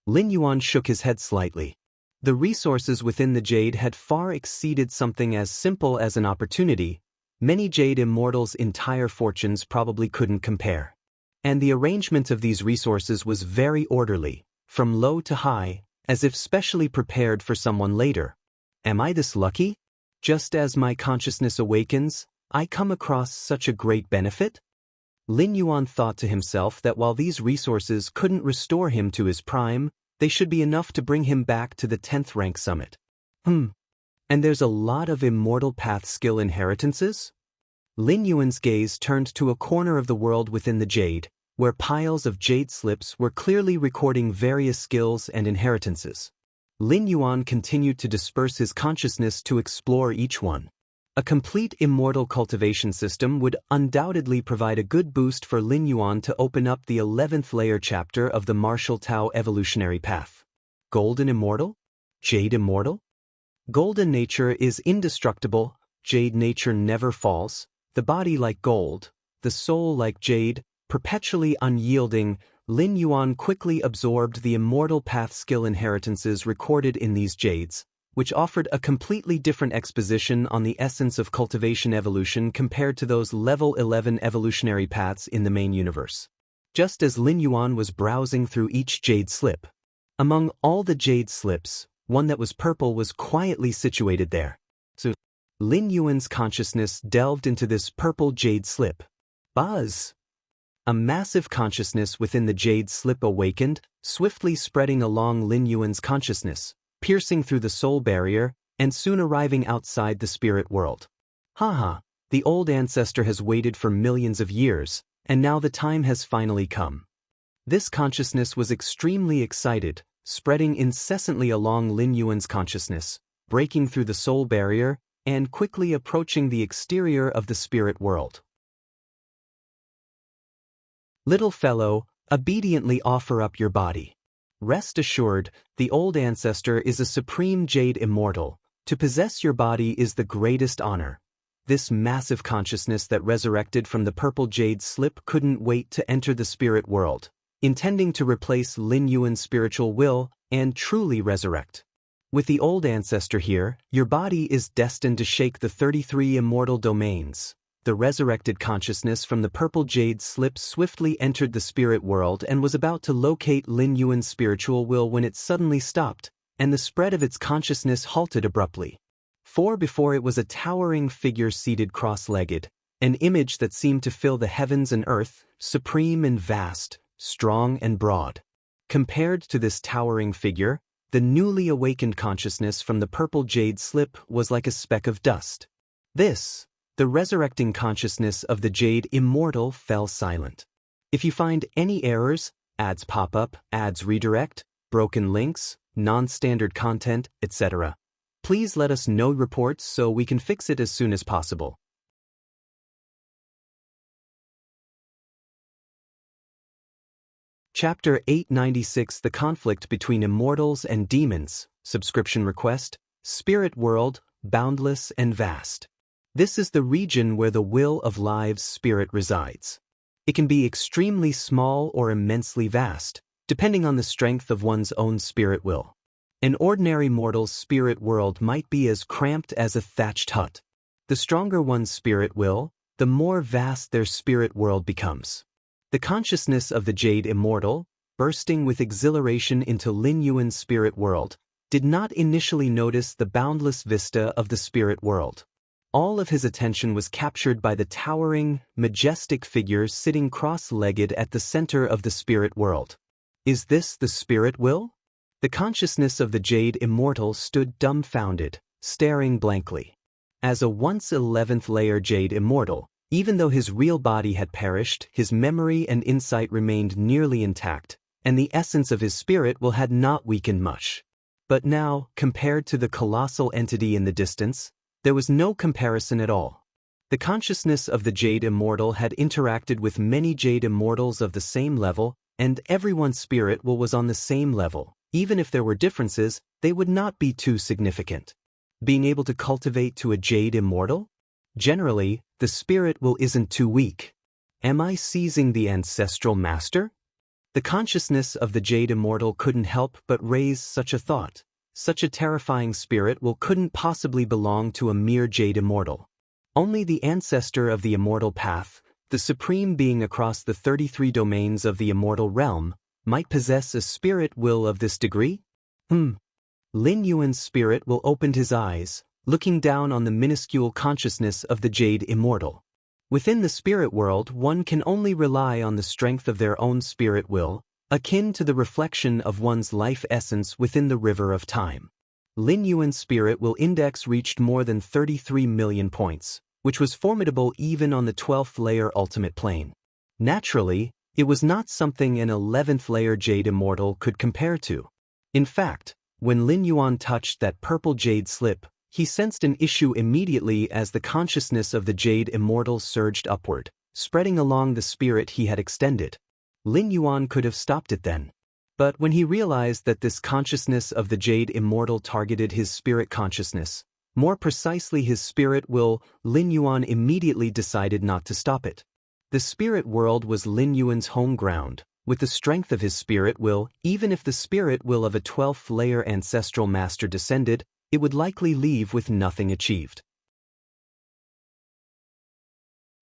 Lin Yuan shook his head slightly. The resources within the Jade had far exceeded something as simple as an opportunity. Many Jade Immortals' entire fortunes probably couldn't compare. And the arrangement of these resources was very orderly, from low to high, as if specially prepared for someone later. Am I this lucky? Just as my consciousness awakens, I come across such a great benefit? Lin Yuan thought to himself that while these resources couldn't restore him to his prime, they should be enough to bring him back to the 10th rank summit. And there's a lot of immortal path skill inheritances? Lin Yuan's gaze turned to a corner of the world within the Jade, where piles of Jade slips were clearly recording various skills and inheritances. Lin Yuan continued to disperse his consciousness to explore each one. A complete immortal cultivation system would undoubtedly provide a good boost for Lin Yuan to open up the 11th layer chapter of the Martial Tao evolutionary path. Golden Immortal? Jade Immortal? Golden nature is indestructible, Jade nature never falls, the body like gold, the soul like jade, perpetually unyielding. Lin Yuan quickly absorbed the immortal path skill inheritances recorded in these jades, which offered a completely different exposition on the essence of cultivation evolution compared to those level 11 evolutionary paths in the main universe. Just as Lin Yuan was browsing through each jade slip, among all the jade slips, one that was purple was quietly situated there. So, Lin Yuan's consciousness delved into this purple jade slip. Buzz! A massive consciousness within the jade slip awakened, swiftly spreading along Lin Yuan's consciousness, piercing through the soul barrier, and soon arriving outside the spirit world. Haha, the old ancestor has waited for millions of years, and now the time has finally come. This consciousness was extremely excited, spreading incessantly along Lin Yuan's consciousness, breaking through the soul barrier, and quickly approaching the exterior of the spirit world. Little fellow, obediently offer up your body. Rest assured, the old ancestor is a supreme Jade Immortal. To possess your body is the greatest honor. This massive consciousness that resurrected from the purple jade slip couldn't wait to enter the spirit world, intending to replace Lin Yuan's spiritual will and truly resurrect. With the old ancestor here, your body is destined to shake the 33 immortal domains. The resurrected consciousness from the purple jade slip swiftly entered the spirit world and was about to locate Lin Yuan's spiritual will when it suddenly stopped, and the spread of its consciousness halted abruptly. For before it was a towering figure seated cross-legged, an image that seemed to fill the heavens and earth, supreme and vast, strong and broad. Compared to this towering figure, the newly awakened consciousness from the purple jade slip was like a speck of dust. This, the resurrecting consciousness of the Jade Immortal, fell silent. If you find any errors, ads pop up, ads redirect, broken links, non-standard content, etc., please let us know reports so we can fix it as soon as possible. Chapter 896: The Conflict Between Immortals and Demons. Subscription request: Spirit World, boundless and vast. This is the region where the will of Live's spirit resides. It can be extremely small or immensely vast, depending on the strength of one's own spirit will. An ordinary mortal's spirit world might be as cramped as a thatched hut. The stronger one's spirit will, the more vast their spirit world becomes. The consciousness of the Jade Immortal, bursting with exhilaration into Lin Yuan's spirit world, did not initially notice the boundless vista of the spirit world. All of his attention was captured by the towering, majestic figure sitting cross-legged at the center of the spirit world. Is this the spirit will? The consciousness of the Jade Immortal stood dumbfounded, staring blankly. As a once 11th layer Jade Immortal, even though his real body had perished, his memory and insight remained nearly intact, and the essence of his spirit will had not weakened much. But now, compared to the colossal entity in the distance, there was no comparison at all. The consciousness of the Jade Immortal had interacted with many Jade Immortals of the same level, and everyone's spirit will was on the same level. Even if there were differences, they would not be too significant. Being able to cultivate to a Jade Immortal? Generally, the spirit will isn't too weak. Am I seizing the ancestral master? The consciousness of the Jade Immortal couldn't help but raise such a thought. Such a terrifying spirit will couldn't possibly belong to a mere Jade Immortal. Only the ancestor of the immortal path, the supreme being across the 33 domains of the immortal realm, might possess a spirit will of this degree? Lin Yuan's spirit will opened his eyes, looking down on the minuscule consciousness of the Jade Immortal. Within the spirit world, one can only rely on the strength of their own spirit will, akin to the reflection of one's life essence within the river of time. Lin Yuan's spirit will index reached more than 33 million points, which was formidable even on the 12th layer ultimate plane. Naturally, it was not something an 11th layer Jade Immortal could compare to. In fact, when Lin Yuan touched that purple jade slip, he sensed an issue immediately as the consciousness of the Jade Immortal surged upward, spreading along the spirit he had extended. Lin Yuan could have stopped it then. But when he realized that this consciousness of the Jade Immortal targeted his spirit consciousness, more precisely his spirit will, Lin Yuan immediately decided not to stop it. The spirit world was Lin Yuan's home ground. With the strength of his spirit will, even if the spirit will of a 12th layer ancestral master descended, it would likely leave with nothing achieved.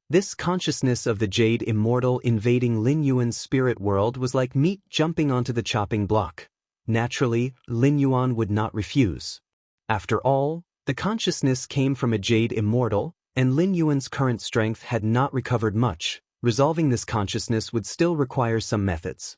This consciousness of the Jade Immortal invading Lin Yuan's spirit world was like meat jumping onto the chopping block. Naturally, Lin Yuan would not refuse. After all, the consciousness came from a Jade Immortal, and Lin Yuan's current strength had not recovered much. Resolving this consciousness would still require some methods.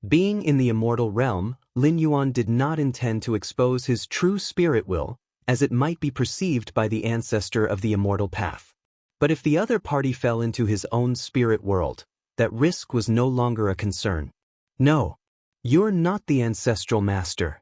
Being in the immortal realm, Lin Yuan did not intend to expose his true spirit will, as it might be perceived by the ancestor of the immortal path. But if the other party fell into his own spirit world, that risk was no longer a concern. No, you're not the ancestral master.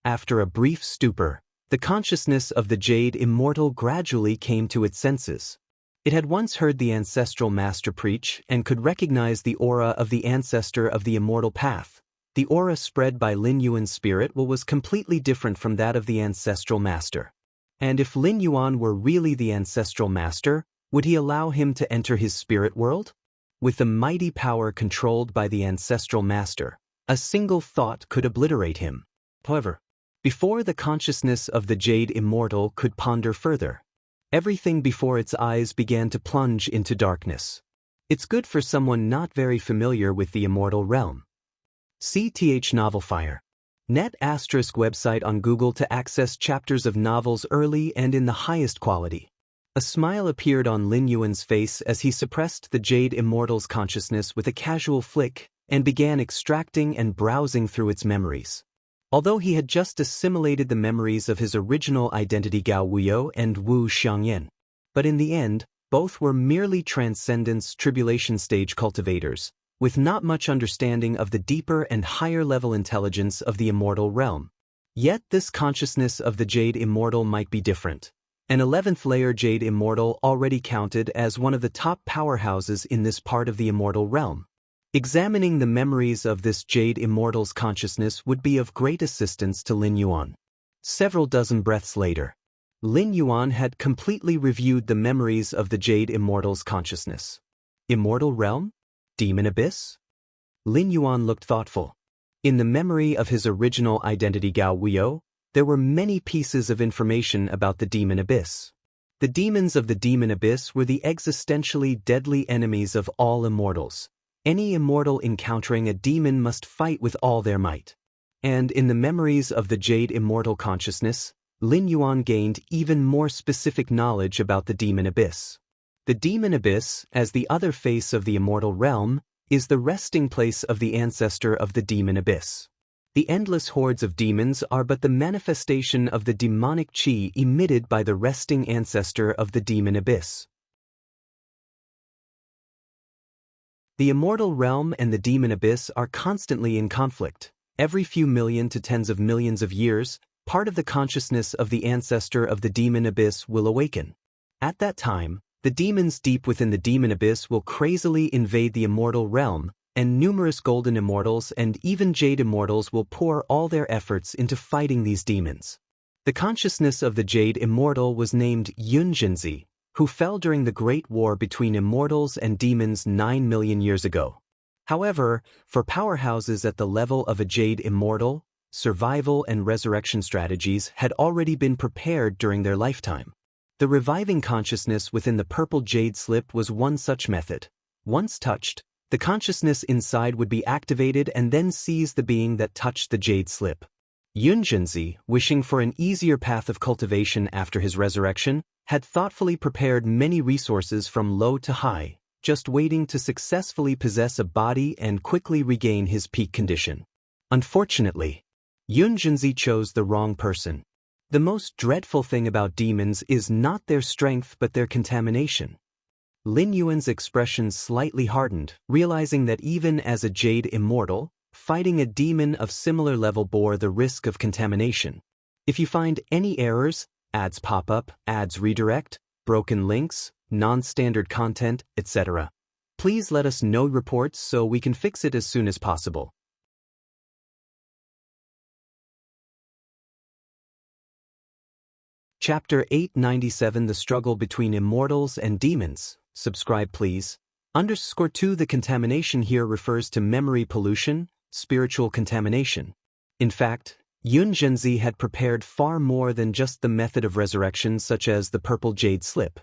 After a brief stupor, the consciousness of the Jade Immortal gradually came to its senses. It had once heard the ancestral master preach and could recognize the aura of the ancestor of the immortal path. The aura spread by Lin Yuan's spirit was completely different from that of the ancestral master. And if Lin Yuan were really the ancestral master, would he allow him to enter his spirit world? With the mighty power controlled by the ancestral master, a single thought could obliterate him. However, before the consciousness of the Jade Immortal could ponder further, everything before its eyes began to plunge into darkness. It's good for someone not very familiar with the immortal realm. CTH Novelfire. Net * website on Google to access chapters of novels early and in the highest quality. A smile appeared on Lin Yuan's face as he suppressed the Jade Immortal's consciousness with a casual flick and began extracting and browsing through its memories. Although he had just assimilated the memories of his original identity Gao Wuyo and Wu Xianxia. But in the end, both were merely transcendence tribulation stage cultivators, with not much understanding of the deeper and higher level intelligence of the immortal realm. Yet this consciousness of the Jade Immortal might be different. An 11th layer Jade Immortal already counted as one of the top powerhouses in this part of the immortal realm. Examining the memories of this Jade Immortal's consciousness would be of great assistance to Lin Yuan. Several dozen breaths later, Lin Yuan had completely reviewed the memories of the Jade Immortal's consciousness. Immortal realm? Demon abyss? Lin Yuan looked thoughtful. In the memory of his original identity Gao Wuyo, there were many pieces of information about the demon abyss. The demons of the demon abyss were the existentially deadly enemies of all immortals. Any immortal encountering a demon must fight with all their might. And in the memories of the Jade Immortal consciousness, Lin Yuan gained even more specific knowledge about the demon abyss. The demon abyss, as the other face of the immortal realm, is the resting place of the ancestor of the demon abyss. The endless hordes of demons are but the manifestation of the demonic chi emitted by the resting ancestor of the demon abyss. The immortal realm and the demon abyss are constantly in conflict. Every few million to tens of millions of years, part of the consciousness of the ancestor of the demon abyss will awaken. At that time, the demons deep within the demon abyss will crazily invade the immortal realm, and numerous golden immortals and even jade immortals will pour all their efforts into fighting these demons. The consciousness of the jade immortal was named Xianxia, who fell during the Great War between immortals and demons 9 million years ago. However, for powerhouses at the level of a jade immortal, survival and resurrection strategies had already been prepared during their lifetime. The reviving consciousness within the purple jade slip was one such method. Once touched, the consciousness inside would be activated and then seize the being that touched the jade slip. Xianxia, wishing for an easier path of cultivation after his resurrection, had thoughtfully prepared many resources from low to high, just waiting to successfully possess a body and quickly regain his peak condition. Unfortunately, Xianxia chose the wrong person. The most dreadful thing about demons is not their strength but their contamination. Lin Yuan's expression slightly hardened, realizing that even as a jade immortal, fighting a demon of similar level bore the risk of contamination. If you find any errors, ads pop up, ads redirect, broken links, non-standard content, etc., please let us know reports so we can fix it as soon as possible. Chapter 897 The Struggle Between Immortals and Demons. Subscribe please. _2 The contamination here refers to memory pollution, spiritual contamination. In fact, Xianxia had prepared far more than just the method of resurrection such as the purple jade slip.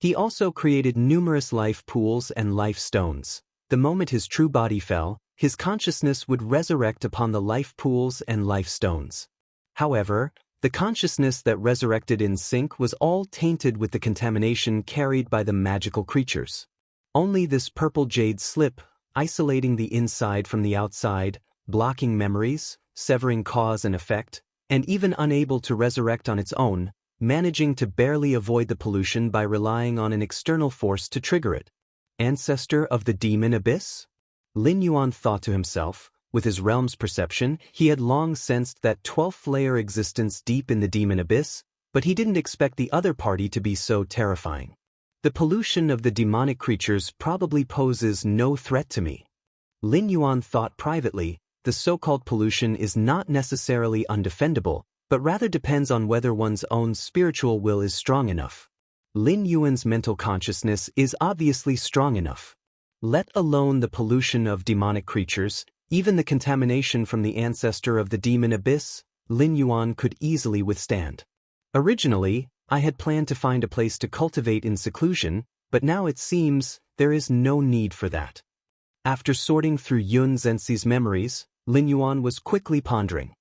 He also created numerous life pools and life stones. The moment his true body fell, his consciousness would resurrect upon the life pools and life stones. However, the consciousness that resurrected in sync was all tainted with the contamination carried by the magical creatures. Only this purple jade slip, isolating the inside from the outside, blocking memories, severing cause and effect, and even unable to resurrect on its own, managing to barely avoid the pollution by relying on an external force to trigger it. Ancestor of the demon abyss? Lin Yuan thought to himself. With his realm's perception, he had long sensed that 12th-layer existence deep in the demon abyss, but he didn't expect the other party to be so terrifying. The pollution of the demonic creatures probably poses no threat to me. Lin Yuan thought privately, the so-called pollution is not necessarily undefendable, but rather depends on whether one's own spiritual will is strong enough. Lin Yuan's mental consciousness is obviously strong enough. Let alone the pollution of demonic creatures, even the contamination from the ancestor of the demon abyss, Lin Yuan could easily withstand. Originally, I had planned to find a place to cultivate in seclusion, but now it seems there is no need for that. After sorting through Xianxia's memories, Lin Yuan was quickly pondering.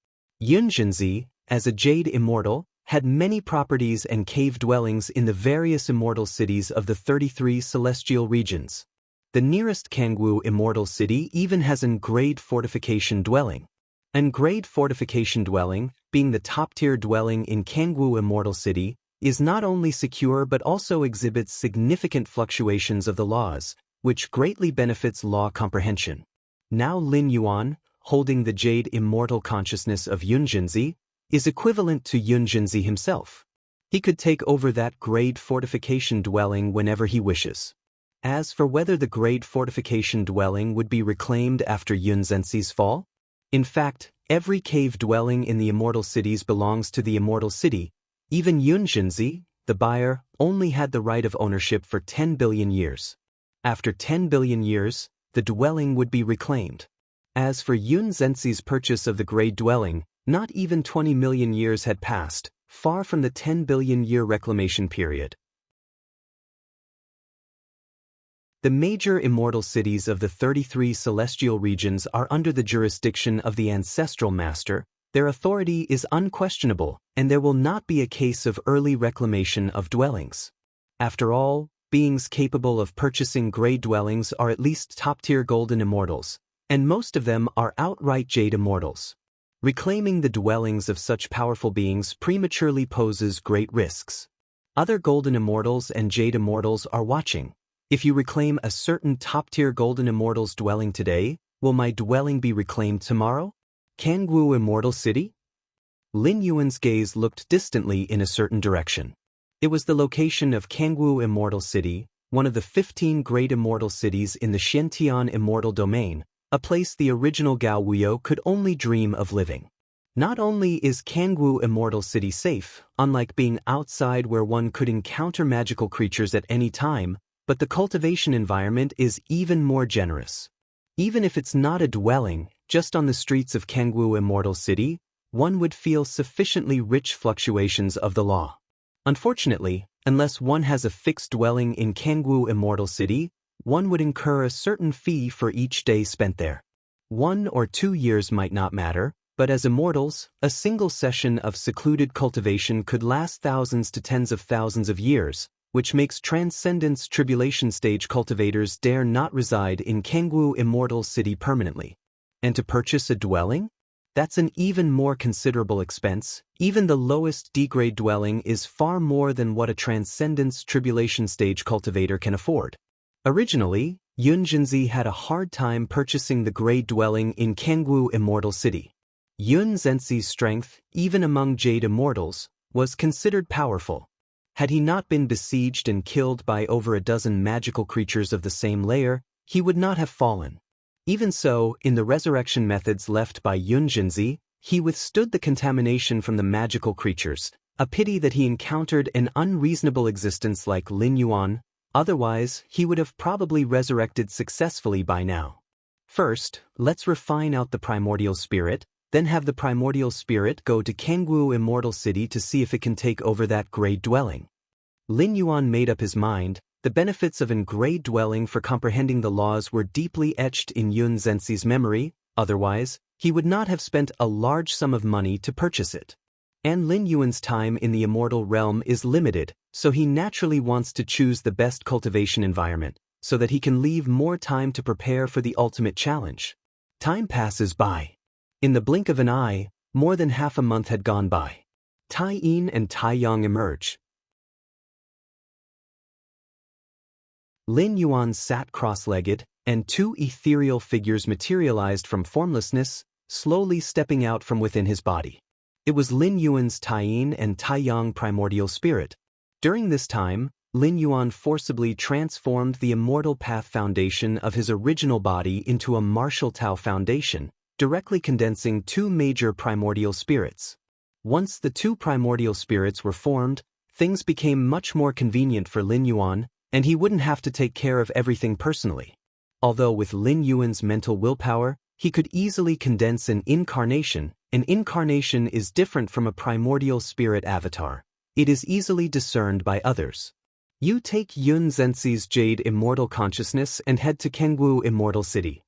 Xianxia, as a jade immortal, had many properties and cave dwellings in the various immortal cities of the 33 celestial regions. The nearest Kangwu immortal city even has an grade fortification dwelling. An grade fortification dwelling, being the top-tier dwelling in Kangwu immortal city, is not only secure but also exhibits significant fluctuations of the laws, which greatly benefits law comprehension. Now Lin Yuan, holding the jade immortal consciousness of Xianxia, is equivalent to Xianxia himself. He could take over that grade fortification dwelling whenever he wishes. As for whether the grade fortification dwelling would be reclaimed after Xianxia's fall, in fact, every cave dwelling in the immortal cities belongs to the immortal city. Even Xianxia, the buyer, only had the right of ownership for 10 billion years. After 10 billion years, the dwelling would be reclaimed. As for Xianxia's purchase of the grade dwelling, not even 20 million years had passed, far from the 10 billion year reclamation period. The major immortal cities of the 33 celestial regions are under the jurisdiction of the ancestral master. Their authority is unquestionable, and there will not be a case of early reclamation of dwellings. After all, beings capable of purchasing grade dwellings are at least top-tier golden immortals, and most of them are outright jade immortals. Reclaiming the dwellings of such powerful beings prematurely poses great risks. Other golden immortals and jade immortals are watching. If you reclaim a certain top-tier golden immortal's dwelling today, will my dwelling be reclaimed tomorrow? Kangwu Immortal City? Lin Yuan's gaze looked distantly in a certain direction. It was the location of Kangwu Immortal City, one of the 15 great immortal cities in the Xianxia immortal domain, a place the original Gao Wuyo could only dream of living. Not only is Kangwu Immortal City safe, unlike being outside where one could encounter magical creatures at any time, but the cultivation environment is even more generous. Even if it's not a dwelling, just on the streets of Kangwu Immortal City, one would feel sufficiently rich fluctuations of the law. Unfortunately, unless one has a fixed dwelling in Kangwu Immortal City, one would incur a certain fee for each day spent there. 1 or 2 years might not matter, but as immortals, a single session of secluded cultivation could last thousands to tens of thousands of years, which makes Transcendence Tribulation Stage cultivators dare not reside in Kangwu Immortal City permanently. And to purchase a dwelling? That's an even more considerable expense. Even the lowest D-grade dwelling is far more than what a Transcendence Tribulation Stage cultivator can afford. Originally, Yun Jinzi had a hard time purchasing the grade dwelling in Kangwu Immortal City. Yun Zenzi's strength, even among Jade Immortals, was considered powerful. Had he not been besieged and killed by over a dozen magical creatures of the same layer, he would not have fallen. Even so, in the resurrection methods left by Yun Jinzi, he withstood the contamination from the magical creatures, a pity that he encountered an unreasonable existence like Lin Yuan, otherwise he would have probably resurrected successfully by now. First, let's refine out the primordial spirit, then have the primordial spirit go to Kangwu Immortal City to see if it can take over that grade dwelling. Lin Yuan made up his mind. The benefits of an grade dwelling for comprehending the laws were deeply etched in Yun Zenzi's memory, otherwise, he would not have spent a large sum of money to purchase it. And Lin Yuan's time in the immortal realm is limited, so he naturally wants to choose the best cultivation environment, so that he can leave more time to prepare for the ultimate challenge. Time passes by. In the blink of an eye, more than half a month had gone by. Tai Yin and Tai Yang emerge. Lin Yuan sat cross-legged, and 2 ethereal figures materialized from formlessness, slowly stepping out from within his body. It was Lin Yuan's Tai Yin and Tai Yang primordial spirit. During this time, Lin Yuan forcibly transformed the immortal path foundation of his original body into a martial Tao foundation, directly condensing 2 major primordial spirits. Once the 2 primordial spirits were formed, things became much more convenient for Lin Yuan, and he wouldn't have to take care of everything personally. Although with Lin Yuan's mental willpower, he could easily condense an incarnation is different from a primordial spirit avatar. It is easily discerned by others. You take Yun Zenzi's Jade Immortal Consciousness and head to Kangwu Immortal City.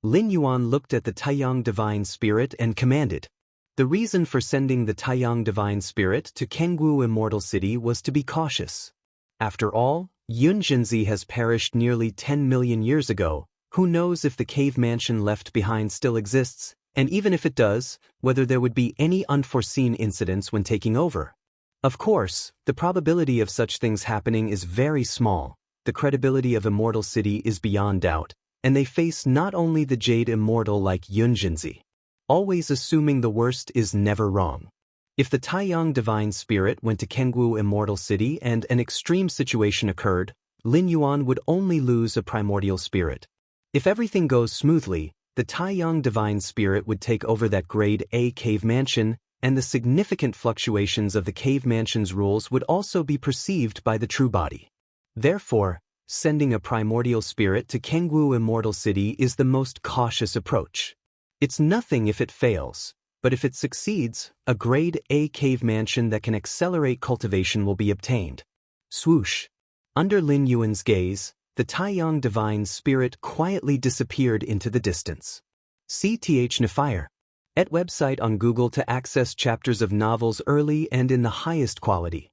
Lin Yuan looked at the Taiyang Divine Spirit and commanded. The reason for sending the Taiyang Divine Spirit to Kangwu Immortal City was to be cautious. After all, Yun Jinzi has perished nearly 10 million years ago. Who knows if the cave mansion left behind still exists, and even if it does, whether there would be any unforeseen incidents when taking over. Of course, the probability of such things happening is very small. The credibility of Immortal City is beyond doubt, and they face not only the Jade Immortal like Yun Jinzi. Always assuming the worst is never wrong. If the Taiyang Divine Spirit went to Kangwu Immortal City and an extreme situation occurred, Lin Yuan would only lose a primordial spirit. If everything goes smoothly, the Taiyang Divine Spirit would take over that Grade A cave mansion, and the significant fluctuations of the cave mansion's rules would also be perceived by the true body. Therefore, sending a primordial spirit to Kangwu Immortal City is the most cautious approach. It's nothing if it fails. But if it succeeds, a Grade A cave mansion that can accelerate cultivation will be obtained. Swoosh! Under Lin Yuan's gaze, the Taiyang Divine Spirit quietly disappeared into the distance. CTH Nefire. At website on Google to access chapters of novels early and in the highest quality.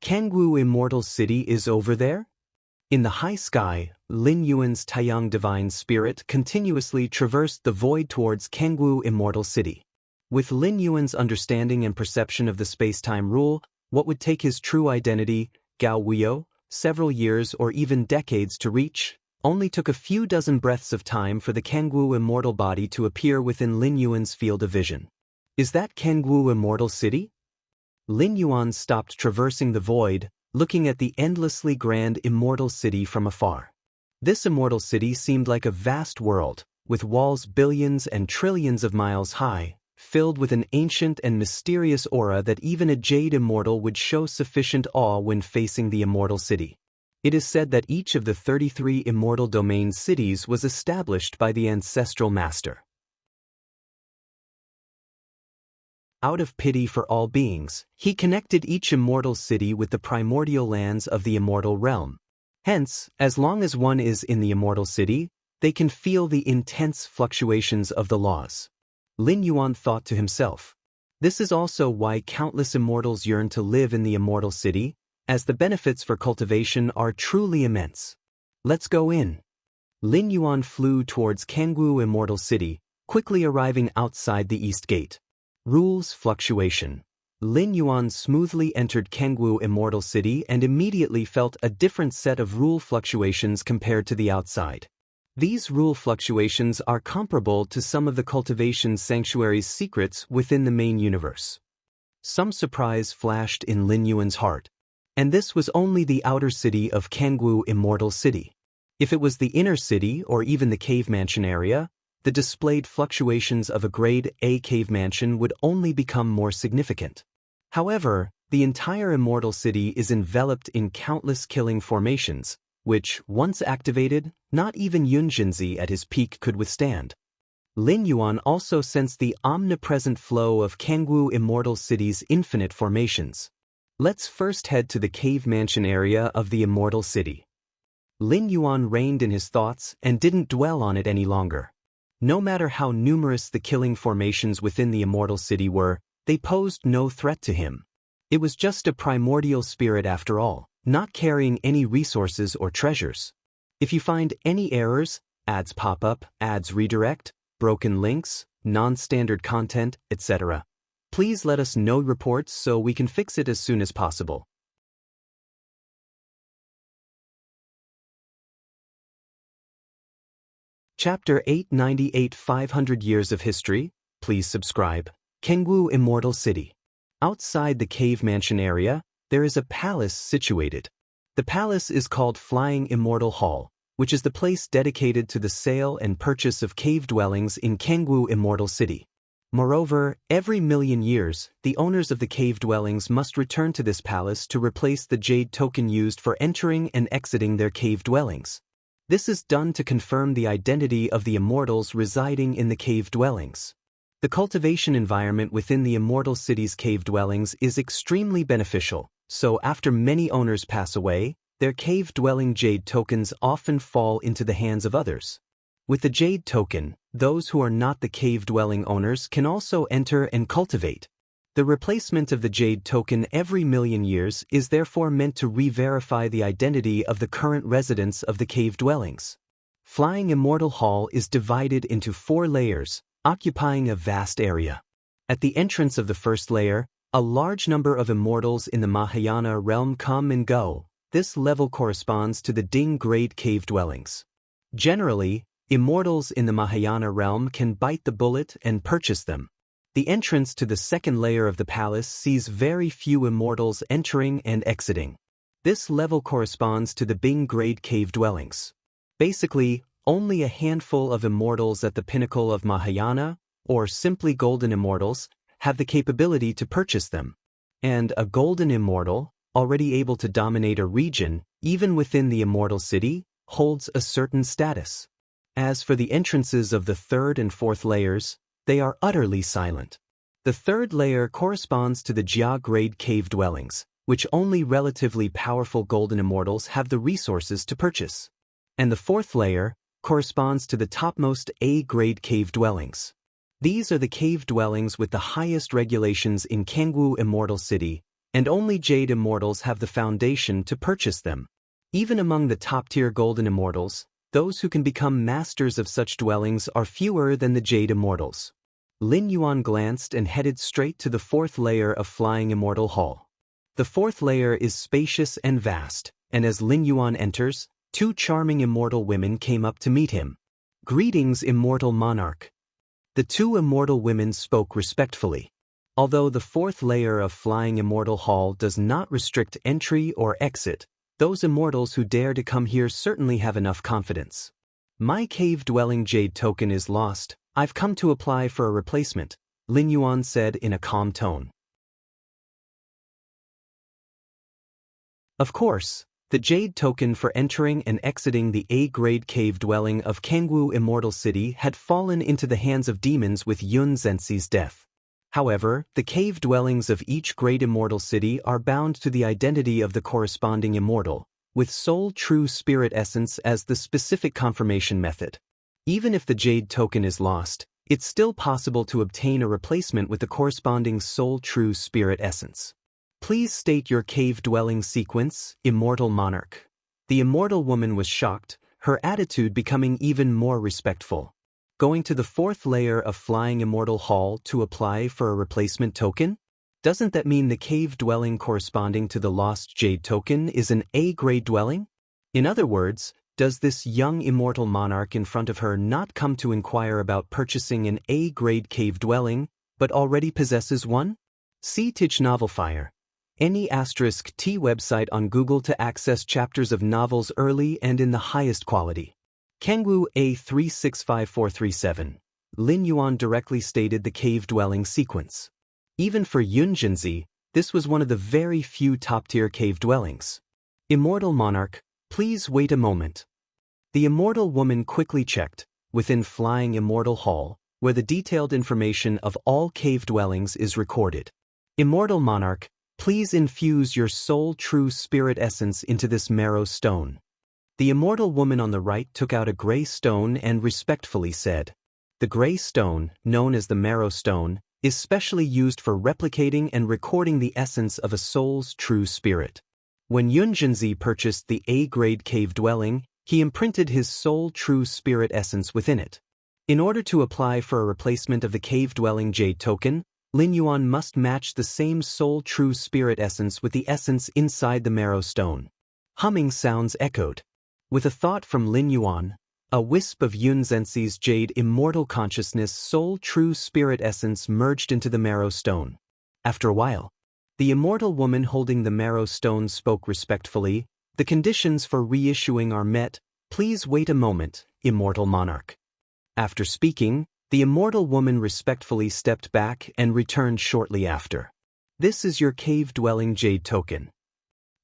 Kangwu Immortal City is over there? In the high sky, Lin Yuan's Taiyang Divine Spirit continuously traversed the void towards Kangwu Immortal City. With Lin Yuan's understanding and perception of the space-time rule, what would take his true identity, Gao Wuyo, several years or even decades to reach, only took a few dozen breaths of time for the Kangwu immortal body to appear within Lin Yuan's field of vision. Is that Kangwu immortal city? Lin Yuan stopped traversing the void, looking at the endlessly grand immortal city from afar. This immortal city seemed like a vast world, with walls billions and trillions of miles high, filled with an ancient and mysterious aura that even a jade immortal would show sufficient awe when facing the immortal city. It is said that each of the 33 immortal domain cities was established by the ancestral master. Out of pity for all beings, he connected each immortal city with the primordial lands of the immortal realm. Hence, as long as one is in the immortal city, they can feel the intense fluctuations of the laws. Lin Yuan thought to himself. This is also why countless immortals yearn to live in the immortal city, as the benefits for cultivation are truly immense. Let's go in. Lin Yuan flew towards Kangwu Immortal City, quickly arriving outside the east gate. Rules fluctuation. Lin Yuan smoothly entered Kangwu Immortal City and immediately felt a different set of rule fluctuations compared to the outside. These rule fluctuations are comparable to some of the cultivation sanctuary's secrets within the main universe. Some surprise flashed in Lin Yuan's heart. And this was only the outer city of Kangwu Immortal City. If it was the inner city or even the cave mansion area, the displayed fluctuations of a grade A cave mansion would only become more significant. However, the entire immortal city is enveloped in countless killing formations, which, once activated, not even Yunjinzi at his peak could withstand. Lin Yuan also sensed the omnipresent flow of Kangwu Immortal City's infinite formations. Let's first head to the cave mansion area of the immortal city. Lin Yuan reined in his thoughts and didn't dwell on it any longer. No matter how numerous the killing formations within the immortal city were, they posed no threat to him. It was just a primordial spirit after all, not carrying any resources or treasures. If you find any errors, ads pop up, ads redirect, broken links, non-standard content, etc., please let us know reports so we can fix it as soon as possible. Chapter 898 500 Years of History. Please subscribe. Kangwu Immortal City. Outside the cave mansion area, there is a palace situated. The palace is called Flying Immortal Hall, which is the place dedicated to the sale and purchase of cave dwellings in Kangwu Immortal City. Moreover, every million years, the owners of the cave dwellings must return to this palace to replace the jade token used for entering and exiting their cave dwellings. This is done to confirm the identity of the immortals residing in the cave dwellings. The cultivation environment within the immortal city's cave dwellings is extremely beneficial, so after many owners pass away, their cave-dwelling jade tokens often fall into the hands of others. With the jade token, those who are not the cave-dwelling owners can also enter and cultivate. The replacement of the jade token every million years is therefore meant to re-verify the identity of the current residents of the cave dwellings. Flying Immortal Hall is divided into 4 layers, occupying a vast area. At the entrance of the first layer, a large number of immortals in the Mahayana realm come and go. This level corresponds to the Ding grade cave dwellings. Generally, immortals in the Mahayana realm can bite the bullet and purchase them. The entrance to the second layer of the palace sees very few immortals entering and exiting. This level corresponds to the Bing grade cave dwellings. Basically, only a handful of immortals at the pinnacle of Mahayana, or simply golden immortals, have the capability to purchase them. And a golden immortal, already able to dominate a region, even within the immortal city, holds a certain status. As for the entrances of the third and fourth layers, they are utterly silent. The third layer corresponds to the Jia grade cave dwellings, which only relatively powerful golden immortals have the resources to purchase. And the fourth layer corresponds to the topmost A grade cave dwellings. These are the cave dwellings with the highest regulations in Kangwu Immortal City, and only jade immortals have the foundation to purchase them. Even among the top-tier golden immortals, those who can become masters of such dwellings are fewer than the jade immortals. Lin Yuan glanced and headed straight to the fourth layer of Flying Immortal Hall. The fourth layer is spacious and vast, and as Lin Yuan enters, two charming immortal women came up to meet him. "Greetings, immortal monarch." The two immortal women spoke respectfully. Although the fourth layer of Flying Immortal Hall does not restrict entry or exit, those immortals who dare to come here certainly have enough confidence. "My cave-dwelling jade token is lost. I've come to apply for a replacement," Lin Yuan said in a calm tone. Of course, the jade token for entering and exiting the A-grade cave dwelling of Kangwu Immortal City had fallen into the hands of demons with Yun Zhenxi's death. However, the cave dwellings of each great immortal city are bound to the identity of the corresponding immortal, with soul true spirit essence as the specific confirmation method. Even if the jade token is lost, it's still possible to obtain a replacement with the corresponding soul true spirit essence. "Please state your cave-dwelling sequence, immortal monarch." The immortal woman was shocked, her attitude becoming even more respectful. "Going to the fourth layer of Flying Immortal Hall to apply for a replacement token? Doesn't that mean the cave dwelling corresponding to the lost jade token is an A-grade dwelling? In other words, does this young immortal monarch in front of her not come to inquire about purchasing an A-grade cave dwelling, but already possesses one?" See Tich Novel Fire. Any *T website on Google to access chapters of novels early and in the highest quality. Kangwu A365437. Lin Yuan directly stated the cave-dwelling sequence. Even for Yun Zhenxi, this was one of the very few top-tier cave dwellings. "Immortal monarch, please wait a moment." The immortal woman quickly checked, within Flying Immortal Hall, where the detailed information of all cave dwellings is recorded. "Immortal monarch, please infuse your soul true spirit essence into this marrow stone." The immortal woman on the right took out a gray stone and respectfully said, "The gray stone, known as the marrow stone, is specially used for replicating and recording the essence of a soul's true spirit." When Yun Zhenxi purchased the A-grade cave dwelling, he imprinted his soul true spirit essence within it. In order to apply for a replacement of the cave-dwelling jade token, Lin Yuan must match the same soul true spirit essence with the essence inside the marrow stone. Humming sounds echoed. With a thought from Lin Yuan, a wisp of Yun Zhenxi's jade immortal consciousness soul true spirit essence merged into the marrow stone. After a while, the immortal woman holding the marrow stone spoke respectfully, "The conditions for reissuing are met. Please wait a moment, immortal monarch." After speaking, the immortal woman respectfully stepped back and returned shortly after. "This is your cave-dwelling jade token."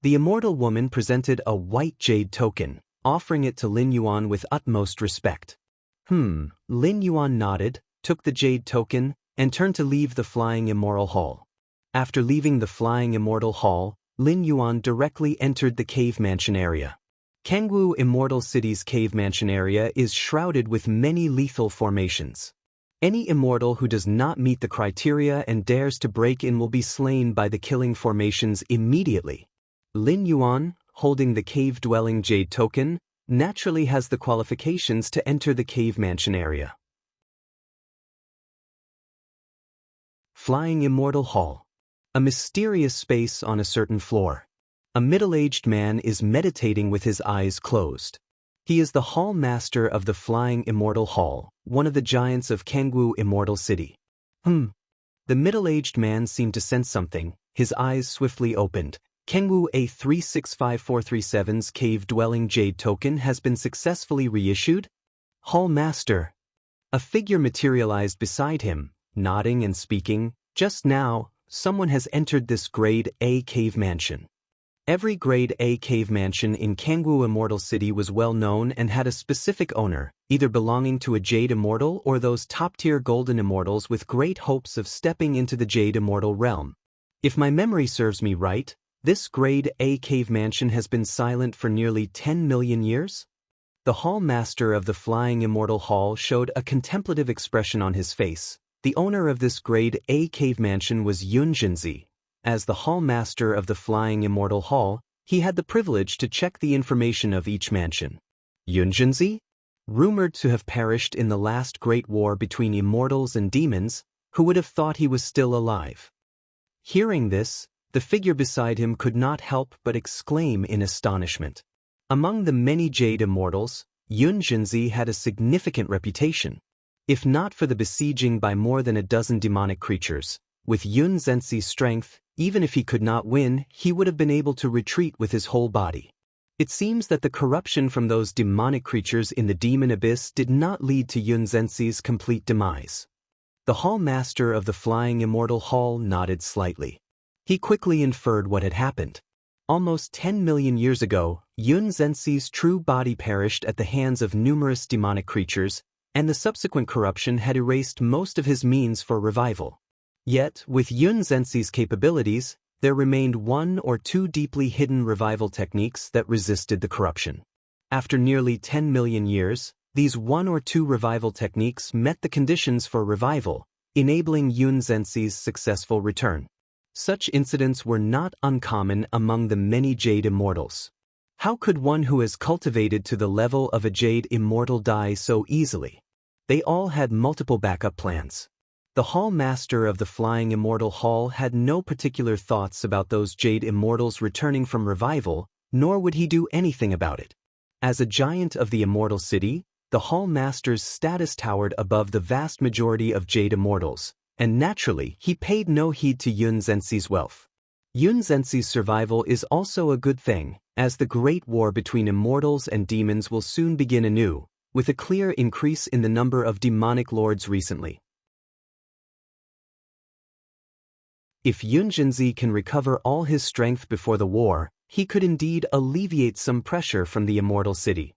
The immortal woman presented a white jade token, offering it to Lin Yuan with utmost respect. Lin Yuan nodded, took the jade token, and turned to leave the Flying Immortal Hall. After leaving the Flying Immortal Hall, Lin Yuan directly entered the cave mansion area. Kangwu Immortal City's cave mansion area is shrouded with many lethal formations. Any immortal who does not meet the criteria and dares to break in will be slain by the killing formations immediately. Lin Yuan, holding the cave-dwelling jade token, naturally has the qualifications to enter the cave mansion area. Flying Immortal Hall. A mysterious space on a certain floor. A middle-aged man is meditating with his eyes closed. He is the hall master of the Flying Immortal Hall, one of the giants of Kangwu Immortal City. The middle-aged man seemed to sense something. His eyes swiftly opened. Kangwu A365437's cave-dwelling jade token has been successfully reissued? Hall Master. A figure materialized beside him, nodding and speaking. "Just now, someone has entered this Grade A cave mansion." Every Grade A cave mansion in Kangwu Immortal City was well known and had a specific owner, either belonging to a Jade Immortal or those top-tier Golden Immortals with great hopes of stepping into the Jade Immortal realm. If my memory serves me right, this Grade A cave mansion has been silent for nearly 10 million years? The Hall Master of the Flying Immortal Hall showed a contemplative expression on his face. The owner of this Grade A cave mansion was Yun Zhenxi. As the Hall Master of the Flying Immortal Hall, he had the privilege to check the information of each mansion. Yun Zhenxi? Rumored to have perished in the last great war between immortals and demons, who would have thought he was still alive? Hearing this, The figure beside him could not help but exclaim in astonishment. Among the many Jade Immortals, Xianxia had a significant reputation. If not for the besieging by more than a dozen demonic creatures, with Xianxia's strength, even if he could not win, he would have been able to retreat with his whole body. It seems that the corruption from those demonic creatures in the demon abyss did not lead to Xianxia's complete demise. The Hall Master of the Flying Immortal Hall nodded slightly. He quickly inferred what had happened. Almost 10 million years ago, Xianxia's true body perished at the hands of numerous demonic creatures, and the subsequent corruption had erased most of his means for revival. Yet, with Xianxia's capabilities, there remained one or two deeply hidden revival techniques that resisted the corruption. After nearly 10 million years, these one or two revival techniques met the conditions for revival, enabling Xianxia's successful return. Such incidents were not uncommon among the many Jade Immortals. How could one who has cultivated to the level of a Jade Immortal die so easily? They all had multiple backup plans. The Hall Master of the Flying Immortal Hall had no particular thoughts about those Jade Immortals returning from revival, nor would he do anything about it. As a giant of the Immortal City, the Hall Master's status towered above the vast majority of Jade Immortals, and naturally, he paid no heed to Xianxia's wealth. Xianxia's survival is also a good thing, as the great war between immortals and demons will soon begin anew, with a clear increase in the number of demonic lords recently. If Xianxia can recover all his strength before the war, he could indeed alleviate some pressure from the Immortal City.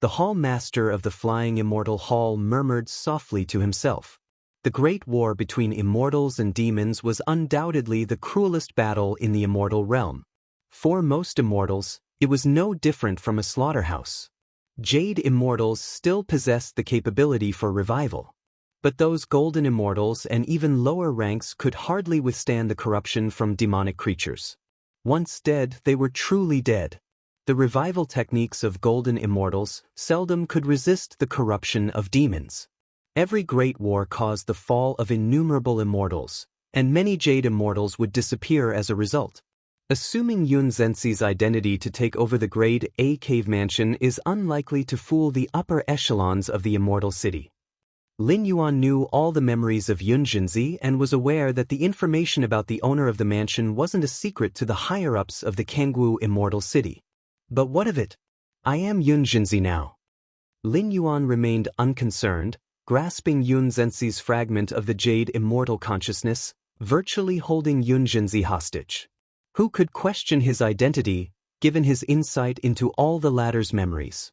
The Hall Master of the Flying Immortal Hall murmured softly to himself. The great war between immortals and demons was undoubtedly the cruelest battle in the immortal realm. For most immortals, it was no different from a slaughterhouse. Jade Immortals still possessed the capability for revival. But those golden immortals and even lower ranks could hardly withstand the corruption from demonic creatures. Once dead, they were truly dead. The revival techniques of golden immortals seldom could resist the corruption of demons. Every great war caused the fall of innumerable immortals, and many Jade Immortals would disappear as a result. Assuming Xianxia's identity to take over the Grade A cave mansion is unlikely to fool the upper echelons of the Immortal City. Lin Yuan knew all the memories of Xianxia and was aware that the information about the owner of the mansion wasn't a secret to the higher-ups of the Kangwu Immortal City. But what of it? I am Xianxia now. Lin Yuan remained unconcerned, grasping Xianxia's fragment of the Jade Immortal consciousness, virtually holding Xianxia hostage. Who could question his identity, given his insight into all the latter's memories?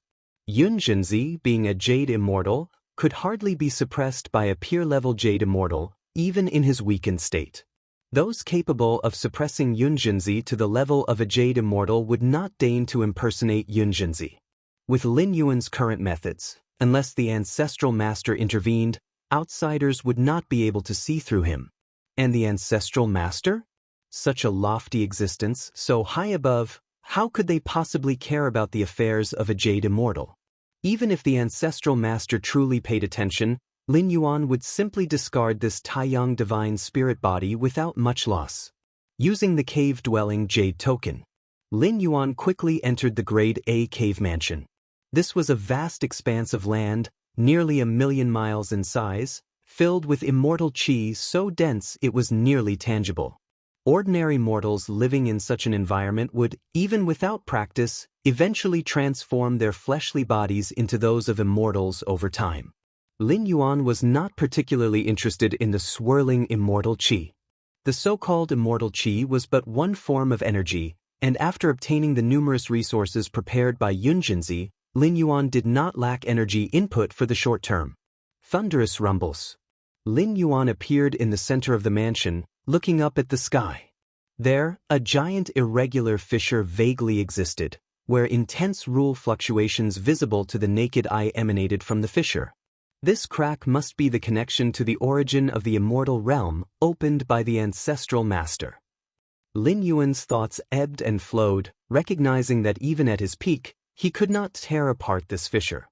Xianxia, being a Jade Immortal, could hardly be suppressed by a peer-level Jade Immortal, even in his weakened state. Those capable of suppressing Xianxia to the level of a Jade Immortal would not deign to impersonate Xianxia. With Lin Yuan's current methods, unless the Ancestral Master intervened, outsiders would not be able to see through him. And the Ancestral Master? Such a lofty existence, so high above, how could they possibly care about the affairs of a Jade Immortal? Even if the Ancestral Master truly paid attention, Lin Yuan would simply discard this Taiyang divine spirit body without much loss. Using the cave-dwelling Jade token, Lin Yuan quickly entered the Grade A cave mansion. This was a vast expanse of land, nearly 1,000,000 miles in size, filled with immortal qi so dense it was nearly tangible. Ordinary mortals living in such an environment would, even without practice, eventually transform their fleshly bodies into those of immortals over time. Lin Yuan was not particularly interested in the swirling immortal qi. The so-called immortal qi was but one form of energy, and after obtaining the numerous resources prepared by Xianxia, Lin Yuan did not lack energy input for the short term. Thunderous rumbles. Lin Yuan appeared in the center of the mansion, looking up at the sky. There, a giant irregular fissure vaguely existed, where intense rule fluctuations visible to the naked eye emanated from the fissure. This crack must be the connection to the origin of the immortal realm, opened by the Ancestral Master. Lin Yuan's thoughts ebbed and flowed, recognizing that even at his peak, he could not tear apart this fissure.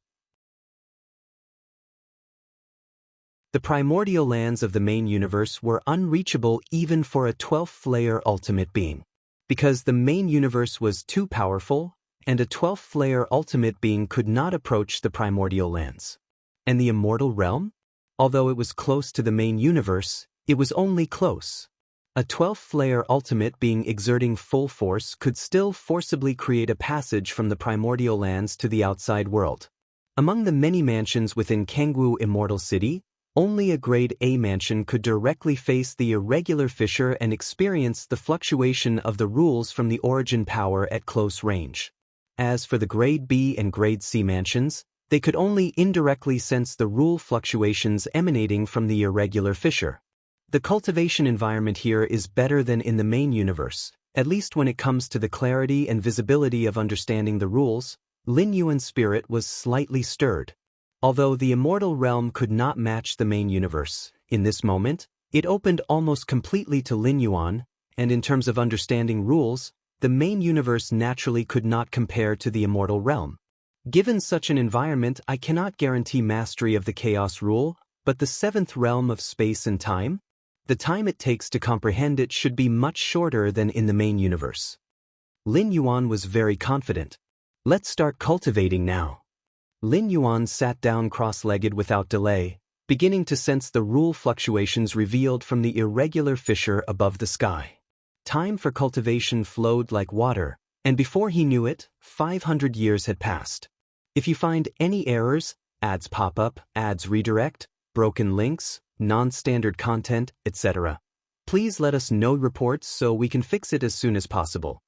The primordial lands of the main universe were unreachable even for a 12th-layer ultimate being. Because the main universe was too powerful, and a 12th-layer ultimate being could not approach the primordial lands. And the immortal realm? Although it was close to the main universe, it was only close. A 12th-layer ultimate being exerting full force could still forcibly create a passage from the primordial lands to the outside world. Among the many mansions within Kangwu Immortal City, only a Grade A mansion could directly face the irregular fissure and experience the fluctuation of the rules from the origin power at close range. As for the Grade B and Grade C mansions, they could only indirectly sense the rule fluctuations emanating from the irregular fissure. The cultivation environment here is better than in the main universe, at least when it comes to the clarity and visibility of understanding the rules. Lin Yuan's spirit was slightly stirred. Although the immortal realm could not match the main universe, in this moment, it opened almost completely to Lin Yuan, and in terms of understanding rules, the main universe naturally could not compare to the immortal realm. Given such an environment, I cannot guarantee mastery of the chaos rule, but the 7th realm of space and time? The time it takes to comprehend it should be much shorter than in the main universe. Lin Yuan was very confident. Let's start cultivating now. Lin Yuan sat down cross-legged without delay, beginning to sense the rule fluctuations revealed from the irregular fissure above the sky. Time for cultivation flowed like water, and before he knew it, 500 years had passed. If you find any errors, ads pop up, ads redirect, broken links, non-standard content, etc., please let us know reports so we can fix it as soon as possible.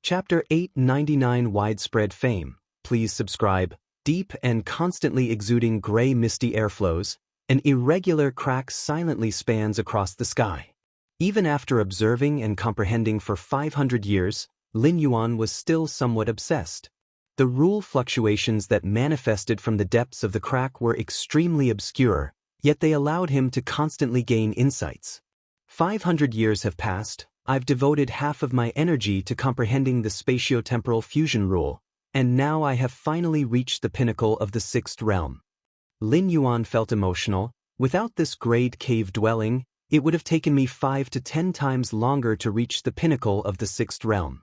Chapter 899 Widespread Fame. Please subscribe. Deep and constantly exuding gray misty airflows, an irregular crack silently spans across the sky. Even after observing and comprehending for 500 years, Lin Yuan was still somewhat obsessed. The rule fluctuations that manifested from the depths of the crack were extremely obscure, yet they allowed him to constantly gain insights. 500 years have passed. I've devoted half of my energy to comprehending the spatio-temporal fusion rule, and now I have finally reached the pinnacle of the 6th realm. Lin Yuan felt emotional. Without this grade cave dwelling, it would have taken me 5 to 10 times longer to reach the pinnacle of the 6th realm.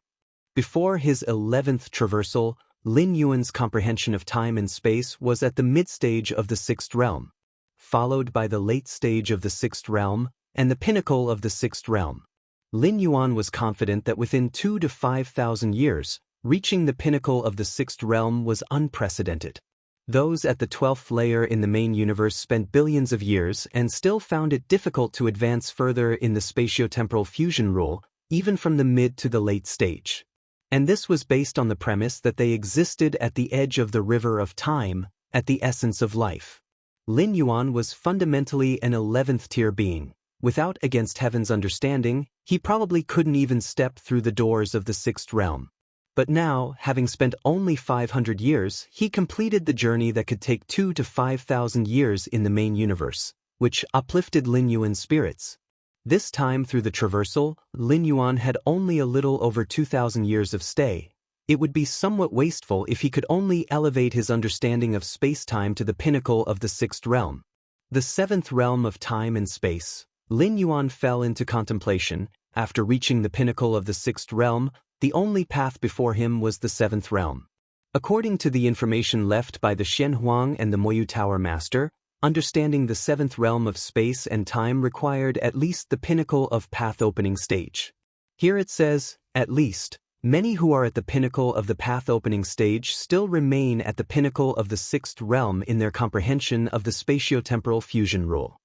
Before his 11th traversal, Lin Yuan's comprehension of time and space was at the mid-stage of the 6th realm, followed by the late stage of the 6th realm, and the pinnacle of the 6th realm. Lin Yuan was confident that within 2,000 to 5,000 years, reaching the pinnacle of the 6th realm was unprecedented. Those at the 12th layer in the main universe spent billions of years and still found it difficult to advance further in the spatio-temporal fusion rule, even from the mid to the late stage. And this was based on the premise that they existed at the edge of the river of time, at the essence of life. Lin Yuan was fundamentally an 11th tier being. Without Against Heaven's understanding, he probably couldn't even step through the doors of the 6th realm. But now, having spent only 500 years, he completed the journey that could take 2,000 to 5,000 years in the main universe, which uplifted Lin Yuan's spirits. This time through the traversal, Lin Yuan had only a little over 2,000 years of stay. It would be somewhat wasteful if he could only elevate his understanding of space-time to the pinnacle of the 6th realm. The 7th realm of time and space. Lin Yuan fell into contemplation. After reaching the pinnacle of the 6th realm, the only path before him was the 7th realm. According to the information left by the Shenhuang and the Moyu Tower Master, understanding the 7th realm of space and time required at least the pinnacle of path opening stage. Here it says, at least, many who are at the pinnacle of the path opening stage still remain at the pinnacle of the 6th realm in their comprehension of the spatio-temporal fusion rule.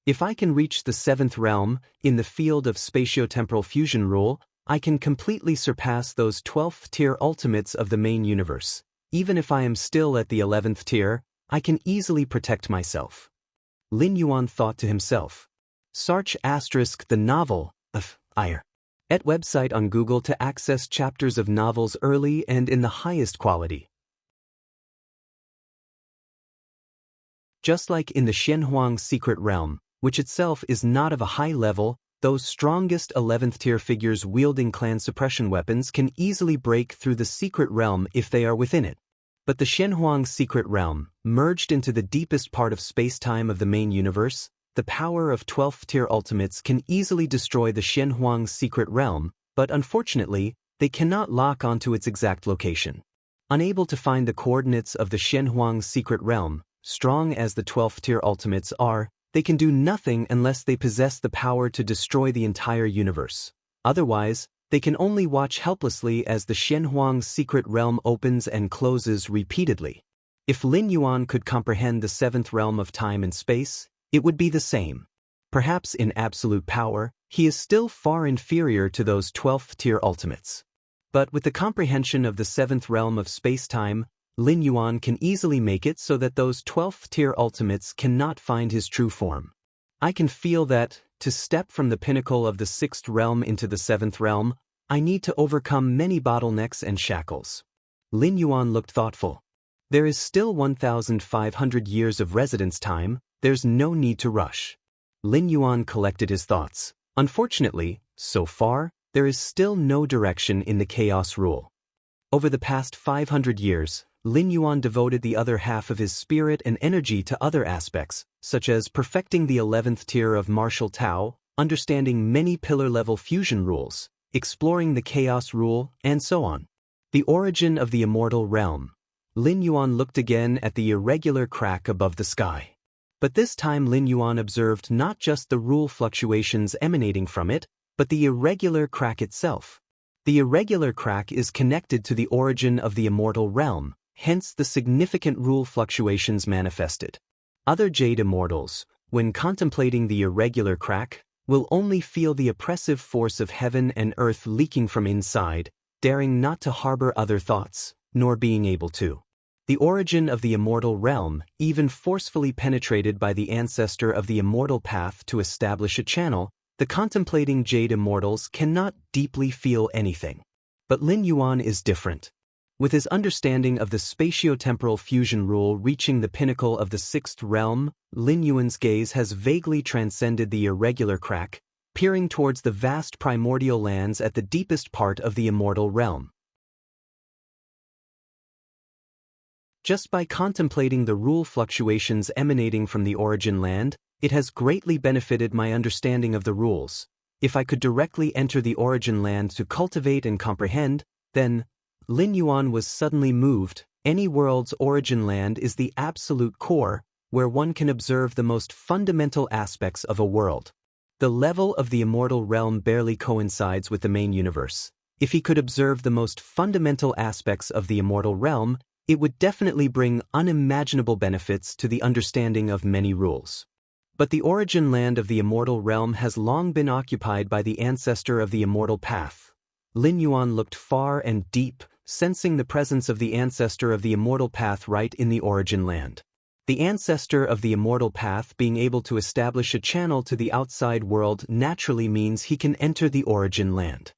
If I can reach the 7th realm, in the field of spatio-temporal fusion rule, I can completely surpass those 12th tier ultimates of the main universe. Even if I am still at the 11th tier, I can easily protect myself. Lin Yuan thought to himself. Search * the novel of Ire. At website on Google to access chapters of novels early and in the highest quality. Just like in the Shenhuang secret realm, which itself is not of a high level, those strongest 11th tier figures wielding clan suppression weapons can easily break through the secret realm if they are within it. But the Shenhuang's secret realm, merged into the deepest part of space-time of the main universe, the power of 12th tier ultimates can easily destroy the Shenhuang's secret realm, but unfortunately, they cannot lock onto its exact location. Unable to find the coordinates of the Shenhuang's secret realm, strong as the 12th tier ultimates are, they can do nothing unless they possess the power to destroy the entire universe. Otherwise, they can only watch helplessly as the Shenhuang's secret realm opens and closes repeatedly. If Lin Yuan could comprehend the 7th realm of time and space, it would be the same. Perhaps in absolute power, he is still far inferior to those 12th tier ultimates. But with the comprehension of the 7th realm of space-time, Lin Yuan can easily make it so that those 12th tier ultimates cannot find his true form. I can feel that, to step from the pinnacle of the 6th realm into the 7th realm, I need to overcome many bottlenecks and shackles. Lin Yuan looked thoughtful. There is still 1,500 years of residence time, there's no need to rush. Lin Yuan collected his thoughts. Unfortunately, so far, there is still no direction in the chaos rule. Over the past 500 years, Lin Yuan devoted the other half of his spirit and energy to other aspects, such as perfecting the 11th tier of martial Tao, understanding many pillar-level fusion rules, exploring the chaos rule, and so on. The origin of the immortal realm. Lin Yuan looked again at the irregular crack above the sky. But this time Lin Yuan observed not just the rule fluctuations emanating from it, but the irregular crack itself. The irregular crack is connected to the origin of the immortal realm, hence the significant rule fluctuations manifested. Other Jade Immortals, when contemplating the irregular crack, will only feel the oppressive force of heaven and earth leaking from inside, daring not to harbor other thoughts, nor being able to. The origin of the immortal realm, even forcefully penetrated by the ancestor of the immortal path to establish a channel, the contemplating Jade Immortals cannot deeply feel anything. But Lin Yuan is different. With his understanding of the spatio-temporal fusion rule reaching the pinnacle of the 6th realm, Lin Yuan's gaze has vaguely transcended the irregular crack, peering towards the vast primordial lands at the deepest part of the immortal realm. Just by contemplating the rule fluctuations emanating from the origin land, it has greatly benefited my understanding of the rules. If I could directly enter the origin land to cultivate and comprehend, then, Lin Yuan was suddenly moved. Any world's origin land is the absolute core, where one can observe the most fundamental aspects of a world. The level of the immortal realm barely coincides with the main universe. If he could observe the most fundamental aspects of the immortal realm, it would definitely bring unimaginable benefits to the understanding of many rules. But the origin land of the immortal realm has long been occupied by the ancestor of the immortal path. Lin Yuan looked far and deep, sensing the presence of the ancestor of the immortal path right in the origin land. The ancestor of the immortal path being able to establish a channel to the outside world naturally means he can enter the origin land.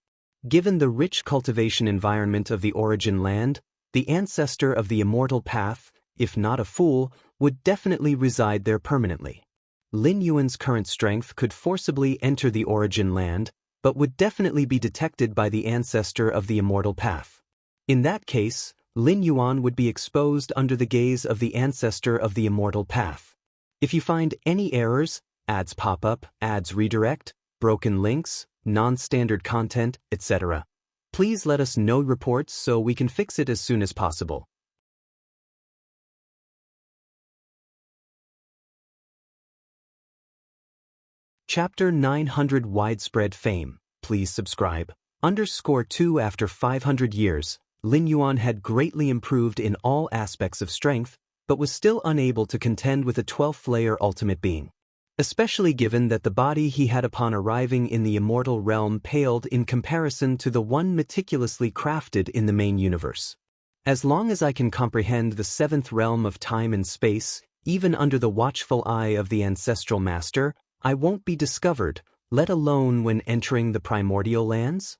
Given the rich cultivation environment of the origin land, the ancestor of the immortal path, if not a fool, would definitely reside there permanently. Lin Yuan's current strength could forcibly enter the origin land, but would definitely be detected by the ancestor of the immortal path. In that case, Lin Yuan would be exposed under the gaze of the ancestor of the immortal path. If you find any errors, ads pop up, ads redirect, broken links, non-standard content, etc., please let us know reports so we can fix it as soon as possible. Chapter 900 Widespread Fame. Please subscribe. _2 After 500 years, Lin Yuan had greatly improved in all aspects of strength, but was still unable to contend with a 12th-layer ultimate being. Especially given that the body he had upon arriving in the immortal realm paled in comparison to the one meticulously crafted in the main universe. As long as I can comprehend the 7th realm of time and space, even under the watchful eye of the ancestral master, I won't be discovered, let alone when entering the primordial lands?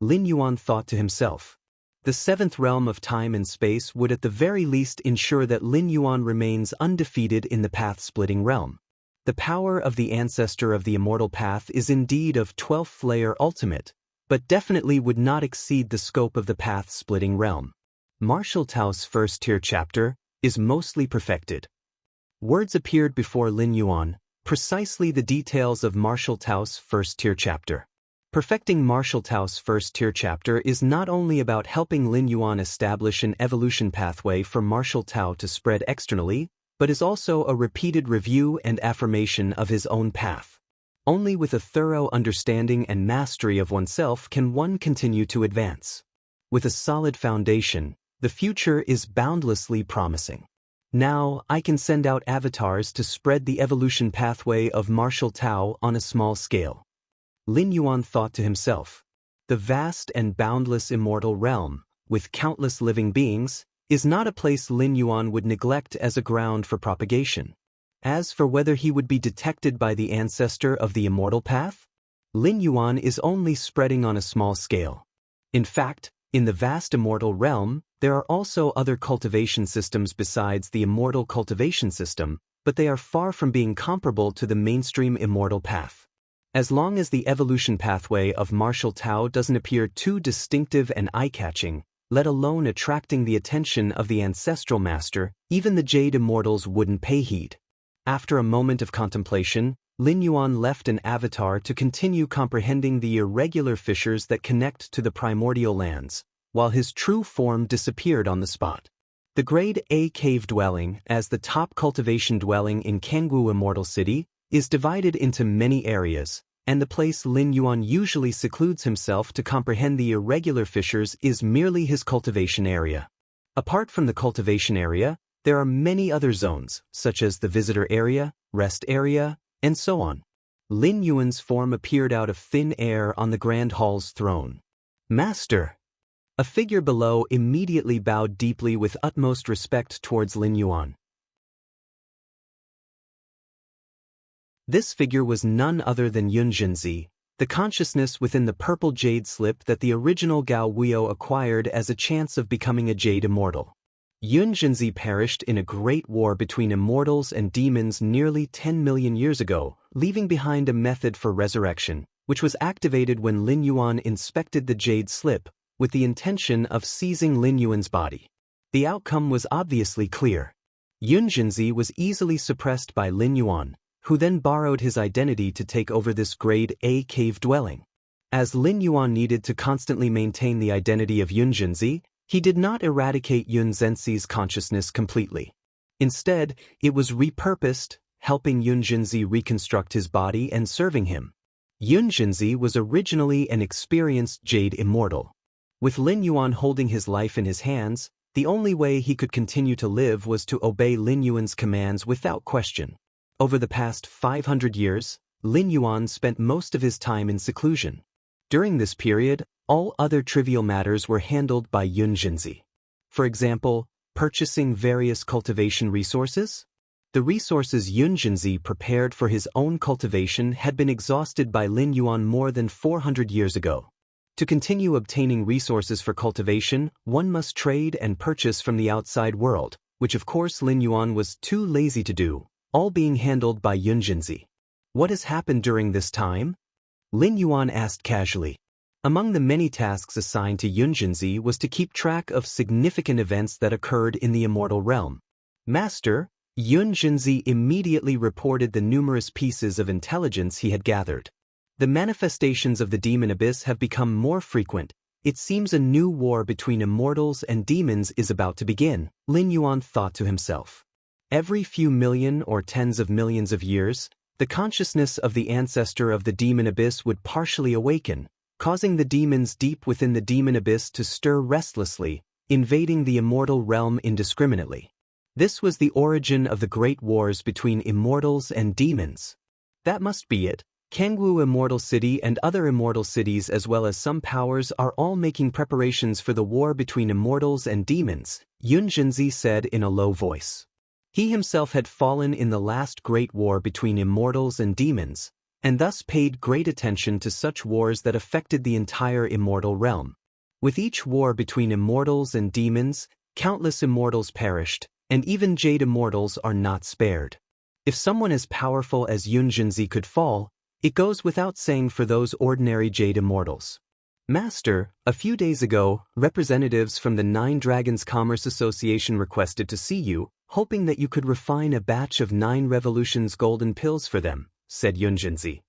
Lin Yuan thought to himself. The 7th realm of time and space would at the very least ensure that Lin Yuan remains undefeated in the path-splitting realm. The power of the ancestor of the immortal path is indeed of 12th layer ultimate, but definitely would not exceed the scope of the path-splitting realm. Martial Tao's first-tier chapter is mostly perfected. Words appeared before Lin Yuan, precisely the details of Martial Tao's first-tier chapter. Perfecting Martial Tao's first-tier chapter is not only about helping Lin Yuan establish an evolution pathway for Martial Tao to spread externally, but is also a repeated review and affirmation of his own path. Only with a thorough understanding and mastery of oneself can one continue to advance. With a solid foundation, the future is boundlessly promising. Now, I can send out avatars to spread the evolution pathway of Martial Tao on a small scale. Lin Yuan thought to himself. The vast and boundless immortal realm, with countless living beings, is not a place Lin Yuan would neglect as a ground for propagation. As for whether he would be detected by the ancestor of the immortal path, Lin Yuan is only spreading on a small scale. In fact, in the vast immortal realm, there are also other cultivation systems besides the immortal cultivation system, but they are far from being comparable to the mainstream immortal path. As long as the evolution pathway of Martial Tao doesn't appear too distinctive and eye-catching, let alone attracting the attention of the ancestral master, even the Jade Immortals wouldn't pay heed. After a moment of contemplation, Lin Yuan left an avatar to continue comprehending the irregular fissures that connect to the primordial lands, while his true form disappeared on the spot. The Grade A cave dwelling, as the top cultivation dwelling in Kangwu Immortal City, is divided into many areas, and the place Lin Yuan usually secludes himself to comprehend the irregular fissures is merely his cultivation area. Apart from the cultivation area, there are many other zones, such as the visitor area, rest area, and so on. Lin Yuan's form appeared out of thin air on the Grand Hall's throne. Master! A figure below immediately bowed deeply with utmost respect towards Lin Yuan. This figure was none other than Yunjinzi, the consciousness within the purple jade slip that the original Gao Wuyo acquired as a chance of becoming a jade immortal. Yunjinzi perished in a great war between immortals and demons nearly 10 million years ago, leaving behind a method for resurrection, which was activated when Lin Yuan inspected the jade slip, with the intention of seizing Lin Yuan's body. The outcome was obviously clear. Yunjinzi was easily suppressed by Lin Yuan, who then borrowed his identity to take over this Grade A cave dwelling. As Lin Yuan needed to constantly maintain the identity of Yunjinzi, he did not eradicate Yunzenzi's consciousness completely. Instead, it was repurposed, helping Yunjinzi reconstruct his body and serving him. Yunjinzi was originally an experienced jade immortal. With Lin Yuan holding his life in his hands, the only way he could continue to live was to obey Lin Yuan's commands without question. Over the past 500 years, Lin Yuan spent most of his time in seclusion. During this period, all other trivial matters were handled by Yunjinzi. For example, purchasing various cultivation resources. The resources Yunjinzi prepared for his own cultivation had been exhausted by Lin Yuan more than 400 years ago. To continue obtaining resources for cultivation, one must trade and purchase from the outside world, which of course Lin Yuan was too lazy to do, all being handled by Yunjinzi. What has happened during this time? Lin Yuan asked casually. Among the many tasks assigned to Yunjinzi was to keep track of significant events that occurred in the immortal realm. Master, Yunjinzi immediately reported the numerous pieces of intelligence he had gathered. The manifestations of the demon abyss have become more frequent. It seems a new war between immortals and demons is about to begin, Lin Yuan thought to himself. Every few million or tens of millions of years, the consciousness of the ancestor of the demon abyss would partially awaken, causing the demons deep within the demon abyss to stir restlessly, invading the immortal realm indiscriminately. This was the origin of the great wars between immortals and demons. That must be it. Kangwu Immortal City and other immortal cities as well as some powers are all making preparations for the war between immortals and demons, Yunjinzi said in a low voice. He himself had fallen in the last great war between immortals and demons, and thus paid great attention to such wars that affected the entire immortal realm. With each war between immortals and demons, countless immortals perished, and even jade immortals are not spared. If someone as powerful as Yunjinzi could fall, it goes without saying for those ordinary Jade Immortals. Master, a few days ago, representatives from the Nine Dragons Commerce Association requested to see you, hoping that you could refine a batch of 9 Revolutions golden pills for them, said Yunjinzi.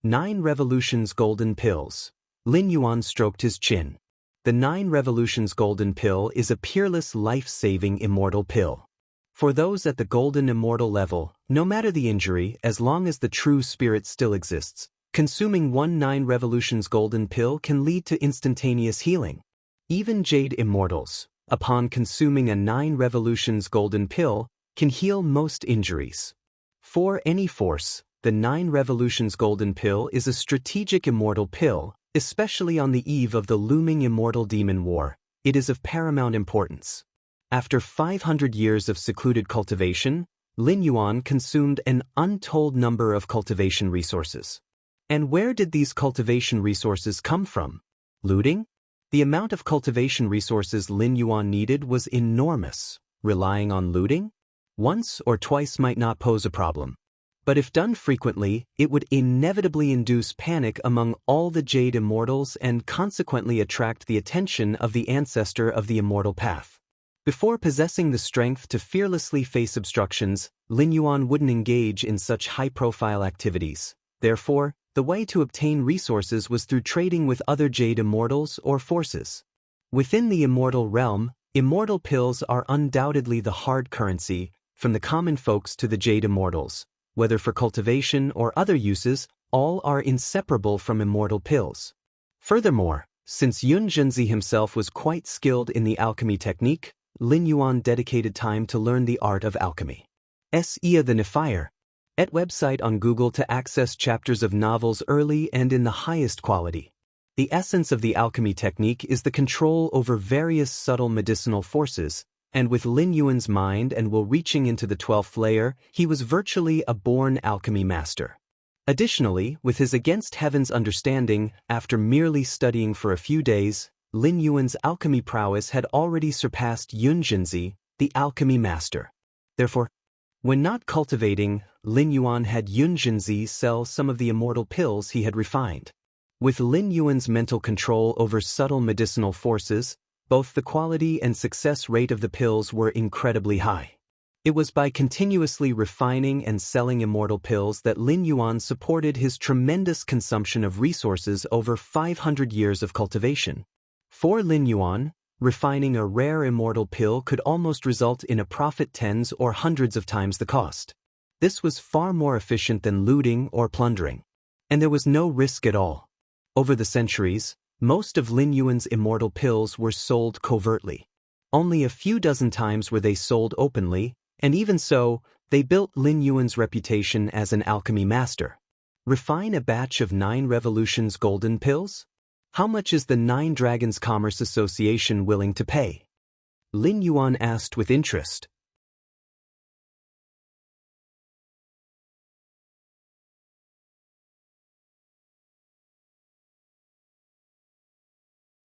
9 Revolutions golden pills. Lin Yuan stroked his chin. The 9 Revolutions golden pill is a peerless life-saving immortal pill. For those at the golden immortal level, no matter the injury, as long as the true spirit still exists, consuming one 9 Revolutions golden pill can lead to instantaneous healing. Even Jade Immortals, upon consuming a 9 Revolutions golden pill, can heal most injuries. For any force, the 9 Revolutions golden pill is a strategic immortal pill, especially on the eve of the looming immortal demon war. It is of paramount importance. After 500 years of secluded cultivation, Lin Yuan consumed an untold number of cultivation resources. And where did these cultivation resources come from? Looting? The amount of cultivation resources Lin Yuan needed was enormous. Relying on looting? Once or twice might not pose a problem. But if done frequently, it would inevitably induce panic among all the Jade Immortals and consequently attract the attention of the ancestor of the immortal path. Before possessing the strength to fearlessly face obstructions, Lin Yuan wouldn't engage in such high-profile activities. Therefore, the way to obtain resources was through trading with other Jade Immortals or forces. Within the immortal realm, immortal pills are undoubtedly the hard currency, from the common folks to the Jade Immortals. Whether for cultivation or other uses, all are inseparable from immortal pills. Furthermore, since Yunjinzi himself was quite skilled in the alchemy technique, Lin Yuan dedicated time to learn the art of alchemy. Xianxia the Nefire. At website on Google to access chapters of novels early and in the highest quality. The essence of the alchemy technique is the control over various subtle medicinal forces, and with Lin Yuan's mind and will reaching into the 12th layer, he was virtually a born alchemy master. Additionally, with his against heaven's understanding, after merely studying for a few days, Lin Yuan's alchemy prowess had already surpassed Yunjinzi, the alchemy master. Therefore, when not cultivating, Lin Yuan had Yunjinzi sell some of the immortal pills he had refined. With Lin Yuan's mental control over subtle medicinal forces, both the quality and success rate of the pills were incredibly high. It was by continuously refining and selling immortal pills that Lin Yuan supported his tremendous consumption of resources over 500 years of cultivation. For Lin Yuan, refining a rare immortal pill could almost result in a profit tens or hundreds of times the cost. This was far more efficient than looting or plundering. And there was no risk at all. Over the centuries, most of Lin Yuan's immortal pills were sold covertly. Only a few dozen times were they sold openly, and even so, they built Lin Yuan's reputation as an alchemy master. Refine a batch of 9 Revolutions golden pills? How much is the 9 Dragons Commerce Association willing to pay? Lin Yuan asked with interest.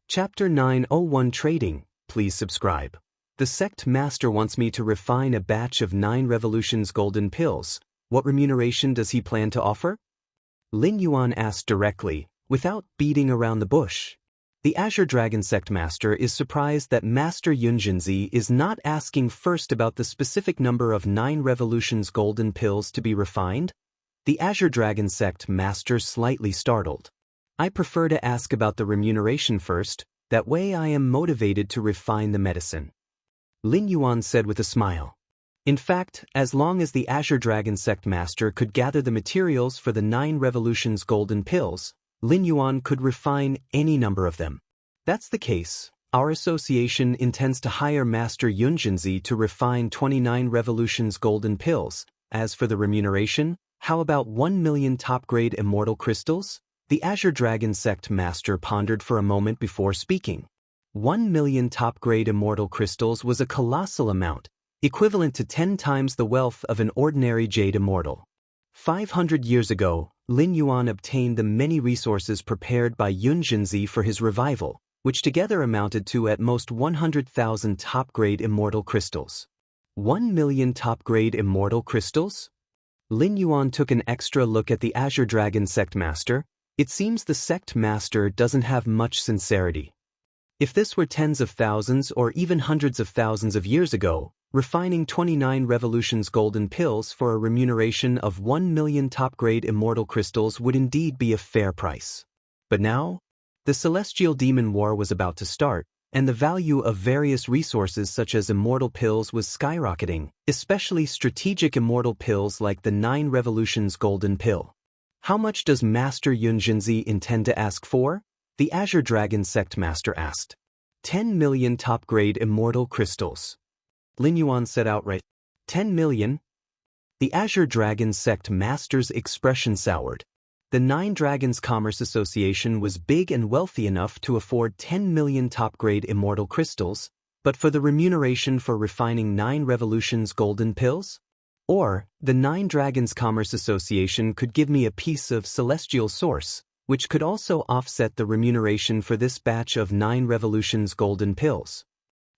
Chapter 901 Trading. Please subscribe. The sect master wants me to refine a batch of 9 Revolutions golden pills. What remuneration does he plan to offer? Lin Yuan asked directly, without beating around the bush. The Azure Dragon sect master is surprised that Master Yunjinzi is not asking first about the specific number of 9 Revolutions golden pills to be refined. The Azure Dragon sect master slightly startled. I prefer to ask about the remuneration first, that way I am motivated to refine the medicine. Lin Yuan said with a smile. In fact, as long as the Azure Dragon sect master could gather the materials for the 9 Revolutions golden pills, Lin Yuan could refine any number of them. That's the case. Our association intends to hire Master Yunjinzi to refine 29 Revolutions golden pills. As for the remuneration, how about 1 million top-grade immortal crystals? The Azure Dragon sect master pondered for a moment before speaking. 1 million top-grade immortal crystals was a colossal amount, equivalent to 10 times the wealth of an ordinary Jade Immortal. 500 years ago, Lin Yuan obtained the many resources prepared by Yunjinzi for his revival, which together amounted to at most 100,000 top-grade immortal crystals. 1 million top-grade immortal crystals? Lin Yuan took an extra look at the Azure Dragon sect master. It seems the sect master doesn't have much sincerity. If this were tens of thousands or even hundreds of thousands of years ago, refining 29 revolutions golden pills for a remuneration of 1 million top-grade immortal crystals would indeed be a fair price. But now, the Celestial Demon War was about to start, and the value of various resources such as immortal pills was skyrocketing, especially strategic immortal pills like the 9 revolutions golden pill. How much does Master Yunjinzi intend to ask for? The Azure Dragon sect master asked. 10 million top-grade immortal crystals. Lin Yuan said outright. 10 million? The Azure Dragon sect master's expression soured. The 9 Dragons Commerce Association was big and wealthy enough to afford 10 million top-grade immortal crystals, but for the remuneration for refining 9 revolutions golden pills? Or, the 9 Dragons Commerce Association could give me a piece of celestial source, which could also offset the remuneration for this batch of 9 revolutions golden pills.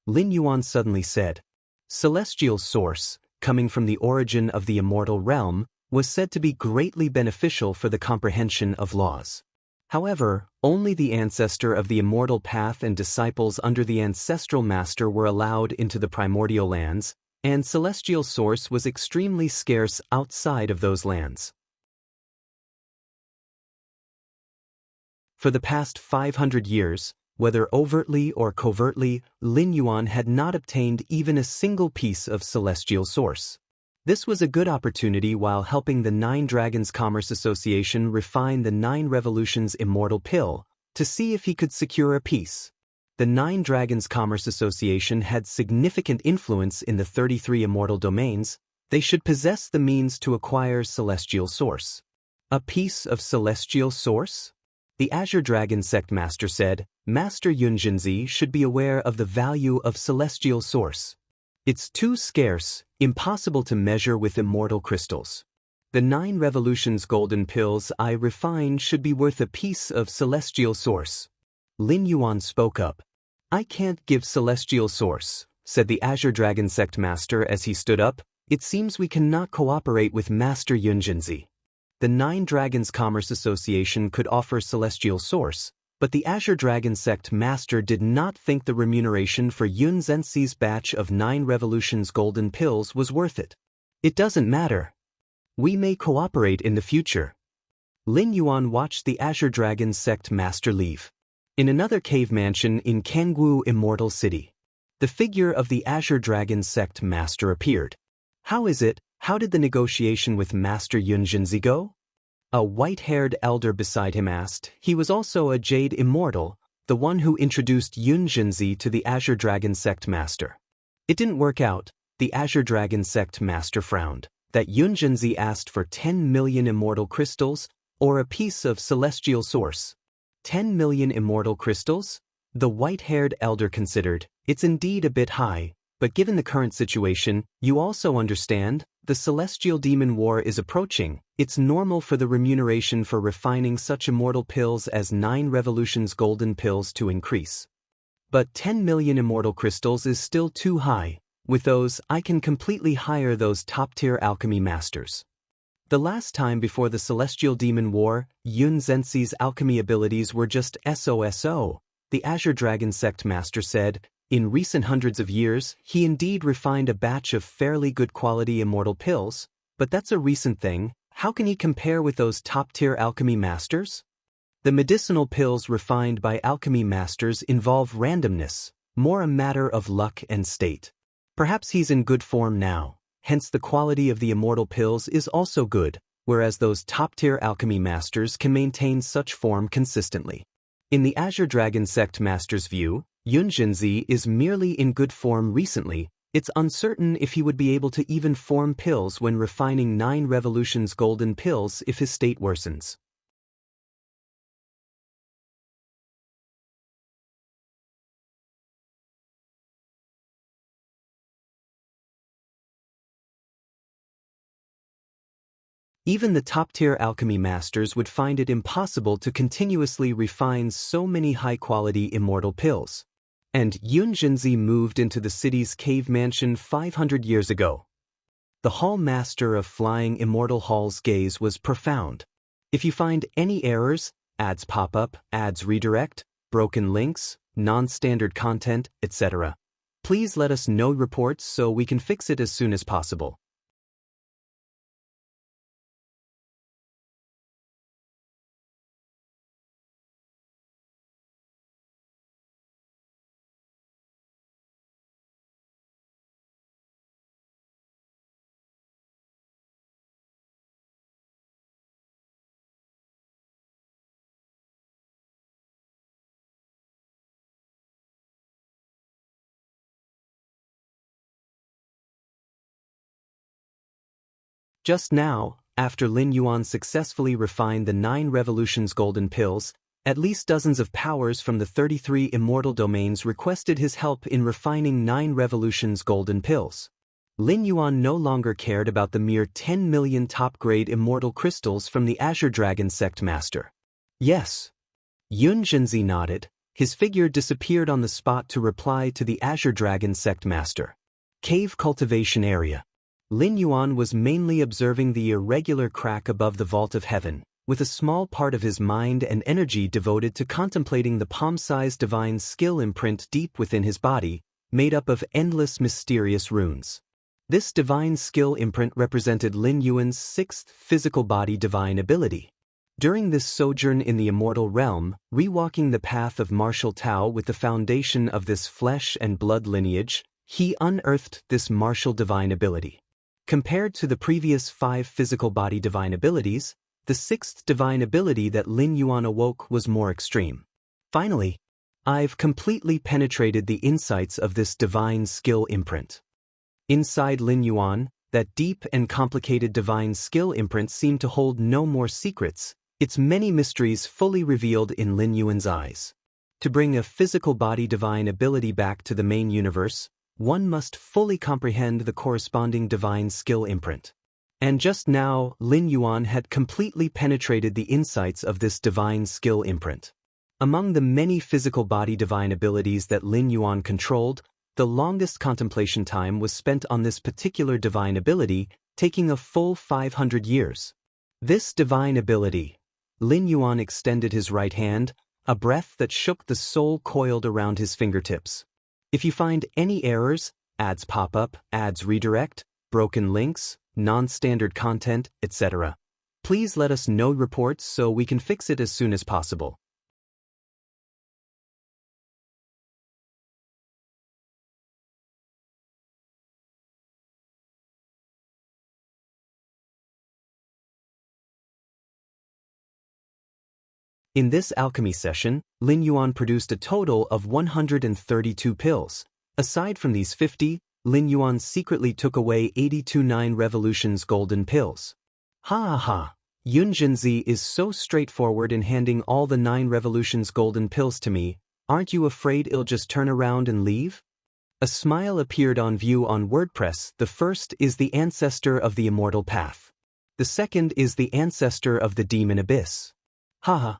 Lin Yuan suddenly said. Celestial source, coming from the origin of the immortal realm, was said to be greatly beneficial for the comprehension of laws. However, only the ancestor of the immortal path and disciples under the ancestral master were allowed into the primordial lands, and celestial source was extremely scarce outside of those lands. For the past 500 years, whether overtly or covertly, Lin Yuan had not obtained even a single piece of celestial source. This was a good opportunity while helping the 9 Dragons Commerce Association refine the 9 Revolutions Immortal Pill, to see if he could secure a piece. The 9 Dragons Commerce Association had significant influence in the 33 immortal domains. They should possess the means to acquire celestial source. A piece of celestial source? The Azure Dragon sect master said, Master Yunjinzi should be aware of the value of celestial source. It's too scarce, impossible to measure with immortal crystals. The 9 revolutions golden pills I refine should be worth a piece of celestial source. Lin Yuan spoke up. I can't give celestial source, said the Azure Dragon sect master as he stood up. It seems we cannot cooperate with Master Yunjinzi. The 9 Dragons Commerce Association could offer celestial source, but the Azure Dragon sect master did not think the remuneration for Yun Zhenxi's batch of 9 revolutions golden pills was worth it. It doesn't matter. We may cooperate in the future. Lin Yuan watched the Azure Dragon sect master leave. In another cave mansion in Kangwu Immortal City, the figure of the Azure Dragon sect master appeared. How is it? How did the negotiation with Master Yunjinzi go? A white-haired elder beside him asked. He was also a Jade Immortal, the one who introduced Yunjinzi to the Azure Dragon sect master. It didn't work out, the Azure Dragon sect master frowned. That Yunjinzi asked for 10 million immortal crystals, or a piece of celestial source. 10 million immortal crystals? The white-haired elder considered. It's indeed a bit high, but given the current situation, you also understand, the Celestial Demon War is approaching. It's normal for the remuneration for refining such immortal pills as 9 revolutions golden pills to increase. But 10 million immortal crystals is still too high. With those, I can completely hire those top-tier alchemy masters. The last time before the Celestial Demon War, Yun Zhenxi's alchemy abilities were just SOSO, the Azure Dragon sect master said. In recent hundreds of years, he indeed refined a batch of fairly good quality immortal pills, but that's a recent thing. How can he compare with those top-tier alchemy masters? The medicinal pills refined by alchemy masters involve randomness, more a matter of luck and state. Perhaps he's in good form now, hence the quality of the immortal pills is also good, whereas those top-tier alchemy masters can maintain such form consistently. In the Azure Dragon sect master's view, Yunjinzi is merely in good form recently. It's uncertain if he would be able to even form pills when refining 9 revolutions golden pills if his state worsens. Even the top-tier alchemy masters would find it impossible to continuously refine so many high-quality immortal pills. And Yunjinzi moved into the city's cave mansion 500 years ago. The hall master of Flying Immortal Hall's gaze was profound. If you find any errors, ads pop up, ads redirect, broken links, non-standard content, etc., please let us know reports so we can fix it as soon as possible. Just now, after Lin Yuan successfully refined the 9 Revolutions golden pills, at least dozens of powers from the 33 immortal domains requested his help in refining 9 Revolutions golden pills. Lin Yuan no longer cared about the mere 10 million top-grade immortal crystals from the Azure Dragon sect master. Yes. Yun Zhenzi nodded. His figure disappeared on the spot to reply to the Azure Dragon sect master. Cave cultivation area. Lin Yuan was mainly observing the irregular crack above the vault of heaven, with a small part of his mind and energy devoted to contemplating the palm-sized divine skill imprint deep within his body, made up of endless mysterious runes. This divine skill imprint represented Lin Yuan's 6th physical body divine ability. During this sojourn in the immortal realm, rewalking the path of martial Tao with the foundation of this flesh and blood lineage, he unearthed this martial divine ability. Compared to the previous 5 physical body divine abilities, the 6th divine ability that Lin Yuan awoke was more extreme. Finally, I've completely penetrated the insights of this divine skill imprint. Inside Lin Yuan, that deep and complicated divine skill imprint seemed to hold no more secrets, its many mysteries fully revealed in Lin Yuan's eyes. To bring a physical body divine ability back to the main universe, one must fully comprehend the corresponding divine skill imprint. And just now, Lin Yuan had completely penetrated the insights of this divine skill imprint. Among the many physical body divine abilities that Lin Yuan controlled, the longest contemplation time was spent on this particular divine ability, taking a full 500 years. This divine ability. Lin Yuan extended his right hand, a breath that shook the soul coiled around his fingertips. If you find any errors, ads pop up, ads redirect, broken links, non-standard content, etc., please let us know reports so we can fix it as soon as possible. In this alchemy session, Lin Yuan produced a total of 132 pills. Aside from these 50, Lin Yuan secretly took away 82 9 Revolutions golden pills. Ha ha! Yun Zhenzi is so straightforward in handing all the 9 Revolutions golden pills to me, aren't you afraid he'll just turn around and leave? A smile appeared on view on WordPress. The first is the ancestor of the immortal path. The second is the ancestor of the demon abyss. Haha.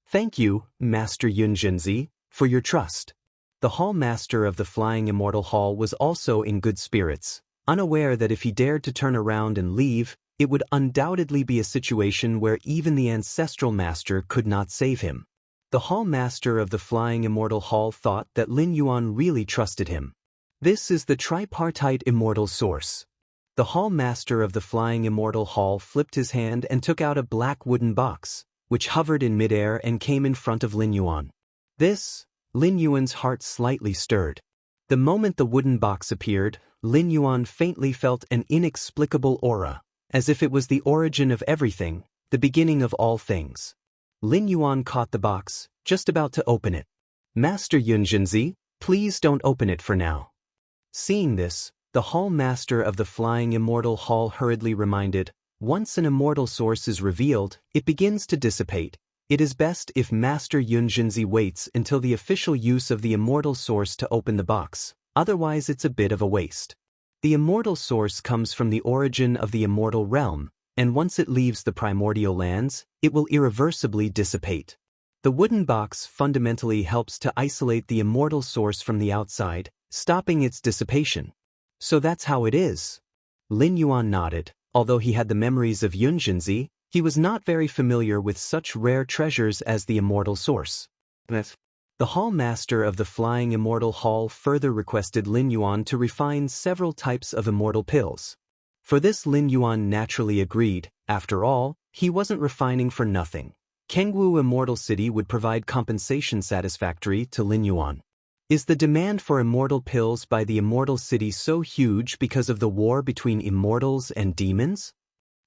Thank you, Master Yun Zhenzi, for your trust. The hall master of the Flying Immortal Hall was also in good spirits, unaware that if he dared to turn around and leave, it would undoubtedly be a situation where even the ancestral master could not save him. The hall master of the Flying Immortal Hall thought that Lin Yuan really trusted him. This is the tripartite immortal source. The hall master of the Flying Immortal Hall flipped his hand and took out a black wooden box, which hovered in midair and came in front of Lin Yuan. Lin Yuan's heart slightly stirred. The moment the wooden box appeared, Lin Yuan faintly felt an inexplicable aura, as if it was the origin of everything, the beginning of all things. Lin Yuan caught the box, just about to open it. Master Yun Zhenzi, please don't open it for now. Seeing this, the hall master of the Flying Immortal Hall hurriedly reminded, once an immortal source is revealed, it begins to dissipate. It is best if Master Yun Zhenzi waits until the official use of the immortal source to open the box, otherwise it's a bit of a waste. The immortal source comes from the origin of the immortal realm, and once it leaves the primordial lands, it will irreversibly dissipate. The wooden box fundamentally helps to isolate the immortal source from the outside, stopping its dissipation. So that's how it is. Lin Yuan nodded. Although he had the memories of Yunjinzi, he was not very familiar with such rare treasures as the immortal source. The hall master of the Flying Immortal Hall further requested Lin Yuan to refine several types of immortal pills. For this Lin Yuan naturally agreed. After all, he wasn't refining for nothing. Kengwu Immortal City would provide compensation satisfactory to Lin Yuan. Is the demand for immortal pills by the Immortal City so huge because of the war between immortals and demons?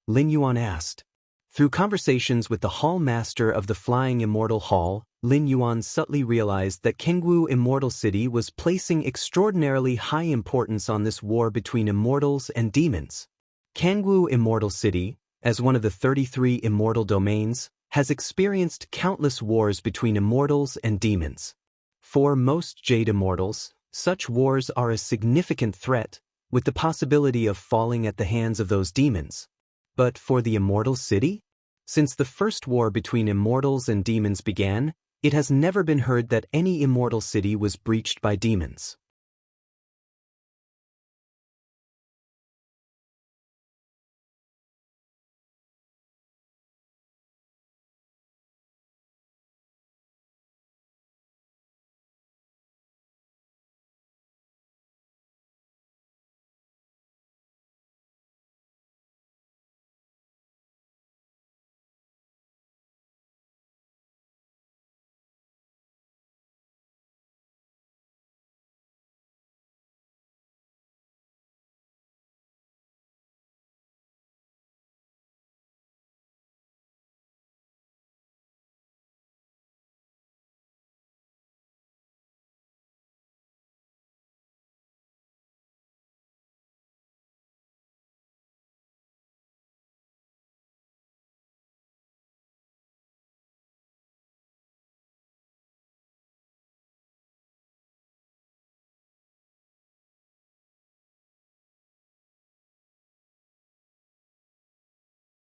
Lin Yuan asked. Through conversations with the hall master of the Flying Immortal Hall, Lin Yuan subtly realized that Kengwu Immortal City was placing extraordinarily high importance on this war between immortals and demons. Kengwu Immortal City, as one of the 33 immortal domains, has experienced countless wars between immortals and demons. For most Jade Immortals, such wars are a significant threat, with the possibility of falling at the hands of those demons. But for the Immortal City? Since the first war between immortals and demons began, it has never been heard that any immortal city was breached by demons.